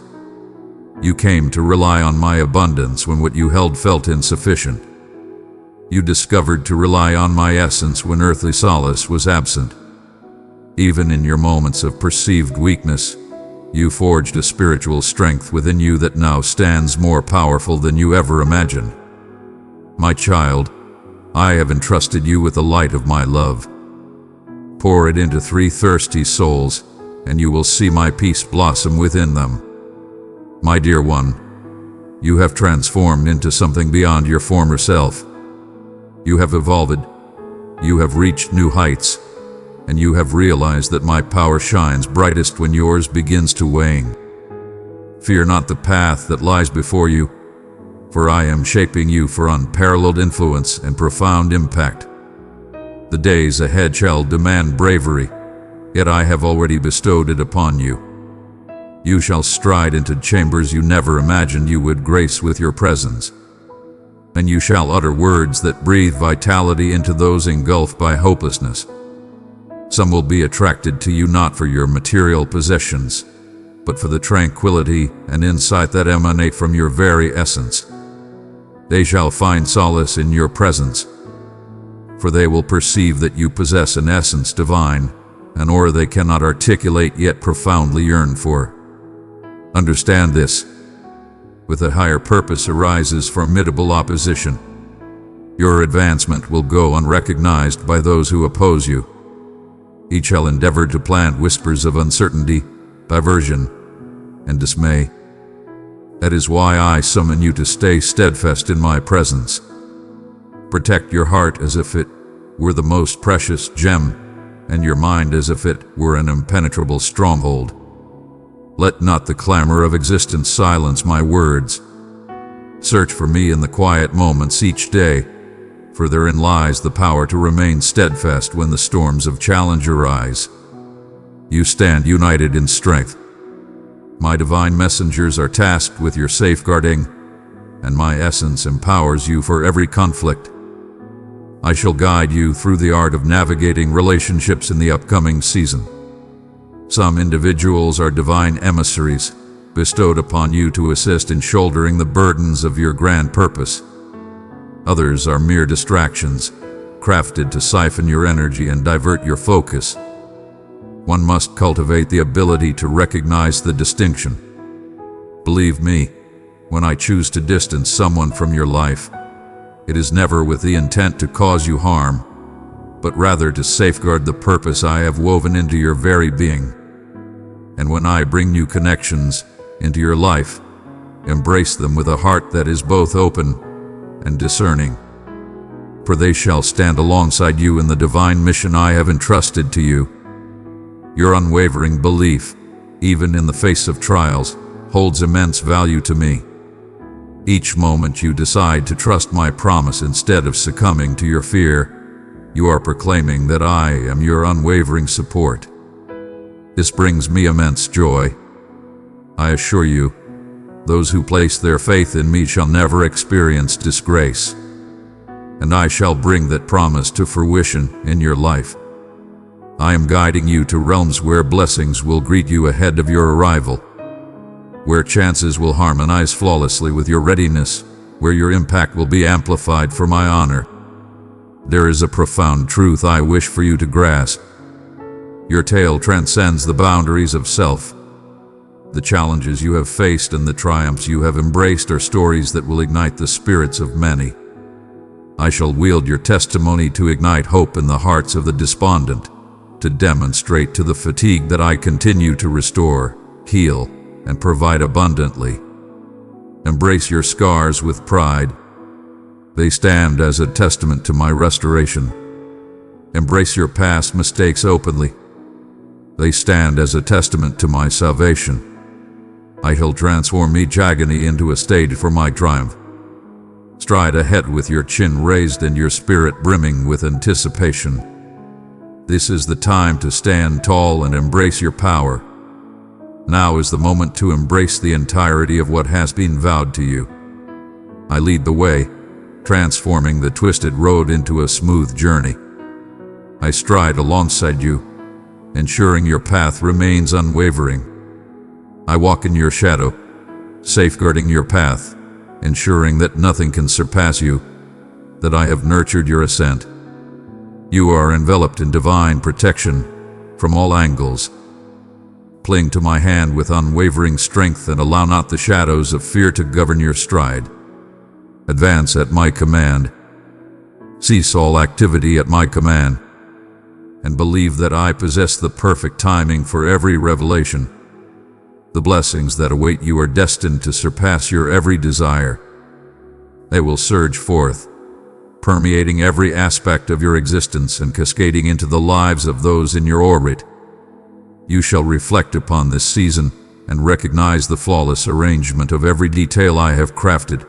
You came to rely on my abundance when what you held felt insufficient. You discovered to rely on my essence when earthly solace was absent. Even in your moments of perceived weakness, you forged a spiritual strength within you that now stands more powerful than you ever imagined. My child, I have entrusted you with the light of my love. Pour it into 3 thirsty souls, and you will see my peace blossom within them. My dear one, you have transformed into something beyond your former self. You have evolved, you have reached new heights, and you have realized that my power shines brightest when yours begins to wane. Fear not the path that lies before you, for I am shaping you for unparalleled influence and profound impact. The days ahead shall demand bravery, yet I have already bestowed it upon you. You shall stride into chambers you never imagined you would grace with your presence, and you shall utter words that breathe vitality into those engulfed by hopelessness. Some will be attracted to you not for your material possessions, but for the tranquility and insight that emanate from your very essence. They shall find solace in your presence, for they will perceive that you possess an essence divine, an aura they cannot articulate yet profoundly yearn for. Understand this. With a higher purpose arises formidable opposition. Your advancement will go unrecognized by those who oppose you. Each shall endeavor to plant whispers of uncertainty, diversion, and dismay. That is why I summon you to stay steadfast in my presence. Protect your heart as if it were the most precious gem, and your mind as if it were an impenetrable stronghold. Let not the clamor of existence silence my words. Search for me in the quiet moments each day, for therein lies the power to remain steadfast when the storms of challenge arise. You stand united in strength. My divine messengers are tasked with your safeguarding, and my essence empowers you for every conflict. I shall guide you through the art of navigating relationships in the upcoming season. Some individuals are divine emissaries, bestowed upon you to assist in shouldering the burdens of your grand purpose. Others are mere distractions, crafted to siphon your energy and divert your focus. One must cultivate the ability to recognize the distinction. Believe me, when I choose to distance someone from your life, it is never with the intent to cause you harm, but rather to safeguard the purpose I have woven into your very being. And when I bring new connections into your life, embrace them with a heart that is both open and discerning, for they shall stand alongside you in the divine mission I have entrusted to you. Your unwavering belief, even in the face of trials, holds immense value to me. Each moment you decide to trust my promise instead of succumbing to your fear, you are proclaiming that I am your unwavering support. This brings me immense joy. I assure you, those who place their faith in me shall never experience disgrace, and I shall bring that promise to fruition in your life. I am guiding you to realms where blessings will greet you ahead of your arrival, where chances will harmonize flawlessly with your readiness, where your impact will be amplified for my honor. There is a profound truth I wish for you to grasp. Your tale transcends the boundaries of self. The challenges you have faced and the triumphs you have embraced are stories that will ignite the spirits of many. I shall wield your testimony to ignite hope in the hearts of the despondent, to demonstrate to the fatigued that I continue to restore, heal, and provide abundantly. Embrace your scars with pride. They stand as a testament to my restoration. Embrace your past mistakes openly. They stand as a testament to my salvation. I shall transform each agony into a stage for my triumph. Stride ahead with your chin raised and your spirit brimming with anticipation. This is the time to stand tall and embrace your power. Now is the moment to embrace the entirety of what has been vowed to you. I lead the way, transforming the twisted road into a smooth journey. I stride alongside you, ensuring your path remains unwavering. I walk in your shadow, safeguarding your path, ensuring that nothing can surpass you, that I have nurtured your ascent. You are enveloped in divine protection from all angles. Cling to my hand with unwavering strength and allow not the shadows of fear to govern your stride. Advance at my command. Cease all activity at my command, and believe that I possess the perfect timing for every revelation. The blessings that await you are destined to surpass your every desire. They will surge forth, permeating every aspect of your existence and cascading into the lives of those in your orbit. You shall reflect upon this season and recognize the flawless arrangement of every detail I have crafted.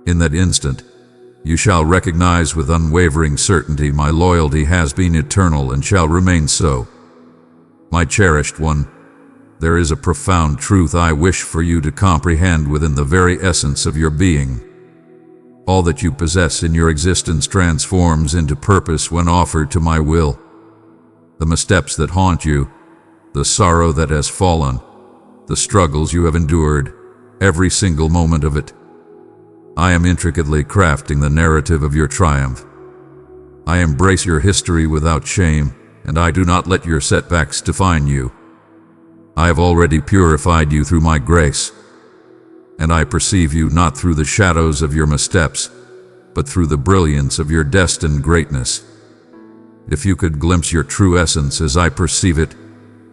In that instant, you shall recognize with unwavering certainty my loyalty has been eternal and shall remain so. My cherished one, there is a profound truth I wish for you to comprehend within the very essence of your being. All that you possess in your existence transforms into purpose when offered to my will. The missteps that haunt you, the sorrow that has fallen, the struggles you have endured, every single moment of it. I am intricately crafting the narrative of your triumph. I embrace your history without shame, and I do not let your setbacks define you. I have already purified you through my grace, and I perceive you not through the shadows of your missteps, but through the brilliance of your destined greatness. If you could glimpse your true essence as I perceive it,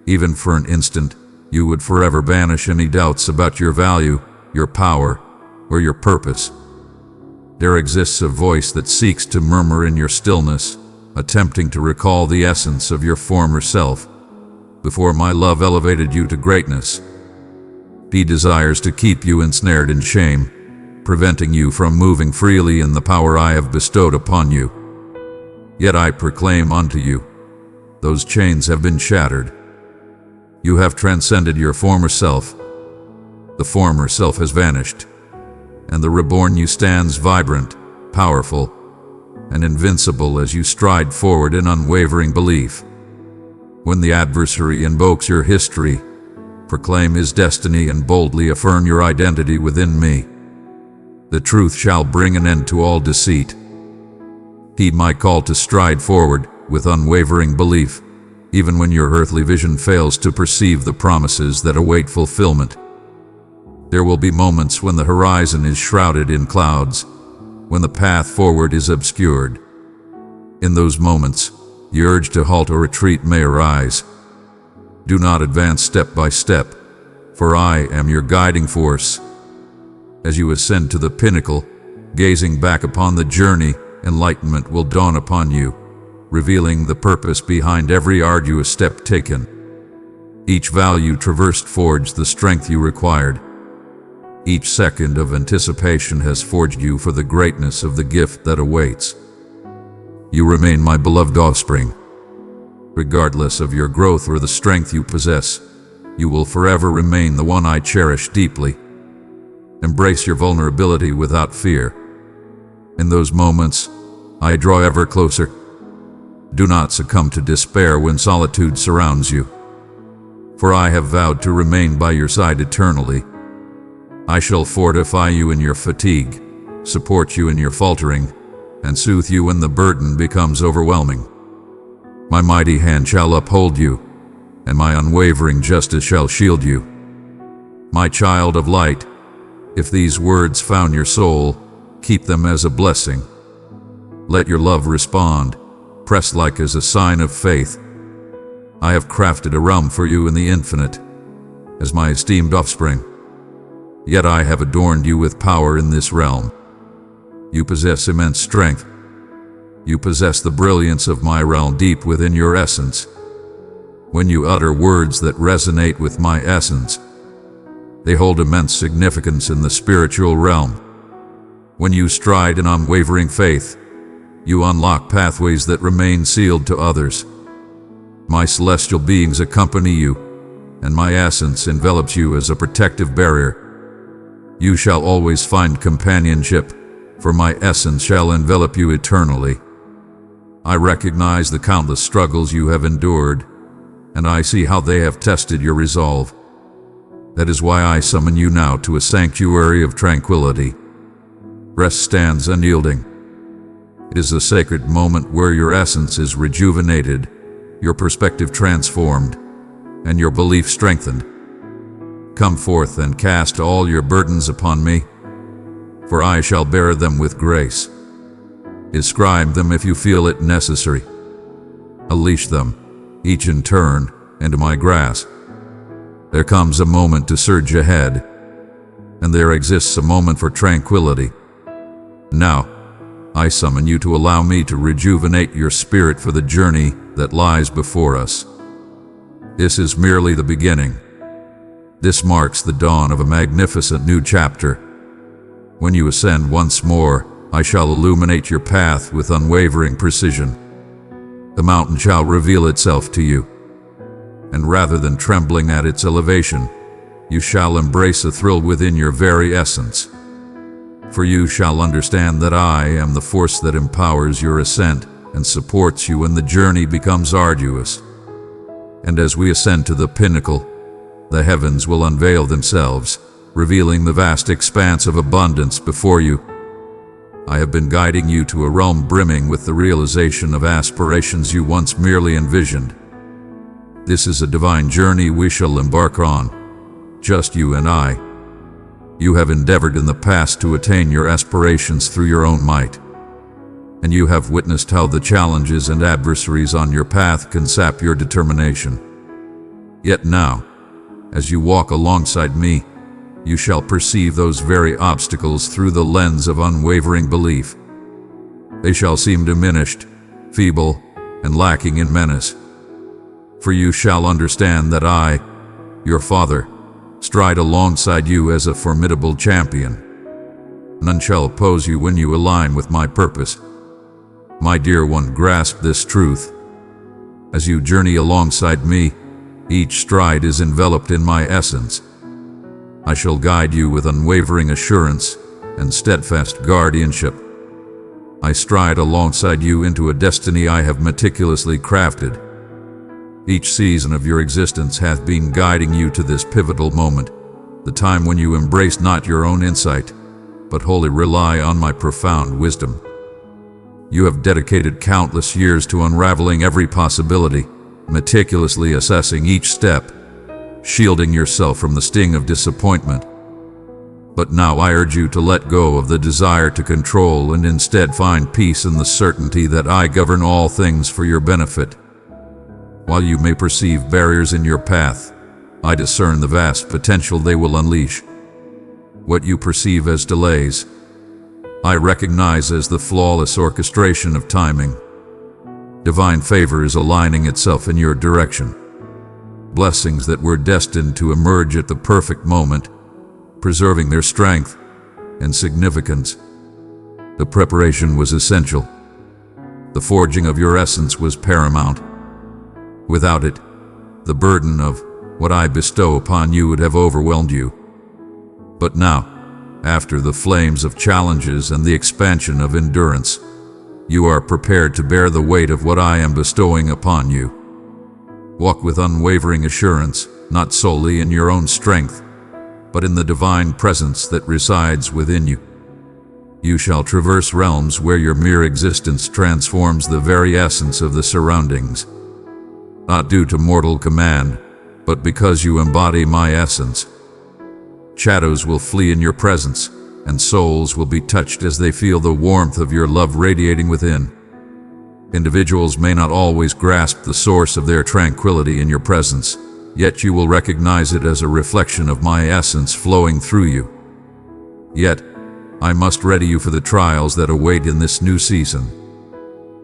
even for an instant, you would forever banish any doubts about your value, your power, or your purpose. There exists a voice that seeks to murmur in your stillness, attempting to recall the essence of your former self. Before my love elevated you to greatness, he desires to keep you ensnared in shame, preventing you from moving freely in the power I have bestowed upon you. Yet I proclaim unto you, those chains have been shattered. You have transcended your former self. The former self has vanished, and the reborn you stands vibrant, powerful, and invincible as you stride forward in unwavering belief. When the adversary invokes your history, proclaim his destiny and boldly affirm your identity within me. The truth shall bring an end to all deceit. Heed my call to stride forward with unwavering belief, even when your earthly vision fails to perceive the promises that await fulfillment. There will be moments when the horizon is shrouded in clouds, when the path forward is obscured. In those moments, the urge to halt or retreat may arise. Do not advance step by step, for I am your guiding force. As you ascend to the pinnacle, gazing back upon the journey, enlightenment will dawn upon you, revealing the purpose behind every arduous step taken. Each vow you traversed forged the strength you required. Each second of anticipation has forged you for the greatness of the gift that awaits. You remain my beloved offspring. Regardless of your growth or the strength you possess, you will forever remain the one I cherish deeply. Embrace your vulnerability without fear. In those moments, I draw ever closer. Do not succumb to despair when solitude surrounds you, for I have vowed to remain by your side eternally. I shall fortify you in your fatigue, support you in your faltering, and soothe you when the burden becomes overwhelming. My mighty hand shall uphold you, and my unwavering justice shall shield you. My child of light, if these words found your soul, keep them as a blessing. Let your love respond, pressed like as a sign of faith. I have crafted a realm for you in the infinite, as my esteemed offspring. Yet I have adorned you with power in this realm. You possess immense strength. You possess the brilliance of my realm deep within your essence. When you utter words that resonate with my essence, they hold immense significance in the spiritual realm. When you stride in unwavering faith, you unlock pathways that remain sealed to others. My celestial beings accompany you, and my essence envelops you as a protective barrier. You shall always find companionship, for my essence shall envelop you eternally. I recognize the countless struggles you have endured, and I see how they have tested your resolve. That is why I summon you now to a sanctuary of tranquility. Rest stands unyielding. It is a sacred moment where your essence is rejuvenated, your perspective transformed, and your belief strengthened. Come forth and cast all your burdens upon me, for I shall bear them with grace. Inscribe them if you feel it necessary. Unleash them, each in turn, into my grasp. There comes a moment to surge ahead, and there exists a moment for tranquility. Now, I summon you to allow me to rejuvenate your spirit for the journey that lies before us. This is merely the beginning. This marks the dawn of a magnificent new chapter. When you ascend once more, I shall illuminate your path with unwavering precision. The mountain shall reveal itself to you, and rather than trembling at its elevation, you shall embrace a thrill within your very essence. For you shall understand that I am the force that empowers your ascent and supports you when the journey becomes arduous. And as we ascend to the pinnacle, the heavens will unveil themselves, revealing the vast expanse of abundance before you. I have been guiding you to a realm brimming with the realization of aspirations you once merely envisioned. This is a divine journey we shall embark on, just you and I. You have endeavored in the past to attain your aspirations through your own might, and you have witnessed how the challenges and adversaries on your path can sap your determination. Yet now, as you walk alongside me, you shall perceive those very obstacles through the lens of unwavering belief. They shall seem diminished, feeble, and lacking in menace. For you shall understand that I, your Father, stride alongside you as a formidable champion. None shall oppose you when you align with my purpose. My dear one, grasp this truth. As you journey alongside me, each stride is enveloped in my essence. I shall guide you with unwavering assurance and steadfast guardianship. I stride alongside you into a destiny I have meticulously crafted. Each season of your existence hath been guiding you to this pivotal moment, the time when you embrace not your own insight, but wholly rely on my profound wisdom. You have dedicated countless years to unraveling every possibility, meticulously assessing each step, shielding yourself from the sting of disappointment. But now I urge you to let go of the desire to control and instead find peace in the certainty that I govern all things for your benefit. While you may perceive barriers in your path, I discern the vast potential they will unleash. What you perceive as delays, I recognize as the flawless orchestration of timing. Divine favor is aligning itself in your direction. Blessings that were destined to emerge at the perfect moment, preserving their strength and significance. The preparation was essential. The forging of your essence was paramount. Without it, the burden of what I bestow upon you would have overwhelmed you. But now, after the flames of challenges and the expansion of endurance, you are prepared to bear the weight of what I am bestowing upon you. Walk with unwavering assurance, not solely in your own strength, but in the divine presence that resides within you. You shall traverse realms where your mere existence transforms the very essence of the surroundings. Not due to mortal command, but because you embody my essence. Shadows will flee in your presence, and souls will be touched as they feel the warmth of your love radiating within. Individuals may not always grasp the source of their tranquility in your presence, yet you will recognize it as a reflection of my essence flowing through you. Yet, I must ready you for the trials that await in this new season.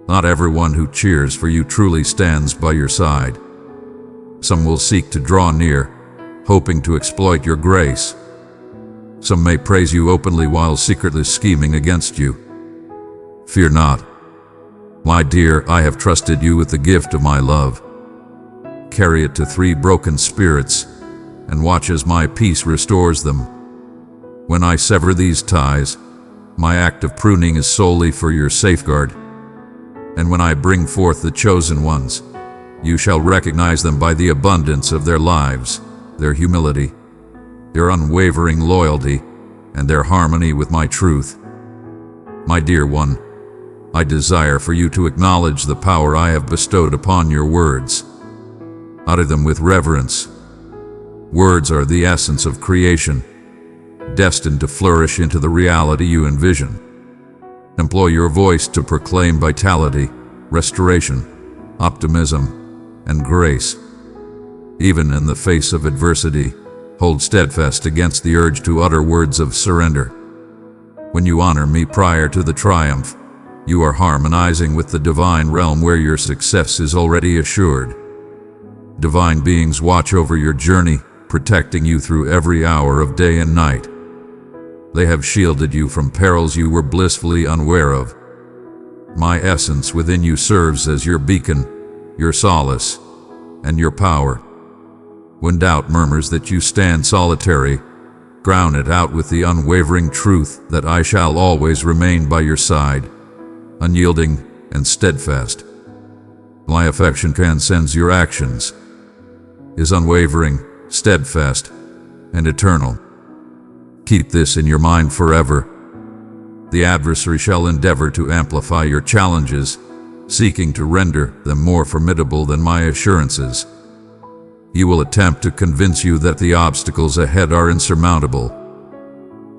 Not everyone who cheers for you truly stands by your side. Some will seek to draw near, hoping to exploit your grace. Some may praise you openly while secretly scheming against you. Fear not. My dear, I have trusted you with the gift of my love. Carry it to 3 broken spirits, and watch as my peace restores them. When I sever these ties, my act of pruning is solely for your safeguard. And when I bring forth the chosen ones, You shall recognize them by the abundance of their lives, their humility, their unwavering loyalty, and their harmony with my truth. My dear one, I desire for you to acknowledge the power I have bestowed upon your words. Utter them with reverence. Words are the essence of creation, destined to flourish into the reality you envision. Employ your voice to proclaim vitality, restoration, optimism, and grace. Even in the face of adversity, hold steadfast against the urge to utter words of surrender. When you honor me prior to the triumph, you are harmonizing with the divine realm where your success is already assured. Divine beings watch over your journey, protecting you through every hour of day and night. They have shielded you from perils you were blissfully unaware of. My essence within you serves as your beacon, your solace, and your power. When doubt murmurs that you stand solitary, drown it out with the unwavering truth that I shall always remain by your side, unyielding and steadfast. My affection transcends your actions, is unwavering, steadfast, and eternal. Keep this in your mind forever. The adversary shall endeavor to amplify your challenges, seeking to render them more formidable than my assurances. He will attempt to convince you that the obstacles ahead are insurmountable.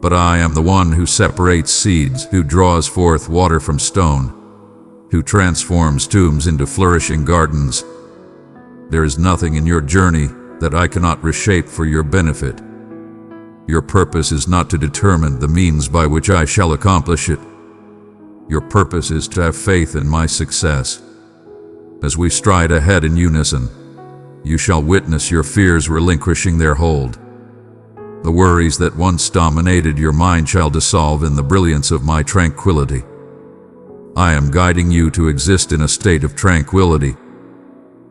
But I am the one who separates seeds, who draws forth water from stone, who transforms tombs into flourishing gardens. There is nothing in your journey that I cannot reshape for your benefit. Your purpose is not to determine the means by which I shall accomplish it. Your purpose is to have faith in my success. As we stride ahead in unison, you shall witness your fears relinquishing their hold. The worries that once dominated your mind shall dissolve in the brilliance of my tranquility. I am guiding you to exist in a state of tranquility.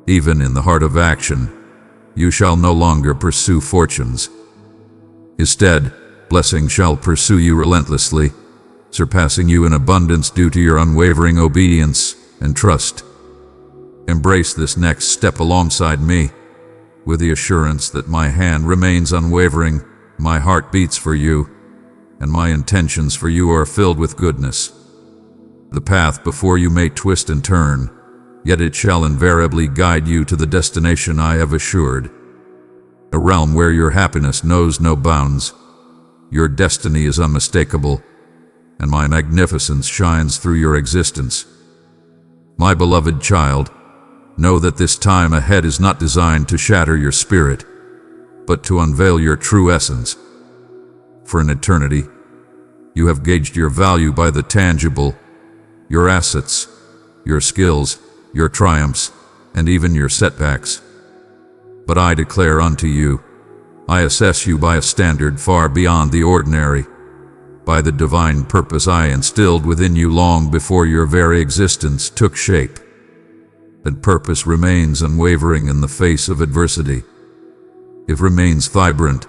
Even in the heart of action, you shall no longer pursue fortunes. Instead, blessing shall pursue you relentlessly, surpassing you in abundance due to your unwavering obedience and trust. Embrace this next step alongside me, with the assurance that my hand remains unwavering, my heart beats for you, and my intentions for you are filled with goodness. The path before you may twist and turn, yet it shall invariably guide you to the destination I have assured. A realm where your happiness knows no bounds. Your destiny is unmistakable, and my magnificence shines through your existence. My beloved child, know that this time ahead is not designed to shatter your spirit, but to unveil your true essence. For an eternity, you have gauged your value by the tangible, your assets, your skills, your triumphs, and even your setbacks. But I declare unto you, I assess you by a standard far beyond the ordinary, by the divine purpose I instilled within you long before your very existence took shape. That purpose remains unwavering in the face of adversity. It remains vibrant,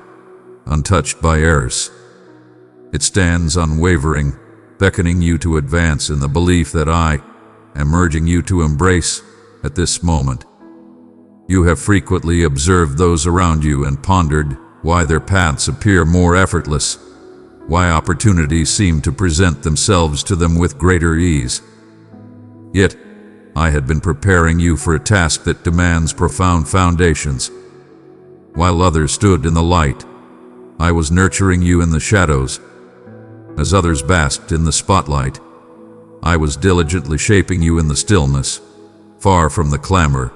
untouched by errors. It stands unwavering, beckoning you to advance in the belief that I am urging you to embrace at this moment. You have frequently observed those around you and pondered why their paths appear more effortless, why opportunities seem to present themselves to them with greater ease. Yet, I had been preparing you for a task that demands profound foundations. While others stood in the light, I was nurturing you in the shadows. As others basked in the spotlight, I was diligently shaping you in the stillness, far from the clamor,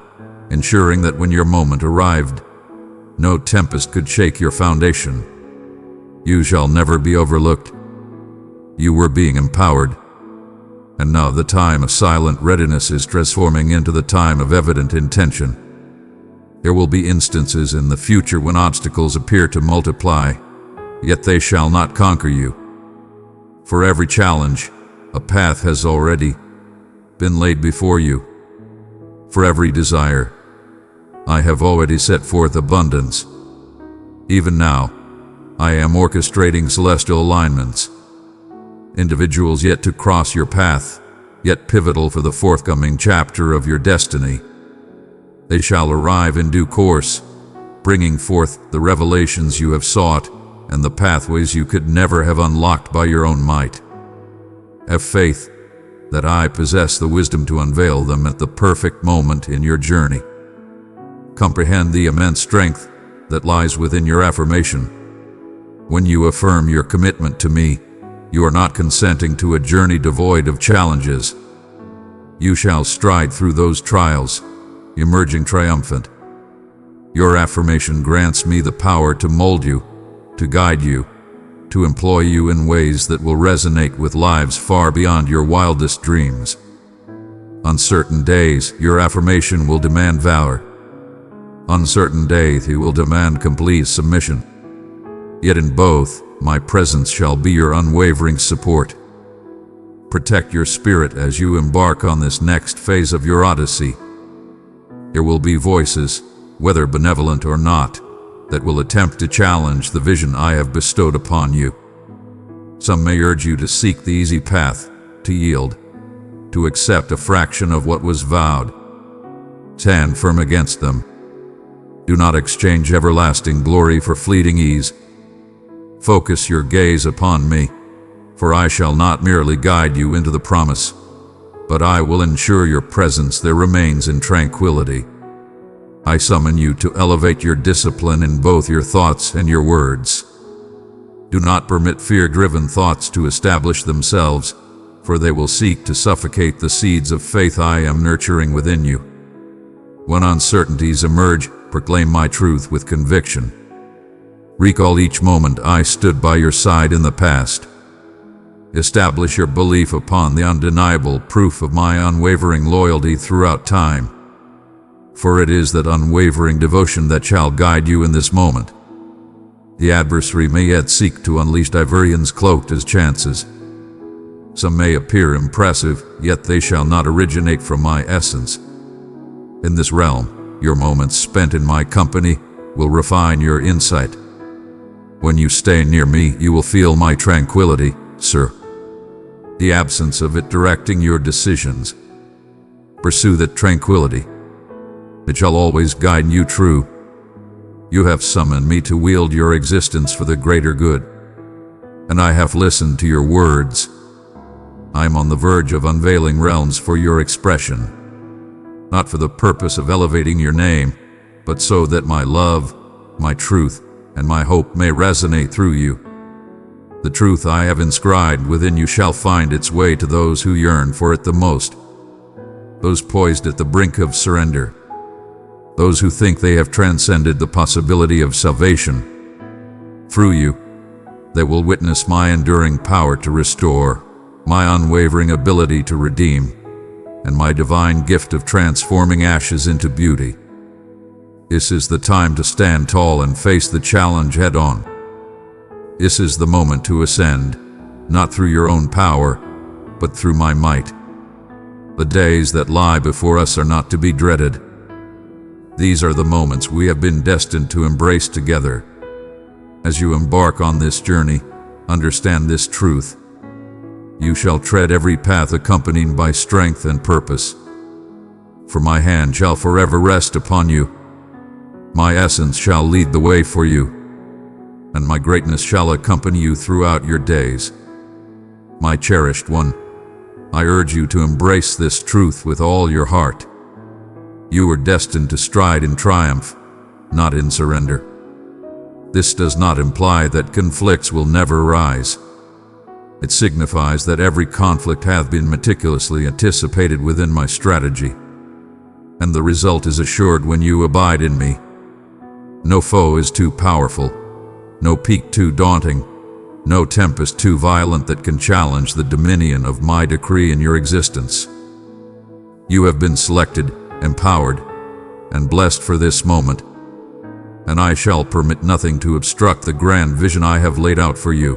ensuring that when your moment arrived, no tempest could shake your foundation. You shall never be overlooked. You were being empowered, and now the time of silent readiness is transforming into the time of evident intention. There will be instances in the future when obstacles appear to multiply, yet they shall not conquer you. For every challenge, a path has already been laid before you. For every desire, I have already set forth abundance. Even now, I am orchestrating celestial alignments. Individuals yet to cross your path, yet pivotal for the forthcoming chapter of your destiny. They shall arrive in due course, bringing forth the revelations you have sought and the pathways you could never have unlocked by your own might. Have faith that I possess the wisdom to unveil them at the perfect moment in your journey. Comprehend the immense strength that lies within your affirmation. When you affirm your commitment to me, you are not consenting to a journey devoid of challenges. You shall stride through those trials, emerging triumphant. Your affirmation grants me the power to mold you, to guide you, to employ you in ways that will resonate with lives far beyond your wildest dreams. On certain days, your affirmation will demand valor. On certain days, it will demand complete submission. Yet in both, my presence shall be your unwavering support. Protect your spirit as you embark on this next phase of your odyssey. There will be voices, whether benevolent or not, that will attempt to challenge the vision I have bestowed upon you. Some may urge you to seek the easy path, to yield, to accept a fraction of what was vowed. Stand firm against them. Do not exchange everlasting glory for fleeting ease. Focus your gaze upon me, for I shall not merely guide you into the promise, but I will ensure your presence there remains in tranquility. I summon you to elevate your discipline in both your thoughts and your words. Do not permit fear-driven thoughts to establish themselves, for they will seek to suffocate the seeds of faith I am nurturing within you. When uncertainties emerge, proclaim my truth with conviction. Recall each moment I stood by your side in the past. Establish your belief upon the undeniable proof of my unwavering loyalty throughout time. For it is that unwavering devotion that shall guide you in this moment. The adversary may yet seek to unleash diversions cloaked as chances. Some may appear impressive, yet they shall not originate from my essence. In this realm, your moments spent in my company will refine your insight. When you stay near me, you will feel my tranquility, sir. The absence of it directing your decisions. Pursue that tranquility. It shall always guide you true. You have summoned me to wield your existence for the greater good, and I have listened to your words. I am on the verge of unveiling realms for your expression, not for the purpose of elevating your name, but so that my love, my truth, and my hope may resonate through you. The truth I have inscribed within you shall find its way to those who yearn for it the most, those poised at the brink of surrender, those who think they have transcended the possibility of salvation. Through you, they will witness my enduring power to restore, my unwavering ability to redeem, and my divine gift of transforming ashes into beauty. This is the time to stand tall and face the challenge head-on. This is the moment to ascend, not through your own power, but through my might. The days that lie before us are not to be dreaded. These are the moments we have been destined to embrace together. As you embark on this journey, understand this truth. You shall tread every path accompanied by strength and purpose. For my hand shall forever rest upon you. My essence shall lead the way for you, and my greatness shall accompany you throughout your days. My cherished one, I urge you to embrace this truth with all your heart. You are destined to stride in triumph, not in surrender. This does not imply that conflicts will never arise. It signifies that every conflict hath been meticulously anticipated within my strategy, and the result is assured when you abide in me. No foe is too powerful, no peak too daunting, no tempest too violent that can challenge the dominion of my decree in your existence. You have been selected, empowered, and blessed for this moment, and I shall permit nothing to obstruct the grand vision I have laid out for you.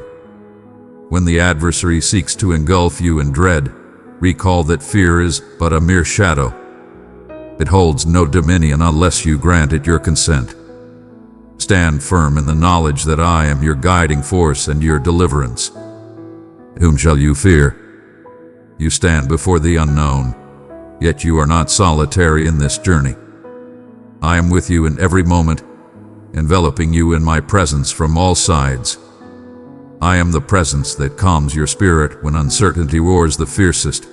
When the adversary seeks to engulf you in dread, recall that fear is but a mere shadow. It holds no dominion unless you grant it your consent. Stand firm in the knowledge that I am your guiding force and your deliverance. Whom shall you fear? You stand before the unknown, yet you are not solitary in this journey. I am with you in every moment, enveloping you in my presence from all sides. I am the presence that calms your spirit when uncertainty roars the fiercest.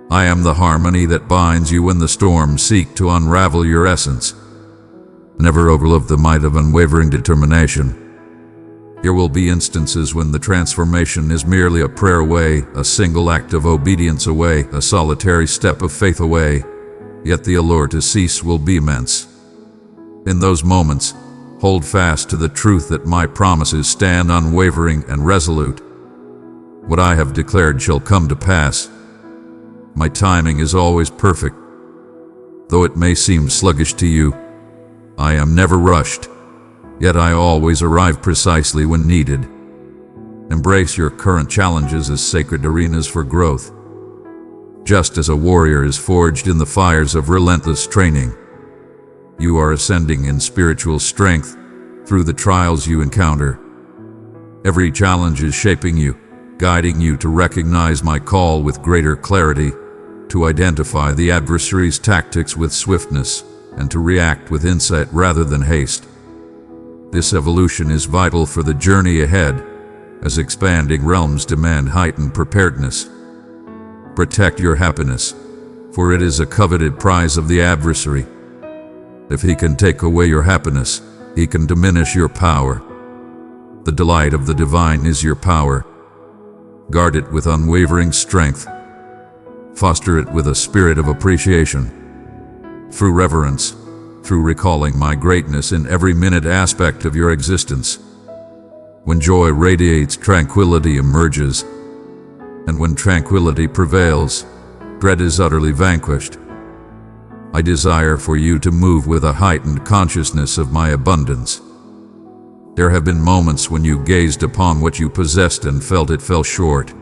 I am the harmony that binds you when the storms seek to unravel your essence. Never overlook the might of unwavering determination. There will be instances when the transformation is merely a prayer away, a single act of obedience away, a solitary step of faith away, yet the allure to cease will be immense. In those moments, hold fast to the truth that my promises stand unwavering and resolute. What I have declared shall come to pass. My timing is always perfect. Though it may seem sluggish to you, I am never rushed. Yet I always arrive precisely when needed. Embrace your current challenges as sacred arenas for growth. Just as a warrior is forged in the fires of relentless training, you are ascending in spiritual strength through the trials you encounter. Every challenge is shaping you, guiding you to recognize my call with greater clarity, to identify the adversary's tactics with swiftness, and to react with insight rather than haste. This evolution is vital for the journey ahead, as expanding realms demand heightened preparedness. Protect your happiness, for it is a coveted prize of the adversary. If he can take away your happiness, he can diminish your power. The delight of the divine is your power. Guard it with unwavering strength. Foster it with a spirit of appreciation. Through reverence, through recalling my greatness in every minute aspect of your existence. When joy radiates, tranquility emerges. And when tranquility prevails, dread is utterly vanquished. I desire for you to move with a heightened consciousness of my abundance. There have been moments when you gazed upon what you possessed and felt it fell short.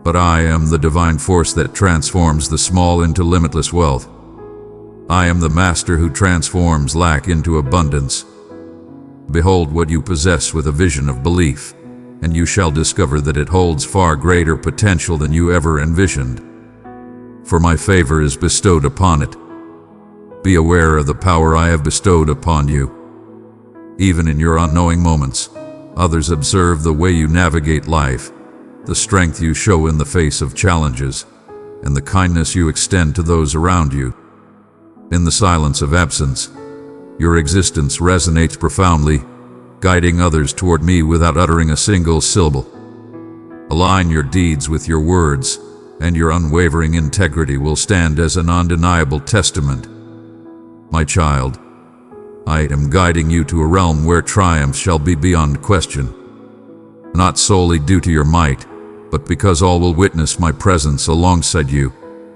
But I am the divine force that transforms the small into limitless wealth. I am the master who transforms lack into abundance. Behold what you possess with a vision of belief, and you shall discover that it holds far greater potential than you ever envisioned. For my favor is bestowed upon it. Be aware of the power I have bestowed upon you. Even in your unknowing moments, others observe the way you navigate life, the strength you show in the face of challenges, and the kindness you extend to those around you. In the silence of absence, your existence resonates profoundly, guiding others toward me without uttering a single syllable. Align your deeds with your words, and your unwavering integrity will stand as an undeniable testament. My child, I am guiding you to a realm where triumph shall be beyond question. Not solely due to your might, but because all will witness my presence alongside you,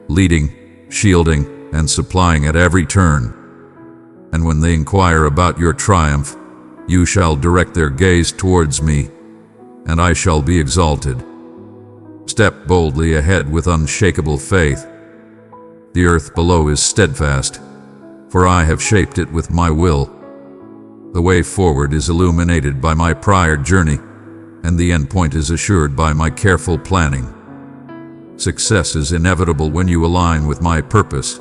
leading, shielding, and supplying at every turn. And when they inquire about your triumph, you shall direct their gaze towards me, and I shall be exalted. Step boldly ahead with unshakable faith. The earth below is steadfast, for I have shaped it with my will. The way forward is illuminated by my prior journey, and the end point is assured by my careful planning. Success is inevitable when you align with my purpose.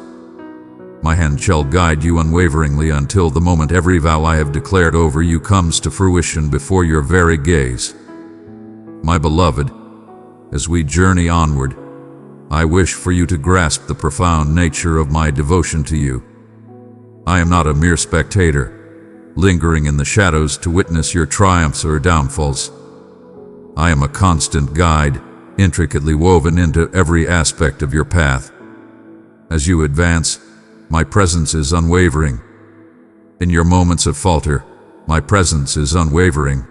My hand shall guide you unwaveringly until the moment every vow I have declared over you comes to fruition before your very gaze. My beloved, as we journey onward, I wish for you to grasp the profound nature of my devotion to you. I am not a mere spectator, lingering in the shadows to witness your triumphs or downfalls. I am a constant guide, intricately woven into every aspect of your path. As you advance, my presence is unwavering. In your moments of falter, my presence is unwavering.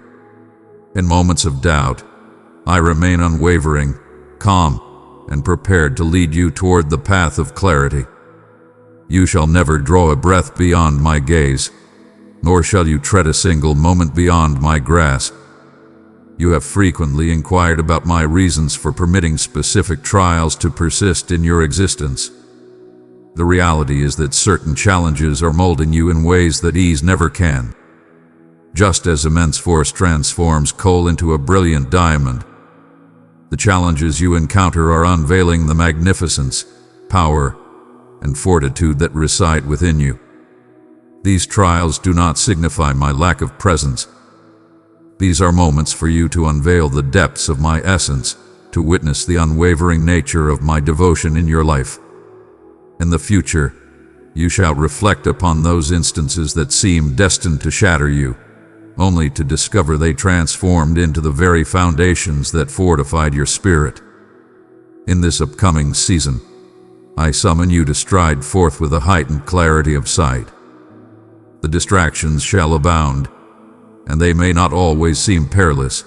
In moments of doubt, I remain unwavering, calm, and prepared to lead you toward the path of clarity. You shall never draw a breath beyond my gaze, nor shall you tread a single moment beyond my grasp. You have frequently inquired about my reasons for permitting specific trials to persist in your existence. The reality is that certain challenges are molding you in ways that ease never can. Just as immense force transforms coal into a brilliant diamond, the challenges you encounter are unveiling the magnificence, power, and fortitude that reside within you. These trials do not signify my lack of presence. These are moments for you to unveil the depths of my essence, to witness the unwavering nature of my devotion in your life. In the future, you shall reflect upon those instances that seem destined to shatter you, only to discover they transformed into the very foundations that fortified your spirit. In this upcoming season, I summon you to stride forth with a heightened clarity of sight. The distractions shall abound, and they may not always seem perilous.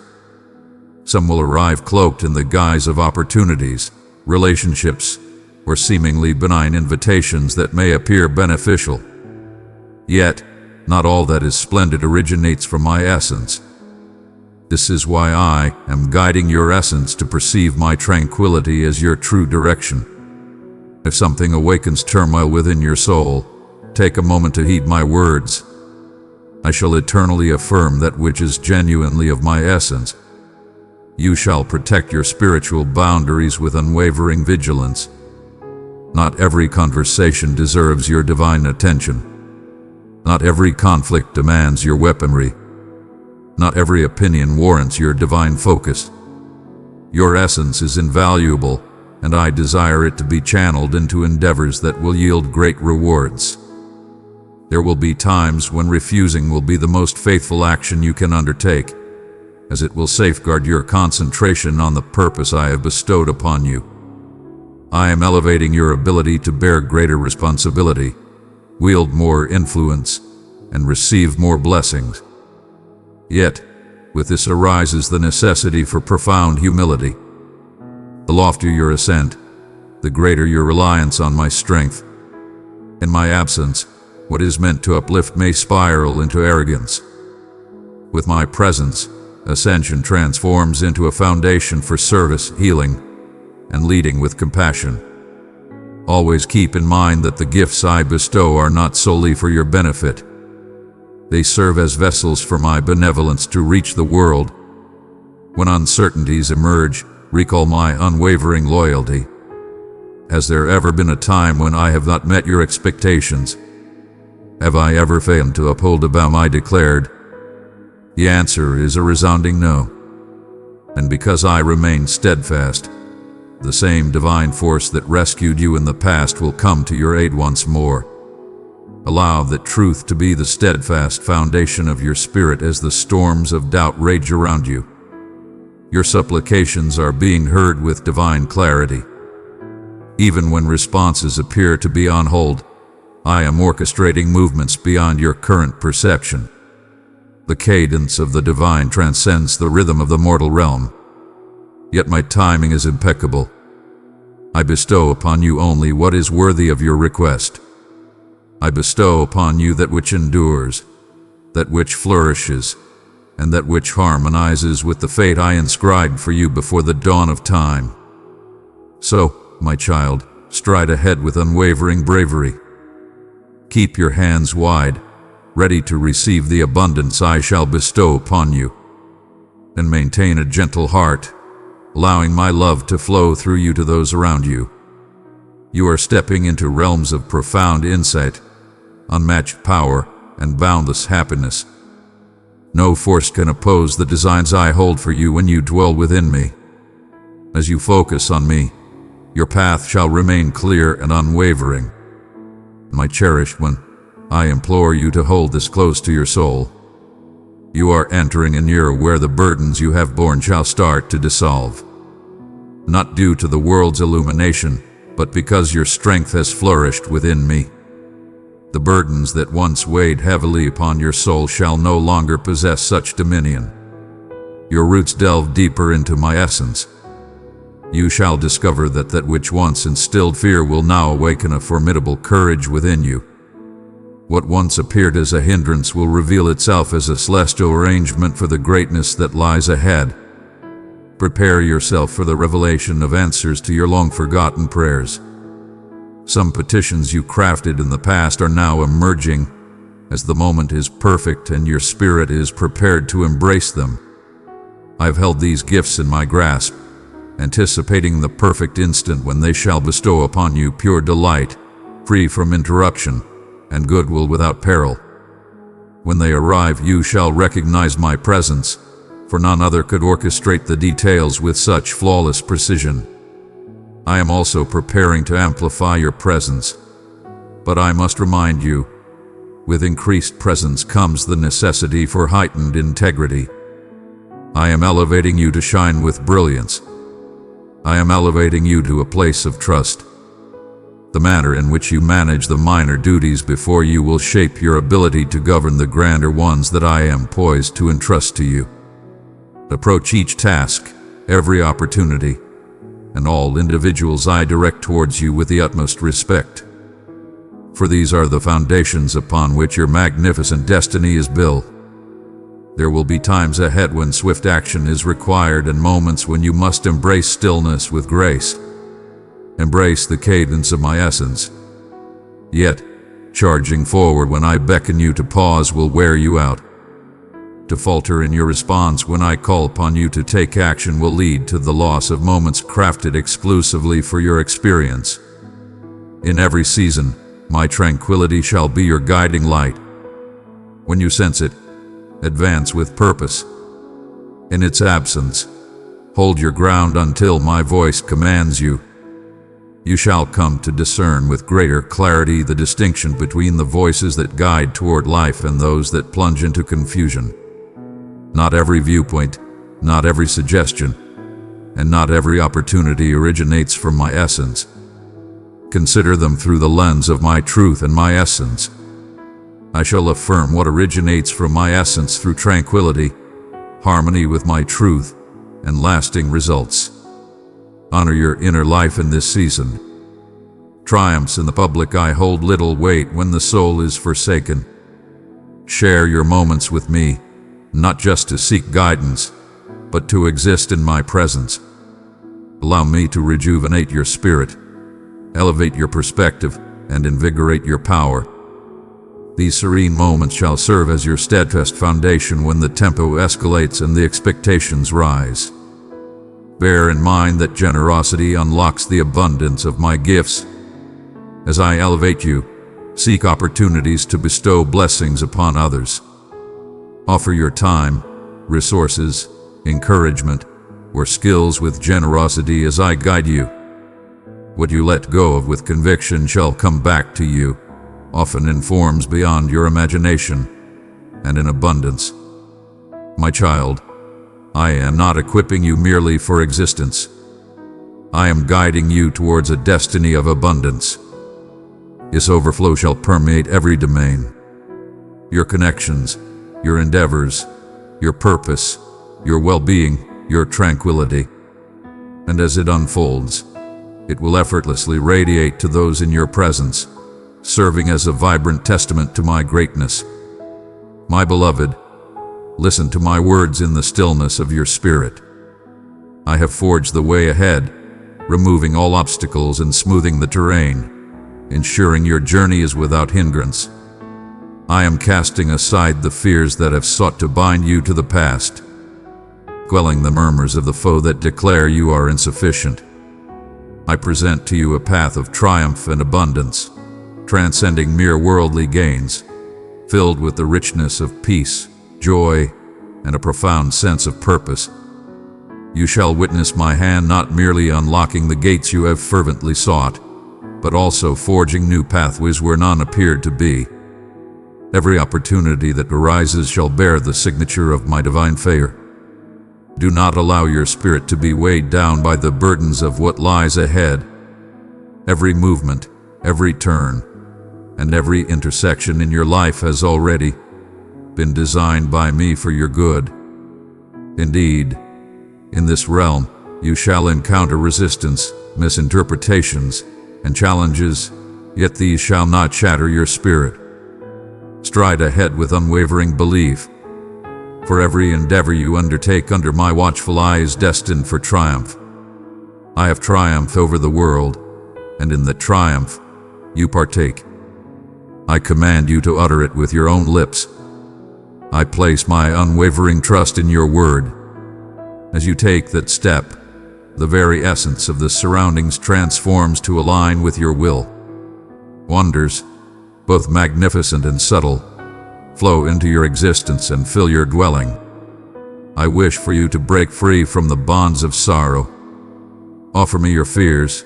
Some will arrive cloaked in the guise of opportunities, relationships, or seemingly benign invitations that may appear beneficial. Yet, not all that is splendid originates from my essence. This is why I am guiding your essence to perceive my tranquility as your true direction. If something awakens turmoil within your soul, take a moment to heed my words. I shall eternally affirm that which is genuinely of my essence. You shall protect your spiritual boundaries with unwavering vigilance. Not every conversation deserves your divine attention. Not every conflict demands your weaponry. Not every opinion warrants your divine focus. Your essence is invaluable, and I desire it to be channeled into endeavors that will yield great rewards. There will be times when refusing will be the most faithful action you can undertake, as it will safeguard your concentration on the purpose I have bestowed upon you. I am elevating your ability to bear greater responsibility, wield more influence, and receive more blessings. Yet, with this arises the necessity for profound humility. The loftier your ascent, the greater your reliance on my strength. In my absence, what is meant to uplift may spiral into arrogance. With my presence, ascension transforms into a foundation for service, healing, and leading with compassion. Always keep in mind that the gifts I bestow are not solely for your benefit. They serve as vessels for my benevolence to reach the world. When uncertainties emerge, recall my unwavering loyalty. Has there ever been a time when I have not met your expectations? Have I ever failed to uphold a vow I declared? The answer is a resounding no. And because I remain steadfast, the same divine force that rescued you in the past will come to your aid once more. Allow that truth to be the steadfast foundation of your spirit as the storms of doubt rage around you. Your supplications are being heard with divine clarity. Even when responses appear to be on hold, I am orchestrating movements beyond your current perception. The cadence of the divine transcends the rhythm of the mortal realm. Yet my timing is impeccable. I bestow upon you only what is worthy of your request. I bestow upon you that which endures, that which flourishes, and that which harmonizes with the fate I inscribed for you before the dawn of time. So, my child, stride ahead with unwavering bravery. Keep your hands wide, ready to receive the abundance I shall bestow upon you. And maintain a gentle heart, allowing my love to flow through you to those around you. You are stepping into realms of profound insight, unmatched power, and boundless happiness. No force can oppose the designs I hold for you when you dwell within me. As you focus on me, your path shall remain clear and unwavering. My cherished one, I implore you to hold this close to your soul. You are entering an era where the burdens you have borne shall start to dissolve. Not due to the world's illumination, but because your strength has flourished within me. The burdens that once weighed heavily upon your soul shall no longer possess such dominion. Your roots delve deeper into my essence. You shall discover that which once instilled fear will now awaken a formidable courage within you. What once appeared as a hindrance will reveal itself as a celestial arrangement for the greatness that lies ahead. Prepare yourself for the revelation of answers to your long-forgotten prayers. Some petitions you crafted in the past are now emerging, as the moment is perfect and your spirit is prepared to embrace them. I've held these gifts in my grasp, anticipating the perfect instant when they shall bestow upon you pure delight, free from interruption, and goodwill without peril. When they arrive, you shall recognize my presence, for none other could orchestrate the details with such flawless precision. I am also preparing to amplify your presence, but I must remind you, with increased presence comes the necessity for heightened integrity. I am elevating you to shine with brilliance. I am elevating you to a place of trust. The manner in which you manage the minor duties before you will shape your ability to govern the grander ones that I am poised to entrust to you. Approach each task, every opportunity, and all individuals I direct towards you with the utmost respect. For these are the foundations upon which your magnificent destiny is built. There will be times ahead when swift action is required and moments when you must embrace stillness with grace. Embrace the cadence of my essence. Yet, charging forward when I beckon you to pause will wear you out. To falter in your response when I call upon you to take action will lead to the loss of moments crafted exclusively for your experience. In every season, my tranquility shall be your guiding light. When you sense it, advance with purpose. In its absence, hold your ground until my voice commands you. You shall come to discern with greater clarity the distinction between the voices that guide toward life and those that plunge into confusion. Not every viewpoint, not every suggestion, and not every opportunity originates from my essence. Consider them through the lens of my truth and my essence. I shall affirm what originates from my essence through tranquility, harmony with my truth, and lasting results. Honor your inner life in this season. Triumphs in the public eye hold little weight when the soul is forsaken. Share your moments with me, not just to seek guidance, but to exist in my presence. Allow me to rejuvenate your spirit, elevate your perspective, and invigorate your power. These serene moments shall serve as your steadfast foundation when the tempo escalates and the expectations rise. Bear in mind that generosity unlocks the abundance of my gifts. As I elevate you, seek opportunities to bestow blessings upon others. Offer your time, resources, encouragement, or skills with generosity as I guide you. What you let go of with conviction shall come back to you, often in forms beyond your imagination, and in abundance. My child, I am not equipping you merely for existence. I am guiding you towards a destiny of abundance. Its overflow shall permeate every domain. Your connections, your endeavors, your purpose, your well-being, your tranquility. And as it unfolds, it will effortlessly radiate to those in your presence, serving as a vibrant testament to my greatness. My beloved, listen to my words in the stillness of your spirit. I have forged the way ahead, removing all obstacles and smoothing the terrain, ensuring your journey is without hindrance. I am casting aside the fears that have sought to bind you to the past, quelling the murmurs of the foe that declare you are insufficient. I present to you a path of triumph and abundance, transcending mere worldly gains, filled with the richness of peace, joy, and a profound sense of purpose. You shall witness my hand not merely unlocking the gates you have fervently sought, but also forging new pathways where none appeared to be. Every opportunity that arises shall bear the signature of my divine favor. Do not allow your spirit to be weighed down by the burdens of what lies ahead. Every movement, every turn, and every intersection in your life has already been designed by me for your good. Indeed, in this realm, you shall encounter resistance, misinterpretations, and challenges, yet these shall not shatter your spirit. Stride ahead with unwavering belief, for every endeavor you undertake under my watchful eye is destined for triumph. I have triumphed over the world, and in the triumph, you partake. I command you to utter it with your own lips. I place my unwavering trust in your word. As you take that step, the very essence of the surroundings transforms to align with your will. Wonders, both magnificent and subtle, flow into your existence and fill your dwelling. I wish for you to break free from the bonds of sorrow. Offer me your fears,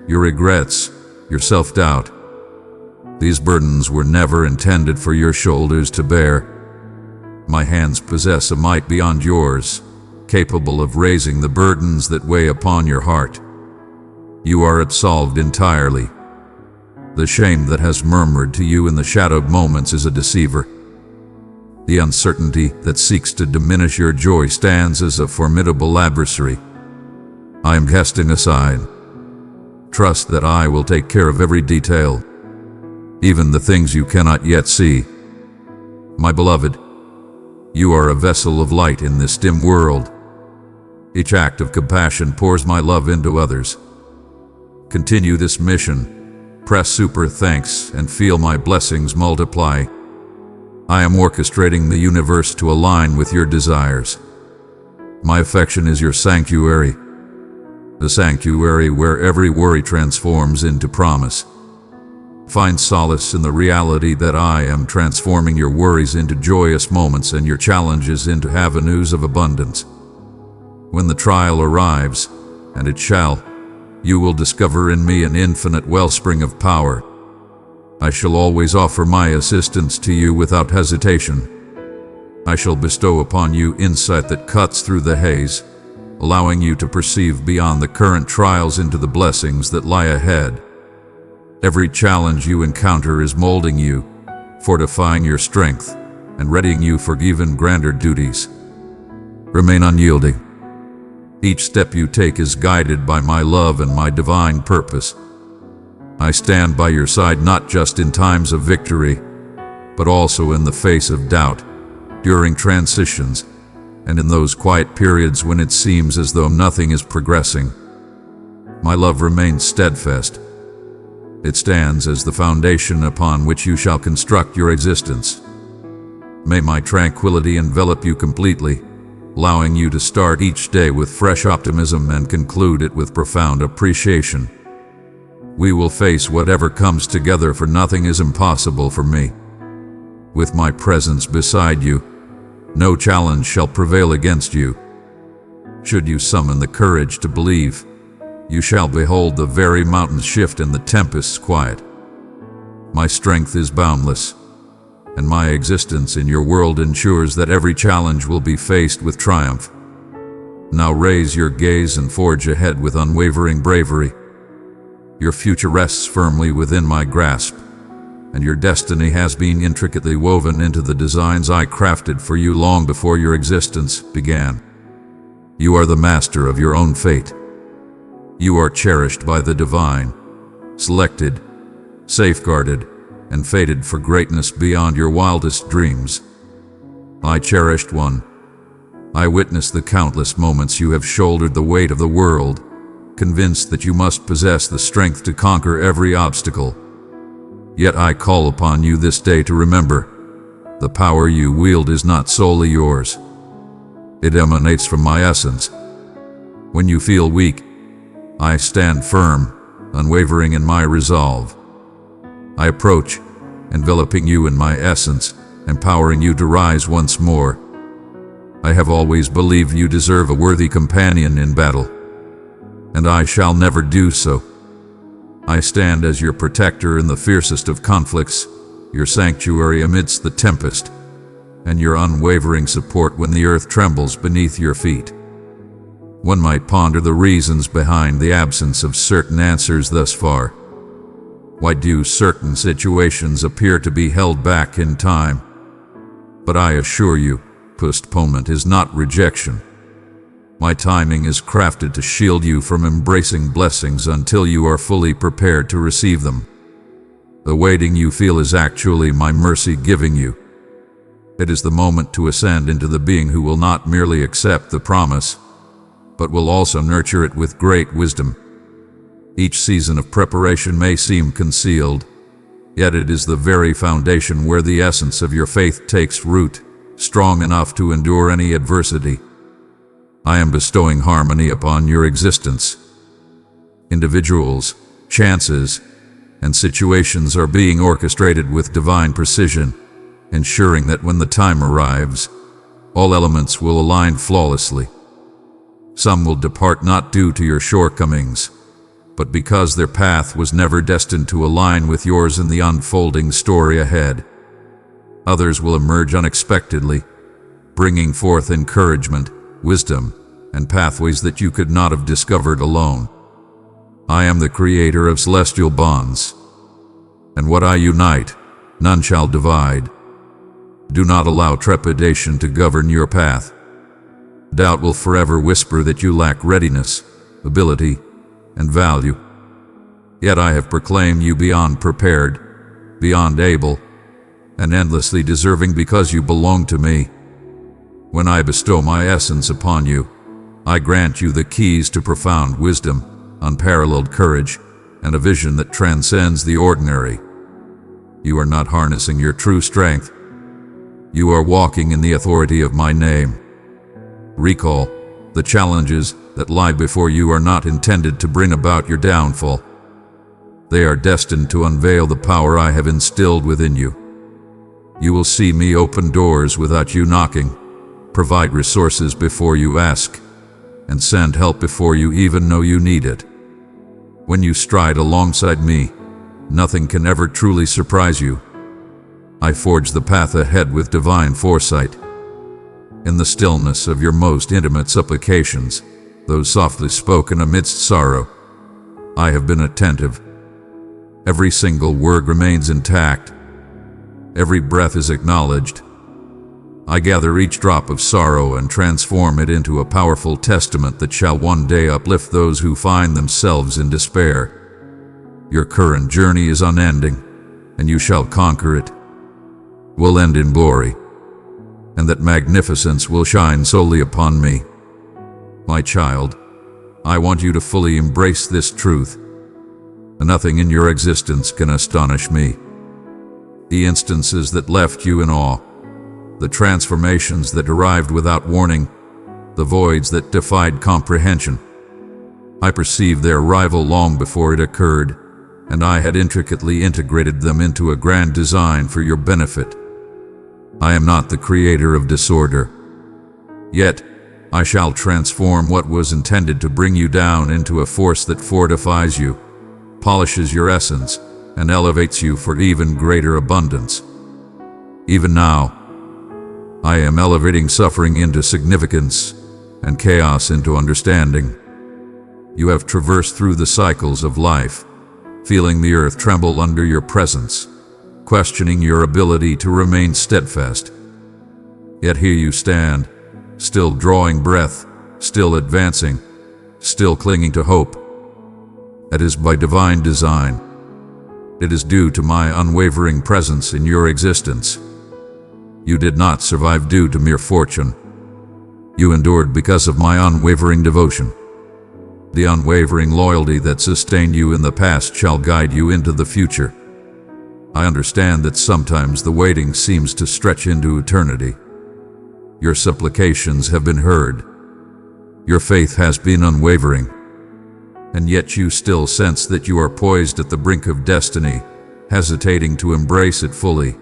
your regrets, your self-doubt. These burdens were never intended for your shoulders to bear. My hands possess a might beyond yours, capable of raising the burdens that weigh upon your heart. You are absolved entirely. The shame that has murmured to you in the shadowed moments is a deceiver. The uncertainty that seeks to diminish your joy stands as a formidable adversary. I am casting aside. Trust that I will take care of every detail, even the things you cannot yet see. My beloved, you are a vessel of light in this dim world. Each act of compassion pours my love into others. Continue this mission, press super thanks, and feel my blessings multiply. I am orchestrating the universe to align with your desires. My affection is your sanctuary, the sanctuary where every worry transforms into promise. Find solace in the reality that I am transforming your worries into joyous moments and your challenges into avenues of abundance. When the trial arrives, and it shall, you will discover in me an infinite wellspring of power. I shall always offer my assistance to you without hesitation. I shall bestow upon you insight that cuts through the haze, allowing you to perceive beyond the current trials into the blessings that lie ahead. Every challenge you encounter is molding you, fortifying your strength, and readying you for even grander duties. Remain unyielding. Each step you take is guided by my love and my divine purpose. I stand by your side not just in times of victory, but also in the face of doubt, during transitions, and in those quiet periods when it seems as though nothing is progressing. My love remains steadfast. It stands as the foundation upon which you shall construct your existence. May my tranquility envelop you completely, allowing you to start each day with fresh optimism and conclude it with profound appreciation. We will face whatever comes together, for nothing is impossible for me. With my presence beside you, no challenge shall prevail against you. Should you summon the courage to believe, you shall behold the very mountains shift and the tempests quiet. My strength is boundless, and my existence in your world ensures that every challenge will be faced with triumph. Now raise your gaze and forge ahead with unwavering bravery. Your future rests firmly within my grasp, and your destiny has been intricately woven into the designs I crafted for you long before your existence began. You are the master of your own fate. You are cherished by the divine, selected, safeguarded, and fated for greatness beyond your wildest dreams. My cherished one, I witness the countless moments you have shouldered the weight of the world, convinced that you must possess the strength to conquer every obstacle. Yet I call upon you this day to remember, the power you wield is not solely yours. It emanates from my essence. When you feel weak, I stand firm, unwavering in my resolve. I approach, enveloping you in my essence, empowering you to rise once more. I have always believed you deserve a worthy companion in battle, and I shall never do so. I stand as your protector in the fiercest of conflicts, your sanctuary amidst the tempest, and your unwavering support when the earth trembles beneath your feet. One might ponder the reasons behind the absence of certain answers thus far. Why do certain situations appear to be held back in time? But I assure you, postponement is not rejection. My timing is crafted to shield you from embracing blessings until you are fully prepared to receive them. The waiting you feel is actually my mercy giving you. It is the moment to ascend into the being who will not merely accept the promise, but will also nurture it with great wisdom. Each season of preparation may seem concealed, yet it is the very foundation where the essence of your faith takes root, strong enough to endure any adversity. I am bestowing harmony upon your existence. Individuals, chances, and situations are being orchestrated with divine precision, ensuring that when the time arrives, all elements will align flawlessly. Some will depart not due to your shortcomings, but because their path was never destined to align with yours in the unfolding story ahead. Others will emerge unexpectedly, bringing forth encouragement, wisdom, and pathways that you could not have discovered alone. I am the creator of celestial bonds, and what I unite, none shall divide. Do not allow trepidation to govern your path. Doubt will forever whisper that you lack readiness, ability, and value. Yet I have proclaimed you beyond prepared, beyond able, and endlessly deserving because you belong to me. When I bestow my essence upon you, I grant you the keys to profound wisdom, unparalleled courage, and a vision that transcends the ordinary. You are not harnessing your true strength. You are walking in the authority of my name. Recall, the challenges that lie before you are not intended to bring about your downfall. They are destined to unveil the power I have instilled within you. You will see me open doors without you knocking, provide resources before you ask, and send help before you even know you need it. When you stride alongside me, nothing can ever truly surprise you. I forge the path ahead with divine foresight. In the stillness of your most intimate supplications, those softly spoken amidst sorrow, I have been attentive. Every single word remains intact. Every breath is acknowledged. I gather each drop of sorrow and transform it into a powerful testament that shall one day uplift those who find themselves in despair. Your current journey is unending, and you shall conquer it. Will end in glory, and that magnificence will shine solely upon me. My child, I want you to fully embrace this truth. Nothing in your existence can astonish me. The instances that left you in awe, the transformations that arrived without warning, the voids that defied comprehension. I perceived their arrival long before it occurred, and I had intricately integrated them into a grand design for your benefit. I am not the creator of disorder. Yet, I shall transform what was intended to bring you down into a force that fortifies you, polishes your essence, and elevates you for even greater abundance. Even now, I am elevating suffering into significance and chaos into understanding. You have traversed through the cycles of life, feeling the earth tremble under your presence, questioning your ability to remain steadfast. Yet here you stand, still drawing breath, still advancing, still clinging to hope. That is by divine design. It is due to my unwavering presence in your existence. You did not survive due to mere fortune. You endured because of my unwavering devotion. The unwavering loyalty that sustained you in the past shall guide you into the future. I understand that sometimes the waiting seems to stretch into eternity. Your supplications have been heard. Your faith has been unwavering. And yet you still sense that you are poised at the brink of destiny, hesitating to embrace it fully.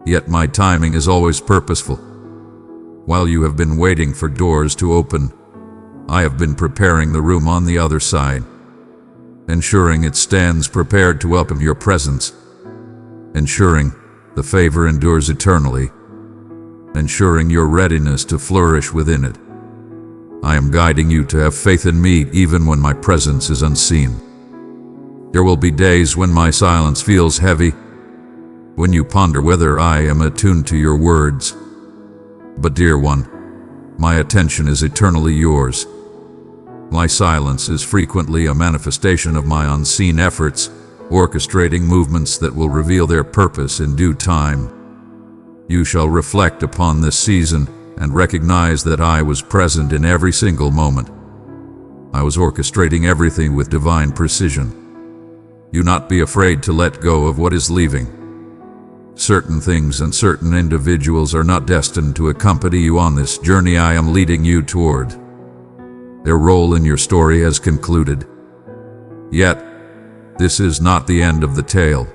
Yet my timing is always purposeful. While you have been waiting for doors to open, I have been preparing the room on the other side, ensuring it stands prepared to welcome your presence, ensuring the favor endures eternally, ensuring your readiness to flourish within it. I am guiding you to have faith in me even when my presence is unseen. There will be days when my silence feels heavy, when you ponder whether I am attuned to your words. But dear one, my attention is eternally yours. My silence is frequently a manifestation of my unseen efforts, orchestrating movements that will reveal their purpose in due time. You shall reflect upon this season and recognize that I was present in every single moment. I was orchestrating everything with divine precision. Do not be afraid to let go of what is leaving. Certain things and certain individuals are not destined to accompany you on this journey I am leading you toward. Their role in your story has concluded. Yet, this is not the end of the tale.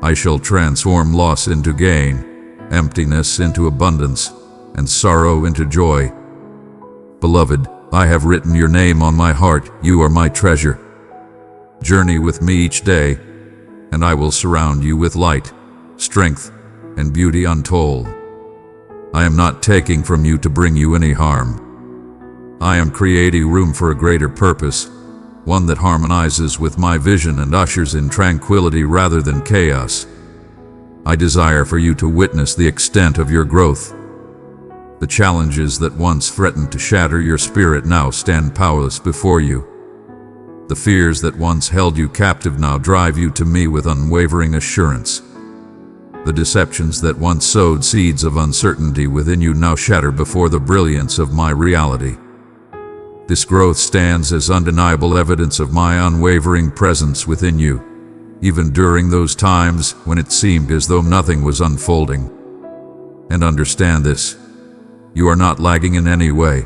I shall transform loss into gain, emptiness into abundance, and sorrow into joy. Beloved, I have written your name on my heart, you are my treasure. Journey with me each day, and I will surround you with light, strength, and beauty untold. I am not taking from you to bring you any harm. I am creating room for a greater purpose, one that harmonizes with my vision and ushers in tranquility rather than chaos. I desire for you to witness the extent of your growth. The challenges that once threatened to shatter your spirit now stand powerless before you. The fears that once held you captive now drive you to me with unwavering assurance. The deceptions that once sowed seeds of uncertainty within you now shatter before the brilliance of my reality. This growth stands as undeniable evidence of my unwavering presence within you, even during those times when it seemed as though nothing was unfolding. And understand this, you are not lagging in any way.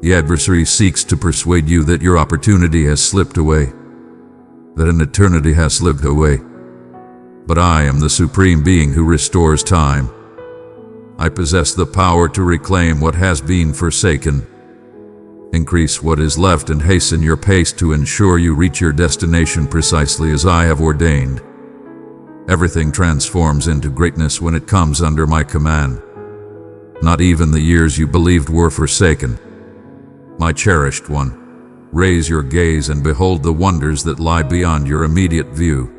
The adversary seeks to persuade you that your opportunity has slipped away, that an eternity has slipped away. But I am the supreme being who restores time. I possess the power to reclaim what has been forsaken. Increase what is left and hasten your pace to ensure you reach your destination precisely as I have ordained. Everything transforms into greatness when it comes under my command. Not even the years you believed were forsaken. My cherished one, raise your gaze and behold the wonders that lie beyond your immediate view.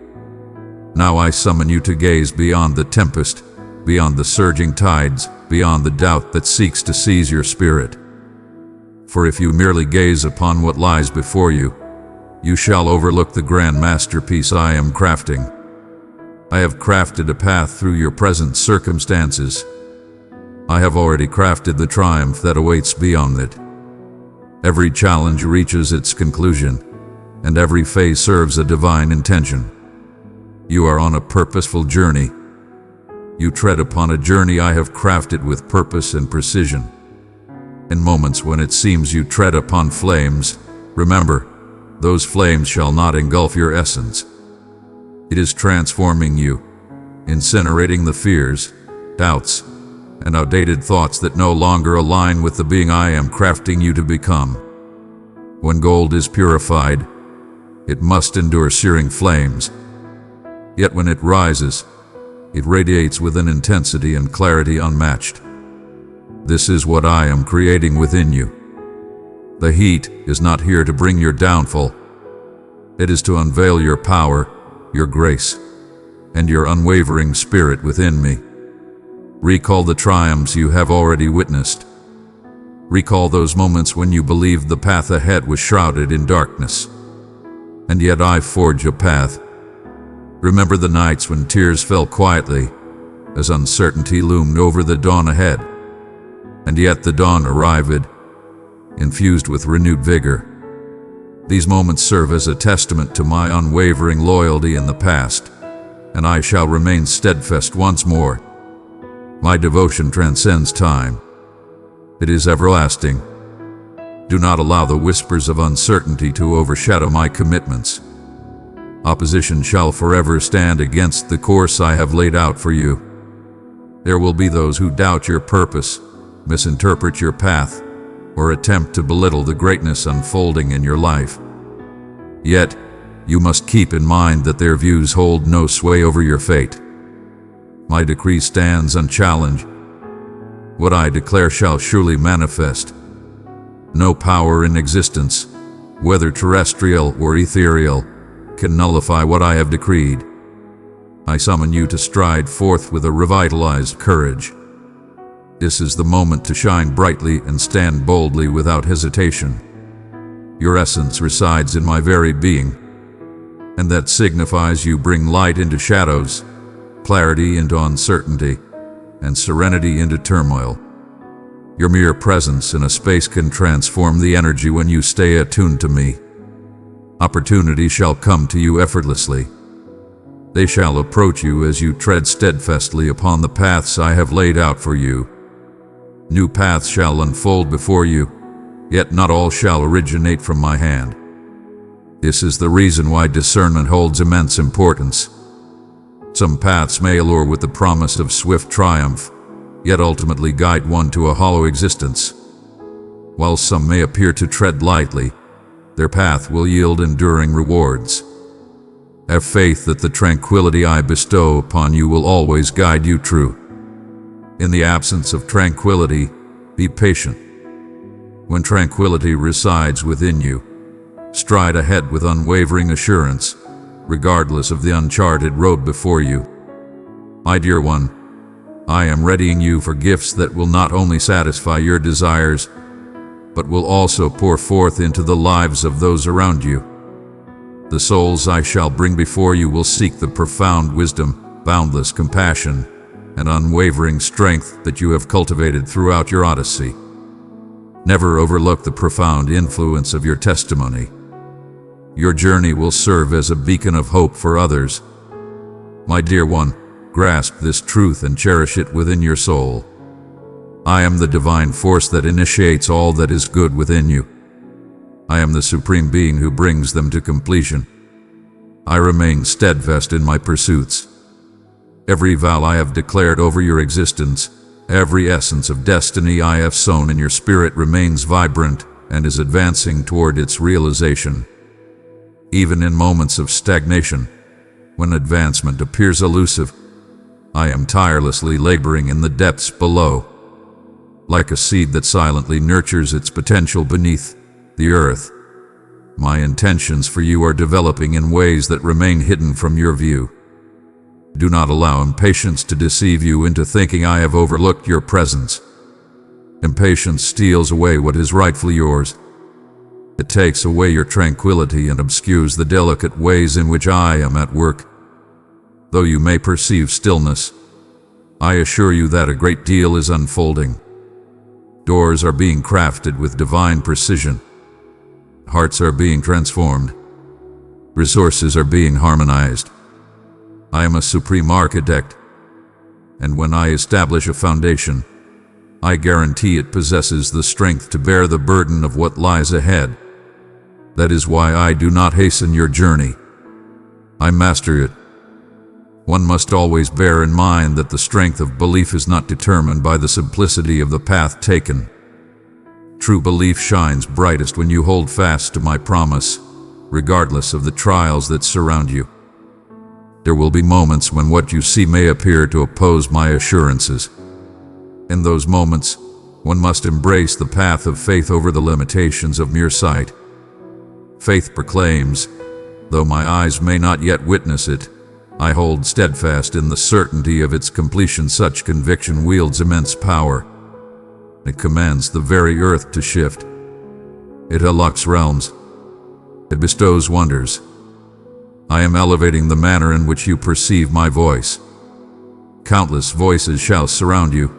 Now I summon you to gaze beyond the tempest, beyond the surging tides, beyond the doubt that seeks to seize your spirit. For if you merely gaze upon what lies before you, you shall overlook the grand masterpiece I am crafting. I have crafted a path through your present circumstances. I have already crafted the triumph that awaits beyond it. Every challenge reaches its conclusion, and every phase serves a divine intention. You are on a purposeful journey. You tread upon a journey I have crafted with purpose and precision. In moments when it seems you tread upon flames, remember, those flames shall not engulf your essence. It is transforming you, incinerating the fears, doubts, and outdated thoughts that no longer align with the being I am crafting you to become. When gold is purified, it must endure searing flames. Yet when it rises, it radiates with an intensity and clarity unmatched. This is what I am creating within you. The heat is not here to bring your downfall. It is to unveil your power, your grace, and your unwavering spirit within me. Recall the triumphs you have already witnessed. Recall those moments when you believed the path ahead was shrouded in darkness. And yet I forged a path. Remember the nights when tears fell quietly, as uncertainty loomed over the dawn ahead. And yet the dawn arrived, infused with renewed vigor. These moments serve as a testament to my unwavering loyalty in the past, and I shall remain steadfast once more. My devotion transcends time. It is everlasting. Do not allow the whispers of uncertainty to overshadow my commitments. Opposition shall forever stand against the course I have laid out for you. There will be those who doubt your purpose, misinterpret your path, or attempt to belittle the greatness unfolding in your life. Yet, you must keep in mind that their views hold no sway over your fate. My decree stands unchallenged. What I declare shall surely manifest. No power in existence, whether terrestrial or ethereal, can nullify what I have decreed. I summon you to stride forth with a revitalized courage. This is the moment to shine brightly and stand boldly without hesitation. Your essence resides in my very being, and that signifies you bring light into shadows, clarity into uncertainty, and serenity into turmoil. Your mere presence in a space can transform the energy when you stay attuned to me. Opportunity shall come to you effortlessly. They shall approach you as you tread steadfastly upon the paths I have laid out for you. New paths shall unfold before you, yet not all shall originate from my hand. This is the reason why discernment holds immense importance. Some paths may allure with the promise of swift triumph, yet ultimately guide one to a hollow existence. While some may appear to tread lightly, their path will yield enduring rewards. Have faith that the tranquility I bestow upon you will always guide you true. In the absence of tranquility, be patient. When tranquility resides within you, stride ahead with unwavering assurance, regardless of the uncharted road before you. My dear one, I am readying you for gifts that will not only satisfy your desires, but will also pour forth into the lives of those around you. The souls I shall bring before you will seek the profound wisdom, boundless compassion, and unwavering strength that you have cultivated throughout your odyssey. Never overlook the profound influence of your testimony. Your journey will serve as a beacon of hope for others. My dear one, grasp this truth and cherish it within your soul. I am the divine force that initiates all that is good within you. I am the supreme being who brings them to completion. I remain steadfast in my pursuits. Every vow I have declared over your existence, every essence of destiny I have sown in your spirit remains vibrant and is advancing toward its realization. Even in moments of stagnation, when advancement appears elusive, I am tirelessly laboring in the depths below. Like a seed that silently nurtures its potential beneath the earth, my intentions for you are developing in ways that remain hidden from your view. Do not allow impatience to deceive you into thinking I have overlooked your presence. Impatience steals away what is rightfully yours. It takes away your tranquility and obscures the delicate ways in which I am at work. Though you may perceive stillness, I assure you that a great deal is unfolding. Doors are being crafted with divine precision. Hearts are being transformed. Resources are being harmonized. I am a supreme architect, and when I establish a foundation, I guarantee it possesses the strength to bear the burden of what lies ahead. That is why I do not hasten your journey. I master it. One must always bear in mind that the strength of belief is not determined by the simplicity of the path taken. True belief shines brightest when you hold fast to my promise, regardless of the trials that surround you. There will be moments when what you see may appear to oppose my assurances. In those moments, one must embrace the path of faith over the limitations of mere sight. Faith proclaims, though my eyes may not yet witness it, I hold steadfast in the certainty of its completion. Such conviction wields immense power. It commands the very earth to shift. It unlocks realms. It bestows wonders. I am elevating the manner in which you perceive my voice. Countless voices shall surround you.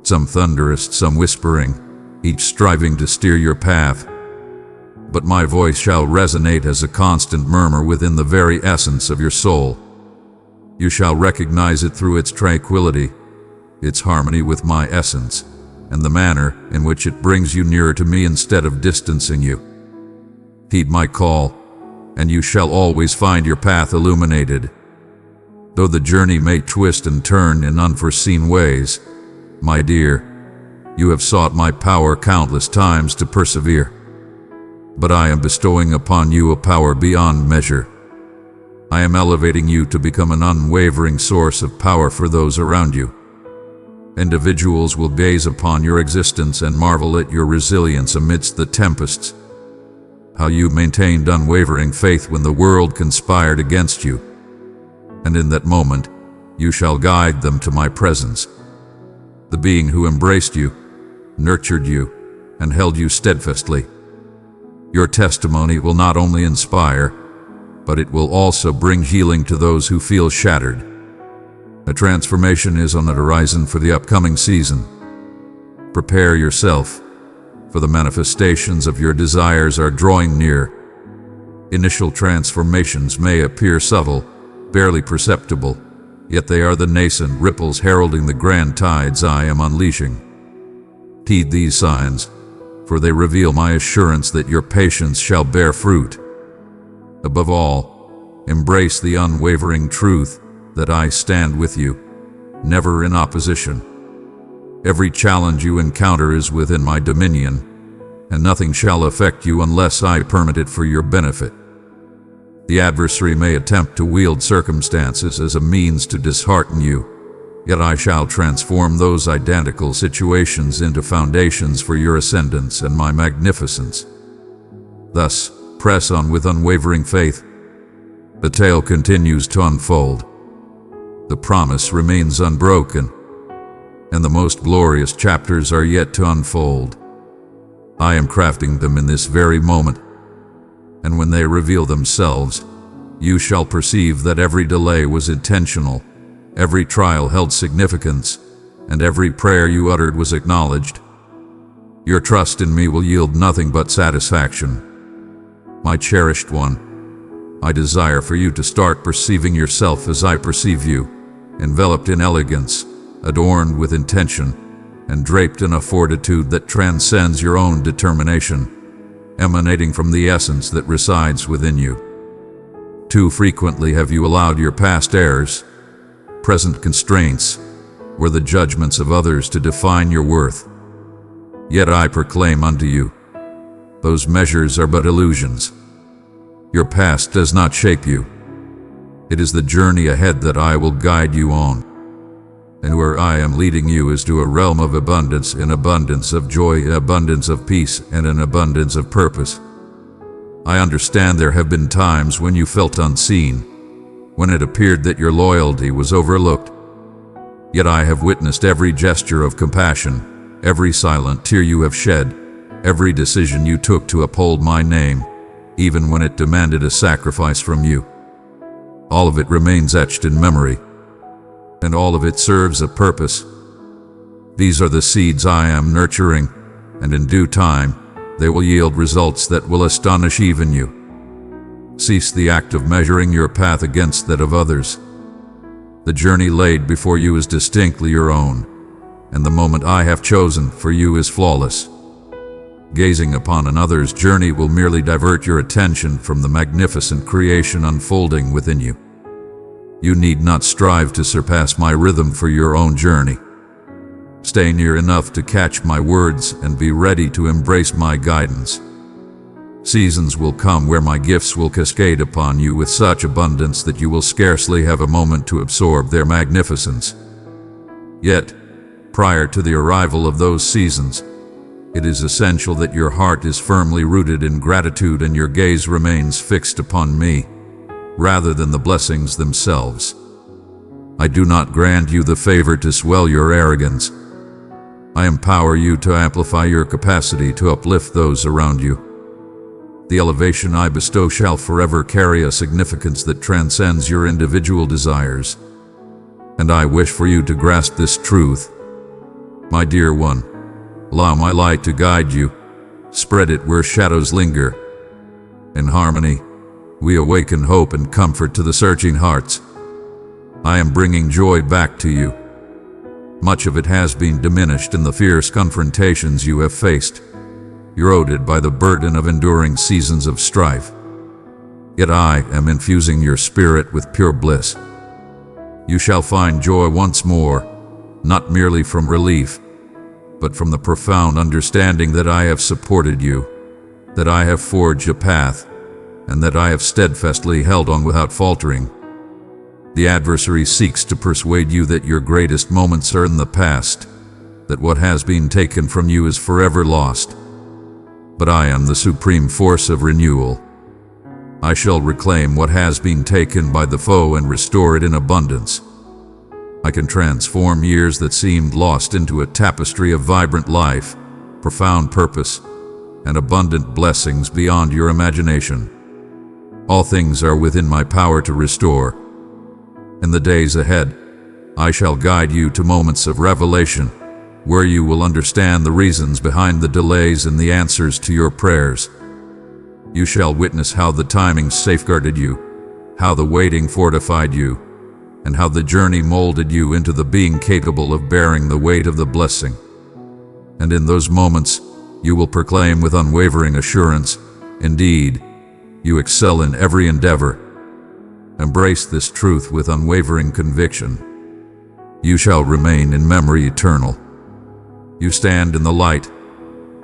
Some thunderous, some whispering, each striving to steer your path. But my voice shall resonate as a constant murmur within the very essence of your soul. You shall recognize it through its tranquility, its harmony with my essence, and the manner in which it brings you nearer to me instead of distancing you. Heed my call, and you shall always find your path illuminated. Though the journey may twist and turn in unforeseen ways, my dear, you have sought my power countless times to persevere. But I am bestowing upon you a power beyond measure. I am elevating you to become an unwavering source of power for those around you. Individuals will gaze upon your existence and marvel at your resilience amidst the tempests. How you maintained unwavering faith when the world conspired against you. And in that moment, you shall guide them to my presence. The being who embraced you, nurtured you, and held you steadfastly. Your testimony will not only inspire, but it will also bring healing to those who feel shattered. A transformation is on the horizon for the upcoming season. Prepare yourself, for the manifestations of your desires are drawing near. Initial transformations may appear subtle, barely perceptible, yet they are the nascent ripples heralding the grand tides I am unleashing. Heed these signs, for they reveal my assurance that your patience shall bear fruit. Above all, embrace the unwavering truth that I stand with you, never in opposition. Every challenge you encounter is within my dominion, and nothing shall affect you unless I permit it for your benefit. The adversary may attempt to wield circumstances as a means to dishearten you, yet I shall transform those identical situations into foundations for your ascendance and my magnificence. Thus, press on with unwavering faith. The tale continues to unfold. The promise remains unbroken, and the most glorious chapters are yet to unfold. I am crafting them in this very moment, and when they reveal themselves, you shall perceive that every delay was intentional, every trial held significance, and every prayer you uttered was acknowledged. Your trust in me will yield nothing but satisfaction. My cherished one, I desire for you to start perceiving yourself as I perceive you, enveloped in elegance, adorned with intention, and draped in a fortitude that transcends your own determination, emanating from the essence that resides within you. Too frequently have you allowed your past errors, present constraints, or the judgments of others to define your worth. Yet I proclaim unto you, those measures are but illusions. Your past does not shape you. It is the journey ahead that I will guide you on. And where I am leading you is to a realm of abundance, an abundance of joy, an abundance of peace, and an abundance of purpose. I understand there have been times when you felt unseen, when it appeared that your loyalty was overlooked. Yet I have witnessed every gesture of compassion, every silent tear you have shed, every decision you took to uphold my name, even when it demanded a sacrifice from you. All of it remains etched in memory, and all of it serves a purpose. These are the seeds I am nurturing, and in due time, they will yield results that will astonish even you. Cease the act of measuring your path against that of others. The journey laid before you is distinctly your own, and the moment I have chosen for you is flawless. Gazing upon another's journey will merely divert your attention from the magnificent creation unfolding within you. You need not strive to surpass my rhythm for your own journey. Stay near enough to catch my words and be ready to embrace my guidance. Seasons will come where my gifts will cascade upon you with such abundance that you will scarcely have a moment to absorb their magnificence. Yet, prior to the arrival of those seasons, it is essential that your heart is firmly rooted in gratitude and your gaze remains fixed upon me, rather than the blessings themselves. I do not grant you the favor to swell your arrogance. I empower you to amplify your capacity to uplift those around you. The elevation I bestow shall forever carry a significance that transcends your individual desires. And I wish for you to grasp this truth. My dear one, allow my light to guide you. Spread it where shadows linger. In harmony, we awaken hope and comfort to the searching hearts. I am bringing joy back to you. Much of it has been diminished in the fierce confrontations you have faced, eroded by the burden of enduring seasons of strife. Yet I am infusing your spirit with pure bliss. You shall find joy once more, not merely from relief, but from the profound understanding that I have supported you, that I have forged a path, and that I have steadfastly held on without faltering. The adversary seeks to persuade you that your greatest moments are in the past, that what has been taken from you is forever lost. But I am the supreme force of renewal. I shall reclaim what has been taken by the foe and restore it in abundance. I can transform years that seemed lost into a tapestry of vibrant life, profound purpose, and abundant blessings beyond your imagination. All things are within my power to restore. In the days ahead, I shall guide you to moments of revelation, where you will understand the reasons behind the delays and the answers to your prayers. You shall witness how the timing safeguarded you, how the waiting fortified you, and how the journey molded you into the being capable of bearing the weight of the blessing. And in those moments, you will proclaim with unwavering assurance, indeed, you excel in every endeavor. Embrace this truth with unwavering conviction. You shall remain in memory eternal. You stand in the light,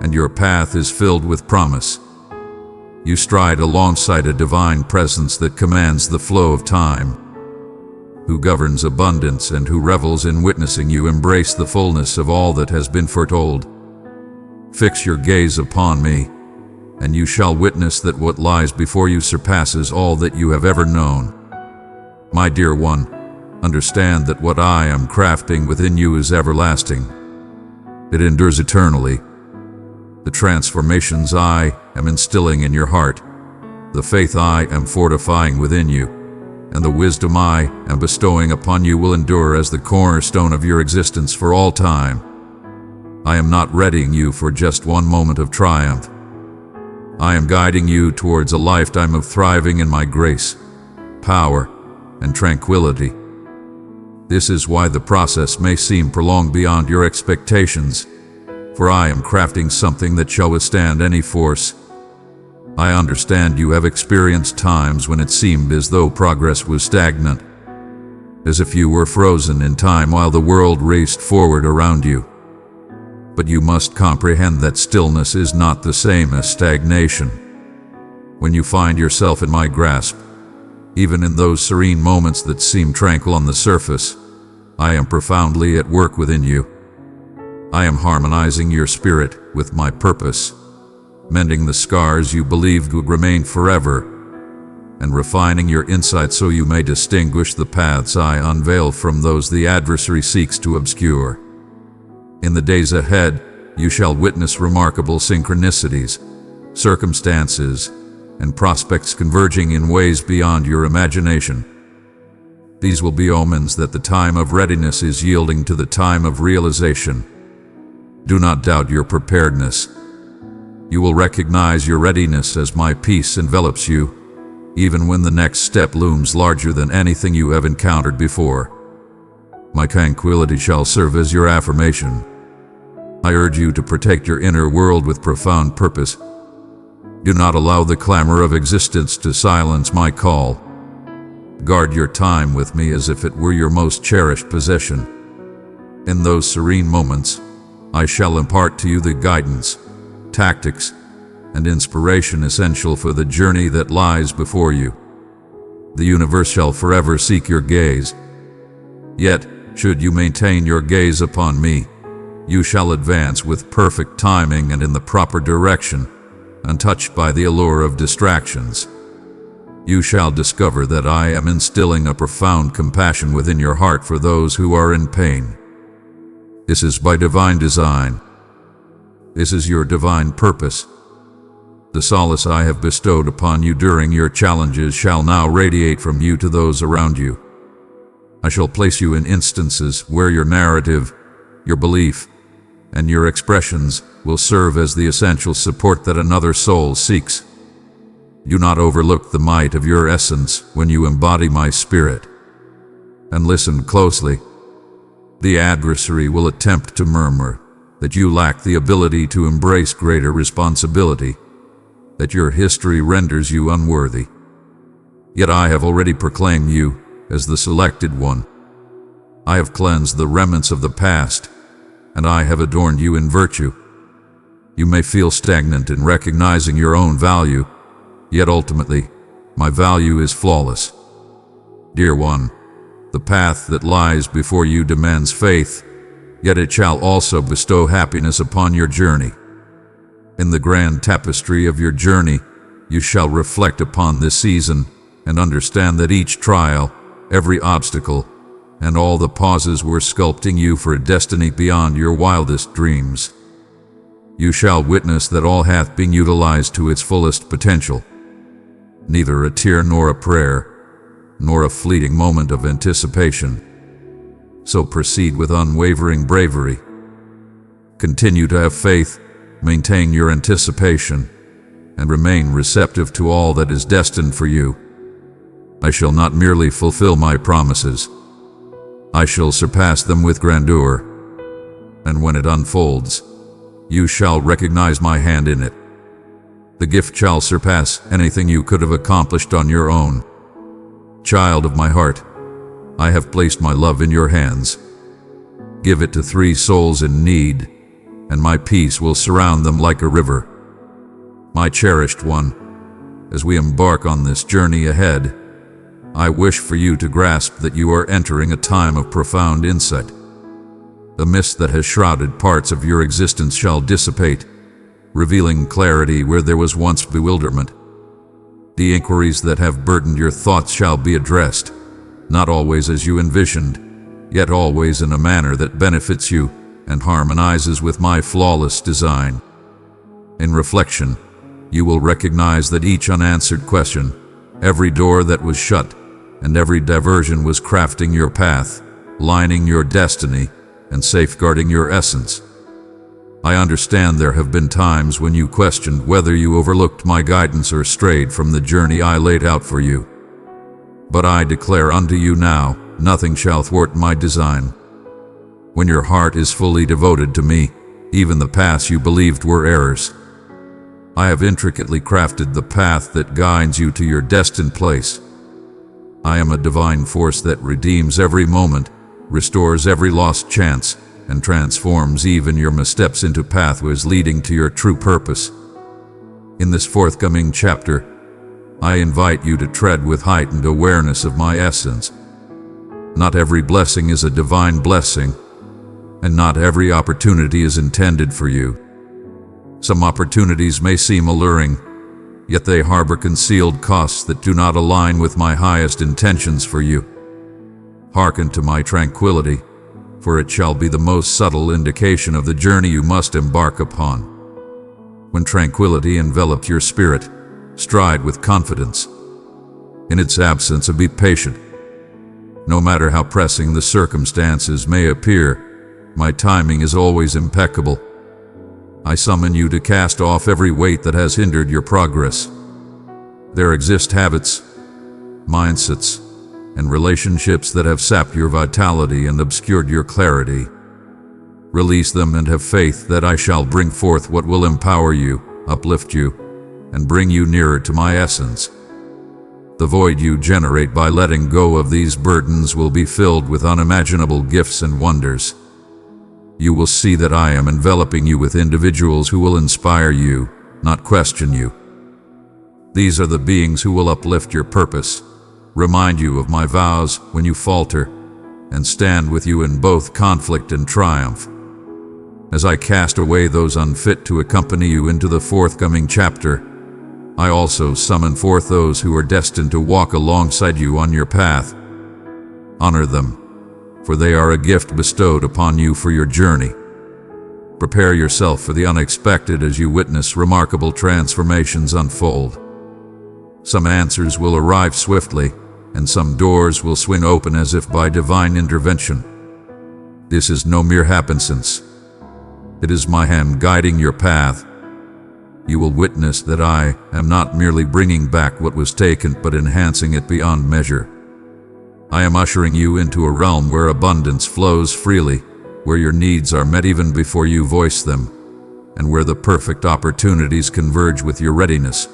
and your path is filled with promise. You stride alongside a divine presence that commands the flow of time, who governs abundance and who revels in witnessing you embrace the fullness of all that has been foretold. Fix your gaze upon me, and you shall witness that what lies before you surpasses all that you have ever known. My dear one, understand that what I am crafting within you is everlasting. It endures eternally. The transformations I am instilling in your heart, the faith I am fortifying within you, and the wisdom I am bestowing upon you will endure as the cornerstone of your existence for all time. I am not readying you for just one moment of triumph. I am guiding you towards a lifetime of thriving in my grace, power, and tranquility. This is why the process may seem prolonged beyond your expectations, for I am crafting something that shall withstand any force. I understand you have experienced times when it seemed as though progress was stagnant, as if you were frozen in time while the world raced forward around you. But you must comprehend that stillness is not the same as stagnation. When you find yourself in my grasp, even in those serene moments that seem tranquil on the surface, I am profoundly at work within you. I am harmonizing your spirit with my purpose, mending the scars you believed would remain forever, and refining your insight so you may distinguish the paths I unveil from those the adversary seeks to obscure. In the days ahead, you shall witness remarkable synchronicities, circumstances, and prospects converging in ways beyond your imagination. These will be omens that the time of readiness is yielding to the time of realization. Do not doubt your preparedness. You will recognize your readiness as my peace envelops you, even when the next step looms larger than anything you have encountered before. My tranquility shall serve as your affirmation. I urge you to protect your inner world with profound purpose. Do not allow the clamor of existence to silence my call. Guard your time with me as if it were your most cherished possession. In those serene moments, I shall impart to you the guidance, tactics, and inspiration essential for the journey that lies before you. The universe shall forever seek your gaze. Yet, should you maintain your gaze upon me, you shall advance with perfect timing and in the proper direction, untouched by the allure of distractions. You shall discover that I am instilling a profound compassion within your heart for those who are in pain. This is by divine design. This is your divine purpose. The solace I have bestowed upon you during your challenges shall now radiate from you to those around you. I shall place you in instances where your narrative, your belief, and your expressions will serve as the essential support that another soul seeks. Do not overlook the might of your essence when you embody my spirit. And listen closely. The adversary will attempt to murmur that you lack the ability to embrace greater responsibility, that your history renders you unworthy. Yet I have already proclaimed you as the selected one. I have cleansed the remnants of the past, and I have adorned you in virtue. You may feel stagnant in recognizing your own value, yet ultimately, my value is flawless. Dear one, the path that lies before you demands faith, yet it shall also bestow happiness upon your journey. In the grand tapestry of your journey, you shall reflect upon this season and understand that each trial, every obstacle, and all the pauses were sculpting you for a destiny beyond your wildest dreams. You shall witness that all hath been utilized to its fullest potential. Neither a tear nor a prayer, nor a fleeting moment of anticipation. So proceed with unwavering bravery. Continue to have faith, maintain your anticipation, and remain receptive to all that is destined for you. I shall not merely fulfill my promises. I shall surpass them with grandeur, and when it unfolds, you shall recognize my hand in it. The gift shall surpass anything you could have accomplished on your own. Child of my heart, I have placed my love in your hands. Give it to 3 souls in need, and my peace will surround them like a river. My cherished one, as we embark on this journey ahead, I wish for you to grasp that you are entering a time of profound insight. The mist that has shrouded parts of your existence shall dissipate, revealing clarity where there was once bewilderment. The inquiries that have burdened your thoughts shall be addressed, not always as you envisioned, yet always in a manner that benefits you and harmonizes with my flawless design. In reflection, you will recognize that each unanswered question, every door that was shut, and every diversion was crafting your path, lining your destiny, and safeguarding your essence. I understand there have been times when you questioned whether you overlooked my guidance or strayed from the journey I laid out for you. But I declare unto you now, nothing shall thwart my design. When your heart is fully devoted to me, even the paths you believed were errors, I have intricately crafted the path that guides you to your destined place. I am a divine force that redeems every moment, restores every lost chance, and transforms even your missteps into pathways leading to your true purpose. In this forthcoming chapter, I invite you to tread with heightened awareness of my essence. Not every blessing is a divine blessing, and not every opportunity is intended for you. Some opportunities may seem alluring, yet they harbor concealed costs that do not align with my highest intentions for you. Hearken to my tranquility, for it shall be the most subtle indication of the journey you must embark upon. When tranquility envelops your spirit, stride with confidence. In its absence, be patient. No matter how pressing the circumstances may appear, my timing is always impeccable. I summon you to cast off every weight that has hindered your progress. There exist habits, mindsets, and relationships that have sapped your vitality and obscured your clarity. Release them and have faith that I shall bring forth what will empower you, uplift you, and bring you nearer to my essence. The void you generate by letting go of these burdens will be filled with unimaginable gifts and wonders. You will see that I am enveloping you with individuals who will inspire you, not question you. These are the beings who will uplift your purpose, remind you of my vows when you falter, and stand with you in both conflict and triumph. As I cast away those unfit to accompany you into the forthcoming chapter, I also summon forth those who are destined to walk alongside you on your path. Honor them, for they are a gift bestowed upon you for your journey. Prepare yourself for the unexpected as you witness remarkable transformations unfold. Some answers will arrive swiftly, and some doors will swing open as if by divine intervention. This is no mere happenstance. It is my hand guiding your path. You will witness that I am not merely bringing back what was taken, but enhancing it beyond measure. I am ushering you into a realm where abundance flows freely, where your needs are met even before you voice them, and where the perfect opportunities converge with your readiness.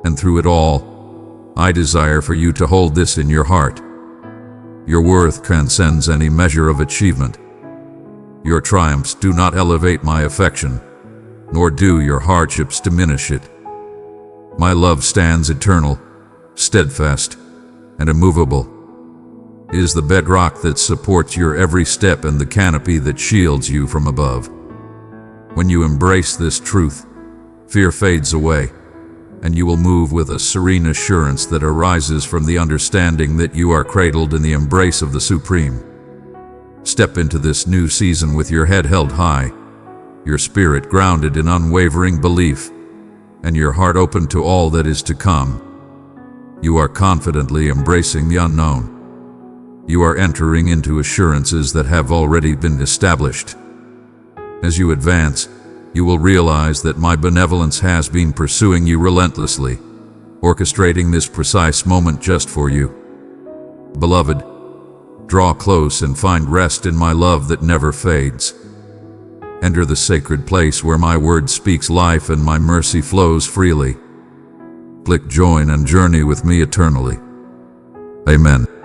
And through it all, I desire for you to hold this in your heart. Your worth transcends any measure of achievement. Your triumphs do not elevate my affection, nor do your hardships diminish it. My love stands eternal, steadfast, and immovable. It is the bedrock that supports your every step and the canopy that shields you from above. When you embrace this truth, fear fades away, and you will move with a serene assurance that arises from the understanding that you are cradled in the embrace of the Supreme. Step into this new season with your head held high, your spirit grounded in unwavering belief, and your heart open to all that is to come. You are confidently embracing the unknown. You are entering into assurances that have already been established. As you advance, you will realize that my benevolence has been pursuing you relentlessly, orchestrating this precise moment just for you. Beloved, draw close and find rest in my love that never fades. Enter the sacred place where my word speaks life and my mercy flows freely. Click join and journey with me eternally. Amen.